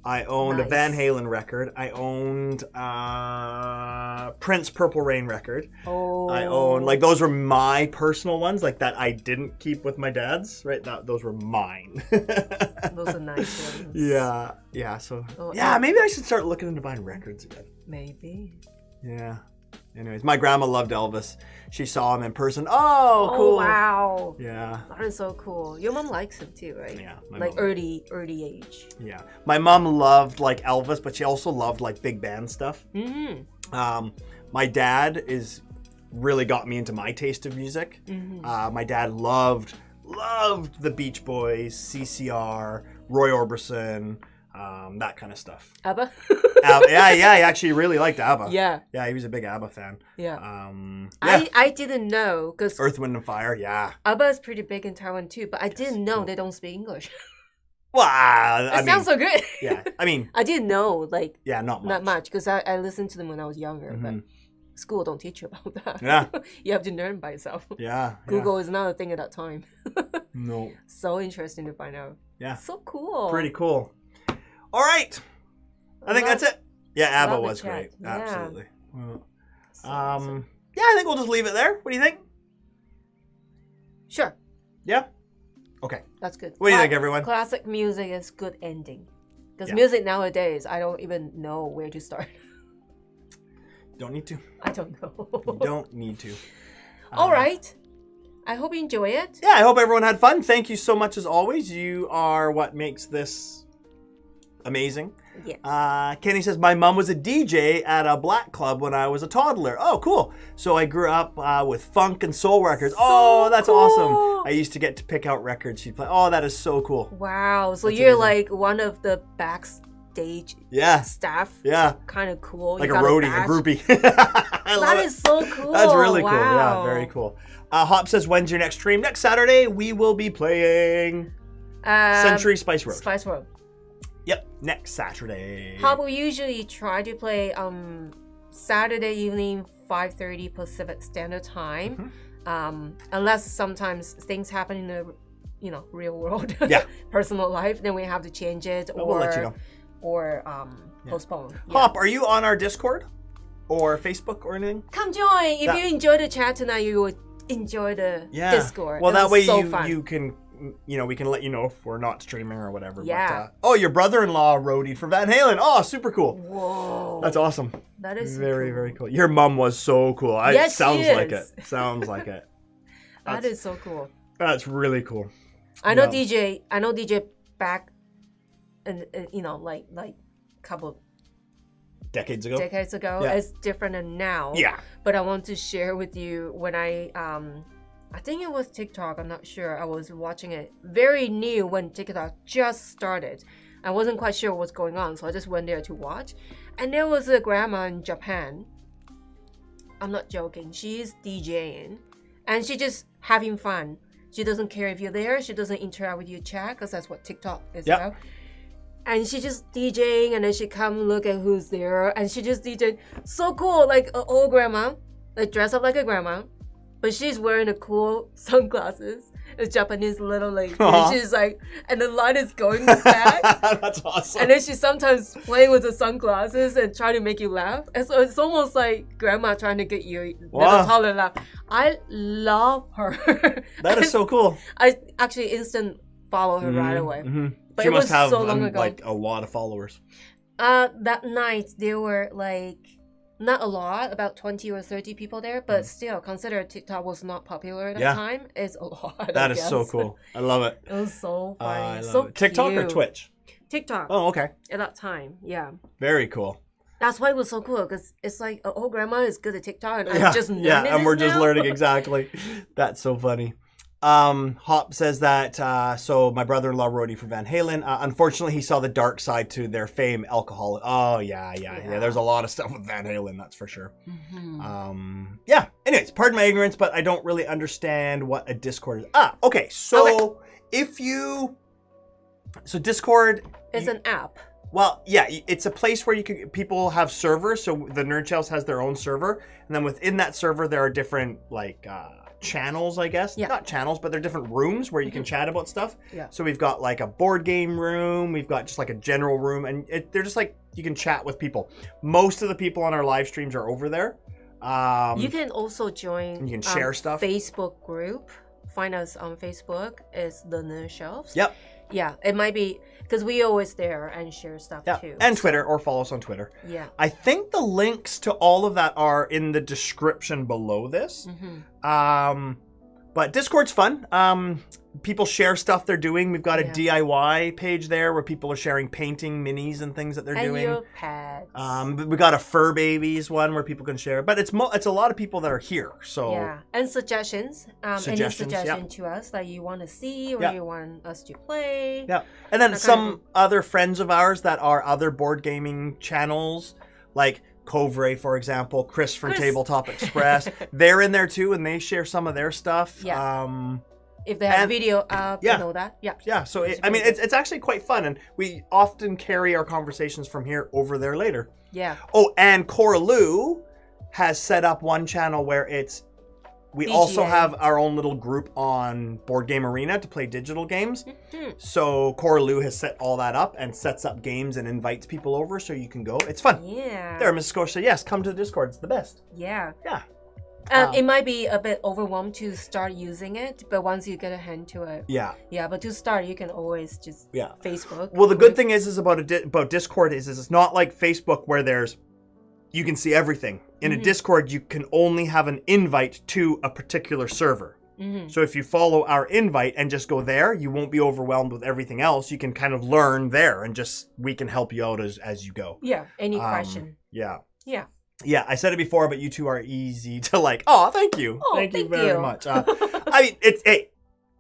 I owned a Van Halen record. I owned Prince Purple Rain record. Oh. I owned, like, those were my personal ones, like, that I didn't keep with my dad's, right? Those were mine. Those are nice ones. Yeah, so, maybe I should start looking into buying records again. Maybe. Yeah. Anyways, my grandma loved Elvis. She saw him in person. Oh, cool. Oh, wow. Yeah. That is so cool. Your mom likes him too, right? Yeah. Like early age. Yeah. My mom loved like Elvis, but she also loved like big band stuff. Mm-hmm. My dad really got me into my taste of music. Mm-hmm. My dad loved the Beach Boys, CCR, Roy Orbison, that kind of stuff. ABBA? Yeah, he actually really liked ABBA. Yeah. Yeah, he was a big ABBA fan. Yeah. I didn't know, because Earth, Wind and Fire, yeah. ABBA is pretty big in Taiwan too, but I didn't know they don't speak English. Well, it sounds so good. Yeah, I mean, I didn't know, like, not much, because I listened to them when I was younger, but school don't teach you about that. Yeah. You have to learn by yourself. Yeah. Google is not a thing at that time. No. So interesting to find out. Yeah. So cool. Pretty cool. All right. I think that's it. Yeah, ABBA was great. Yeah. Absolutely. Well, So awesome. Yeah, I think we'll just leave it there. What do you think? Sure. Yeah? Okay. That's good. What do you think, everyone? Classic music is good ending. Because Yeah. music nowadays, I don't even know where to start. Don't need to. I don't know. You don't need to. All right. I hope you enjoy it. Yeah, I hope everyone had fun. Thank you so much as always. You are what makes this amazing. Yes. Kenny says, my mom was a DJ at a black club when I was a toddler. Oh, cool. So I grew up with funk and soul records. Oh, that's cool. awesome. I used to get to pick out records she'd play. Oh, that is so cool. Wow. So That's you're amazing. like one of the backstage staff. Yeah. Kind of cool. Like You a got roadie, a badge. groupie. I love That it. is so cool. That's really cool. Wow. Yeah, very cool. Hop says, when's your next stream? Next Saturday, we will be playing Century Spice Road. Spice Road. Yep, next Saturday. Hop will usually try to play Saturday evening, 5:30 Pacific Standard Time. Unless sometimes things happen in the real world, personal life, then we have to change it We'll let you know. or postpone. Hop, are you on our Discord or Facebook or anything? Come join. If you enjoy the chat tonight, you will enjoy the Discord. Well, that way fun. you can, we can let you know if we're not streaming or whatever. Yeah. But, your brother-in-law roadied for Van Halen. Oh, super cool. Whoa. That's awesome. That is very, cool. very cool. Your mom was so cool. Yes, sounds she like is. it. Sounds like it. That is so cool. That's really cool. I know DJ back, and like couple decades ago. Yeah. It's different than now. Yeah. But I want to share with you when I think it was TikTok. I'm not sure. I was watching it very new when TikTok just started. I wasn't quite sure what's going on, so I just went there to watch. And there was a grandma in Japan. I'm not joking. She's DJing, and she just having fun. She doesn't care if you're there. She doesn't interact with your chat because that's what TikTok is about. And she just DJing, and then she come look at who's there, and she just DJing. So cool, like an old grandma, like dressed up like a grandma, but she's wearing a cool sunglasses, a Japanese little lady. And she's like, and the light is going back. That's awesome. And then she's sometimes playing with the sunglasses and trying to make you laugh. And so it's almost like grandma trying to get you little taller laugh. I love her. That is so cool. I actually instant follow her right away. But she it must was have so long ago. like a lot of followers. That night there were like not a lot, about 20 or 30 people there, but still, consider TikTok was not popular at that time. It's a lot. That is so cool. I love it. It was so funny. I love so it. TikTok or Twitch? TikTok. Oh, okay. At that time, yeah. Very cool. That's why it was so cool, because it's like, oh, grandma is good at TikTok, and I'm just learning and we're this just now. learning exactly. That's so funny. Hop says that, so my brother-in-law roadie for Van Halen, unfortunately he saw the dark side to their fame, alcohol. Oh, yeah. There's a lot of stuff with Van Halen, that's for sure. Anyways, pardon my ignorance, but I don't really understand what a Discord is. Okay, so so Discord... It's an app. Well, yeah, it's a place where people have servers. So the Nerd Shells has their own server, and then within that server there are different channels, I guess. Yeah. Not channels, but they're different rooms where you can chat about stuff. Yeah. So we've got like a board game room, we've got just like a general room, and they're just like you can chat with people. Most of the people on our live streams are over there. You can also join. You can share stuff. Facebook group. Find us on Facebook. It's the Nerd Shelves. Yep. Yeah, it might be because we always there and share stuff too. And Twitter, or follow us on Twitter. Yeah. I think the links to all of that are in the description below this. But Discord's fun. People share stuff they're doing. We've got a DIY page there where people are sharing painting minis and things that they're doing. And your pets. We got a Fur Babies one where people can share. But it's a lot of people that are here. So yeah, and suggestions. Any suggestion to us that you want to see or you want us to play. Yeah, and then some other friends of ours that are other board gaming channels, like Covray, for example, Chris from Tabletop Express. They're in there too, and they share some of their stuff. Yeah. If they have a video up, you know that. Yeah. Yeah, so it's actually quite fun, and we often carry our conversations from here over there later. Yeah. Oh, and Cora Lou has set up one channel where we also have our own little group on Board Game Arena to play digital games. So Cora Lou has set all that up and sets up games and invites people over so you can go. It's fun. Yeah. There, Mrs. Scotia. Yes, come to the Discord. It's the best. Yeah. Yeah. It might be a bit overwhelmed to start using it, but once you get a hand to it. Yeah. Yeah, but to start, you can always just Facebook. Well, the good thing is about Discord is it's not like Facebook where there's you can see everything. In a Discord, you can only have an invite to a particular server. So if you follow our invite and just go there, you won't be overwhelmed with everything else. You can kind of learn there and just, we can help you out as you go. Yeah, any question. Yeah. Yeah. Yeah, I said it before, but you two are easy to like. Oh, thank you. Oh, thank you very much. I mean, hey,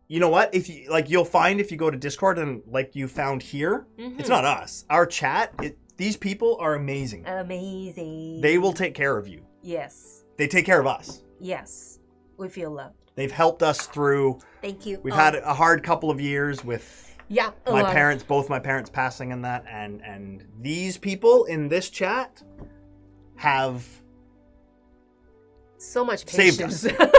you know what? If you like, you'll find if you go to Discord and like you found here, it's not us. Our chat, these people are amazing. Amazing. They will take care of you. Yes. They take care of us. Yes. We feel loved. They've helped us through. Thank you. We've had a hard couple of years with both my parents passing and that, and these people in this chat have so much saved patience. us.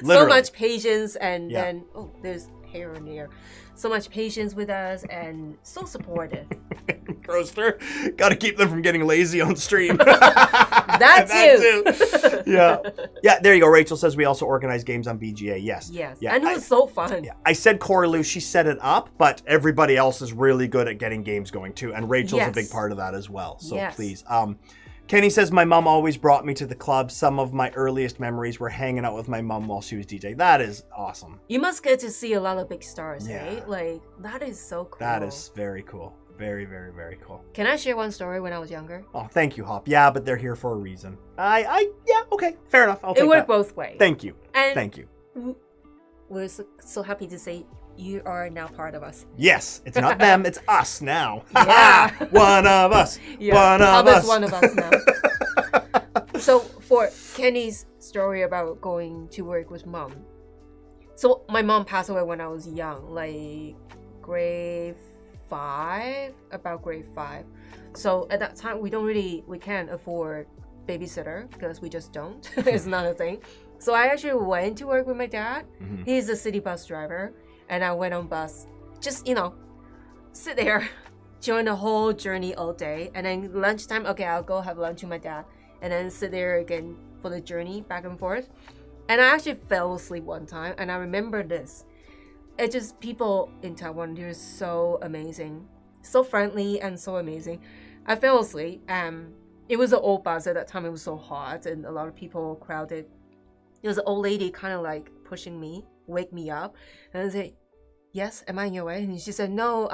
So much patience and Yeah. then there's hair in there. So much patience with us and so supportive. Roaster, got to keep them from getting lazy on stream. That too. Yeah. There you go. Rachel says we also organize games on BGA. Yes. Yes. Yeah. And it was so fun. Yeah. I said Coraloo, she set it up, but everybody else is really good at getting games going too, and Rachel's a big part of that as well. So please. Kenny says, my mom always brought me to the club. Some of my earliest memories were hanging out with my mom while she was DJ. That is awesome. You must get to see a lot of big stars, right? Like, that is so cool. That is very cool. Very, very, very cool. Can I share one story when I was younger? Oh, thank you, Hop. Yeah, but they're here for a reason. Yeah, okay. Fair enough. I'll take that. It worked both ways. Thank you. And thank you. We're so happy to say you are now part of us. Yes, it's not them, it's us now. Yeah. One of us. Yeah. One of us. One of us now. So for Kenny's story about going to work with mom. So my mom passed away when I was young, like grade 5. So at that time we can't afford babysitter because we just don't. It's not a thing. So I actually went to work with my dad. He's a city bus driver. And I went on bus, just, sit there, join the whole journey all day. And then lunchtime, okay, I'll go have lunch with my dad. And then sit there again for the journey back and forth. And I actually fell asleep one time. And I remember this. It's just people in Taiwan, they're so amazing. So friendly and so amazing. I fell asleep. It was an old bus at that time. It was so hot and a lot of people crowded. There was an old lady kind of like pushing me, wake me up. And I said, yes, am I in your way? And she said, no,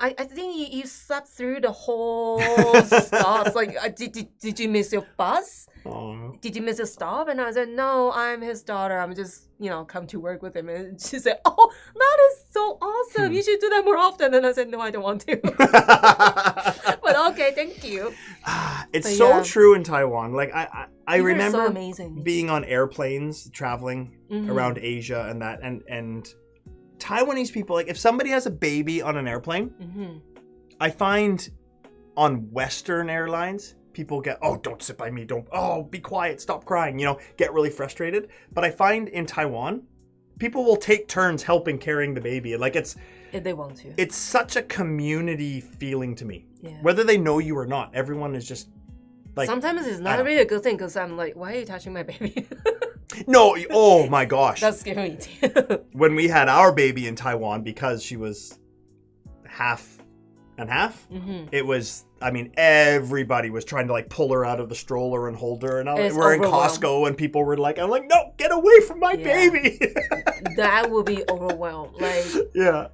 I think you slept through the whole stops. Like, did you miss your bus? Aww. Did you miss a stop? And I said, no, I'm his daughter. I'm just, come to work with him. And she said, oh, that is so awesome. You should do that more often. And I said, no, I don't want to. But okay, thank you. It's so true in Taiwan. Like, I remember so amazing. Being on airplanes, traveling around Asia and that, and Taiwanese people, like if somebody has a baby on an airplane, I find on Western airlines, people get, oh, don't sit by me, be quiet, stop crying, get really frustrated. But I find in Taiwan, people will take turns helping carrying the baby. Like if they want to. It's such a community feeling to me. Yeah. Whether they know you or not, everyone is just like... Sometimes it's not really a good thing because I'm like, why are you touching my baby? No, oh my gosh. That's scary too. When we had our baby in Taiwan, because she was half and half, it was, everybody was trying to like pull her out of the stroller and hold her. And we're in Costco and people were like, I'm like, no, get away from my baby. That would be overwhelmed. Like,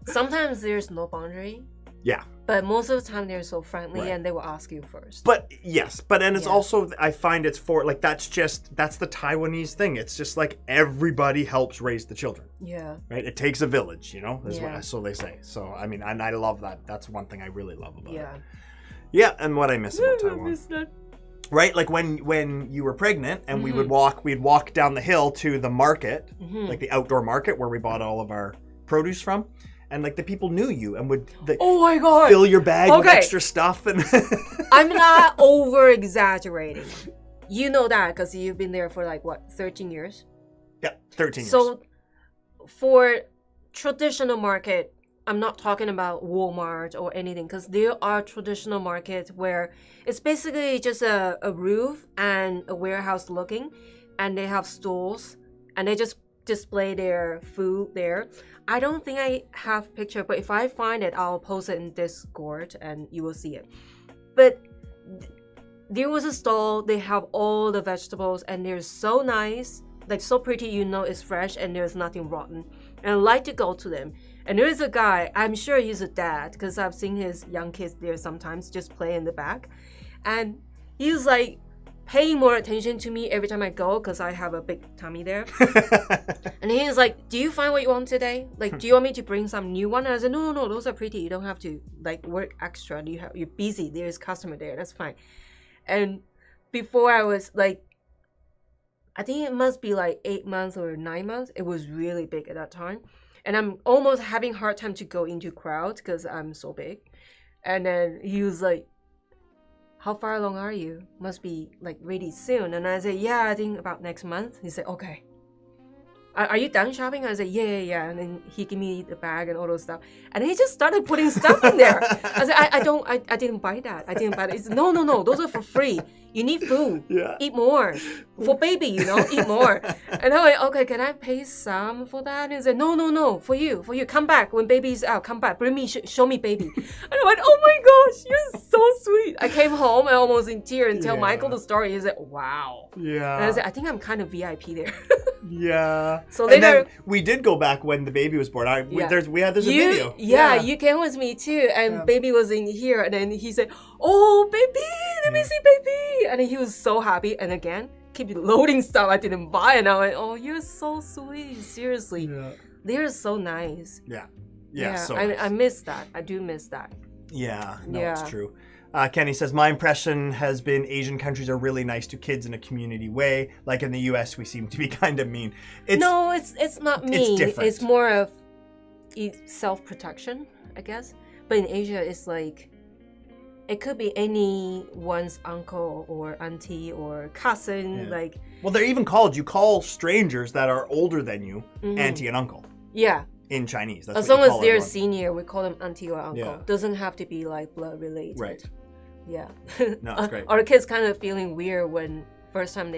sometimes there's no boundary. Yeah. But most of the time they're so friendly and they will ask you first. But yes, and it's also, I find it's for, like, that's the Taiwanese thing. It's just like everybody helps raise the children. Yeah. Right? It takes a village, so they say. So, and I love that. That's one thing I really love about it. Yeah, and what I miss about Taiwan. I miss that. Right? Like when you were pregnant and we'd walk down the hill to the market, like the outdoor market where we bought all of our produce from. And like the people knew you and would oh my God. Fill your bag with extra stuff. And I'm not over exaggerating. You know that because you've been there for 13 years? Yeah, 13 years. So for traditional market, I'm not talking about Walmart or anything because there are traditional markets where it's basically just a roof and a warehouse looking and they have stools and they just display their food there. I don't think I have a picture, but if I find it, I'll post it in Discord and you will see it. But there was a stall. They have all the vegetables, and they're so nice, like so pretty. You know, it's fresh, and there's nothing rotten. And I like to go to them. And there is a guy. I'm sure he's a dad because I've seen his young kids there sometimes just play in the back, and he's like paying more attention to me every time I go because I have a big tummy there. And he's like, do you find what you want today? Like, do you want me to bring some new one? And I said, no, those are pretty. You don't have to like work extra. You're busy. There's customer there. That's fine. And before I was like, I think it must be like 8 months or 9 months. It was really big at that time. And I'm almost having a hard time to go into crowd because I'm so big. And then he was like, how far along are you? Must be like really soon. And I said, yeah, I think about next month. He said, okay. Are you done shopping? I said, yeah. And then he gave me the bag and all those stuff. And he just started putting stuff in there. I said, I didn't buy that. I didn't buy that. He said, no, those are for free. You need food. Yeah. Eat more. For baby, eat more. And I'm like, okay, can I pay some for that? And he said, no, for you. Come back when baby's out. Come back. Bring me, show me baby. And I went, oh my gosh, you're so sweet. I came home and almost in tears and tell Michael the story. He said, wow. Yeah. And I said, I think I'm kind of VIP there. Yeah. So later, and then we did go back when the baby was born. There's a video. Yeah, you came with me too, and baby was in here, and then he said, "Oh, baby, let me see baby," and then he was so happy. And again, keep loading stuff I didn't buy, and I went, "Oh, you're so sweet. Seriously, they're so nice." Yeah. So nice. I miss that. I do miss that. Yeah. No, it's true. Kenny says, my impression has been Asian countries are really nice to kids in a community way. Like in the US, we seem to be kind of mean. It's not mean. It's different. It's more of self-protection, I guess. But in Asia, it's like, it could be anyone's uncle or auntie or cousin. Like, well, they're even called, you call strangers that are older than you, auntie and uncle. Yeah. In Chinese. That's as long as they're senior, we call them auntie or uncle. Yeah. Doesn't have to be like blood related. Right. Yeah. No, it's great. Our kids kind of feeling weird when first time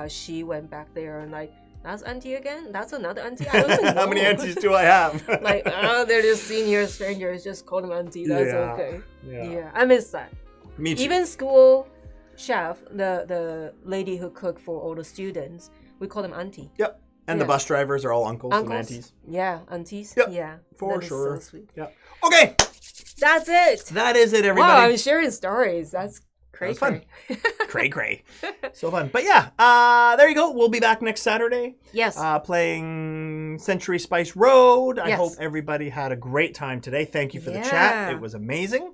she went back there and like, that's auntie again? That's another auntie? I don't even know. How many aunties do I have? Like, they're just senior strangers, just call them auntie. That's okay. Yeah. I miss that. Me too. Even school chef, the lady who cooked for all the students, we call them auntie. Yep. And the bus drivers are all uncles and aunties. Yeah, aunties. Yep. Yeah. For sure. So sweet. Yep. Okay. That's it. That is it, everybody. Wow, I'm sharing stories. That's cray. That's fun. Cray. So fun. But yeah, there you go. We'll be back next Saturday. Yes. Playing Century Spice Road. I hope everybody had a great time today. Thank you for the chat. It was amazing.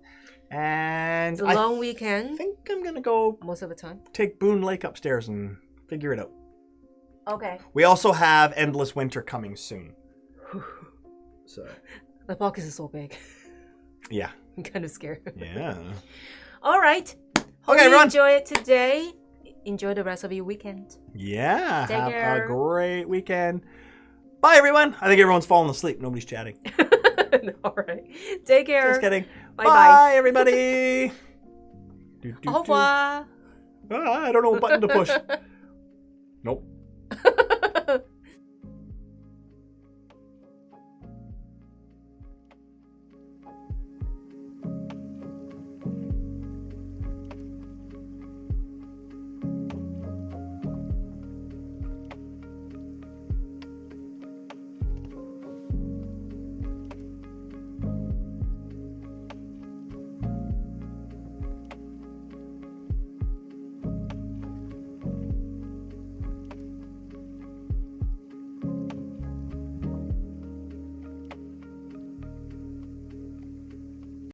And it's a long weekend. I think I'm going to go most of the time. Take Boone Lake upstairs and figure it out. Okay. We also have Endless Winter coming soon. So the box is so big. Yeah. I'm kind of scared. Yeah. All right. Hope you enjoy it today. Enjoy the rest of your weekend. Yeah. Take care. Have a great weekend. Bye, everyone. I think everyone's falling asleep. Nobody's chatting. All right. Take care. Just kidding. Bye, bye, everybody. Au revoir. I don't know what button to push. Nope.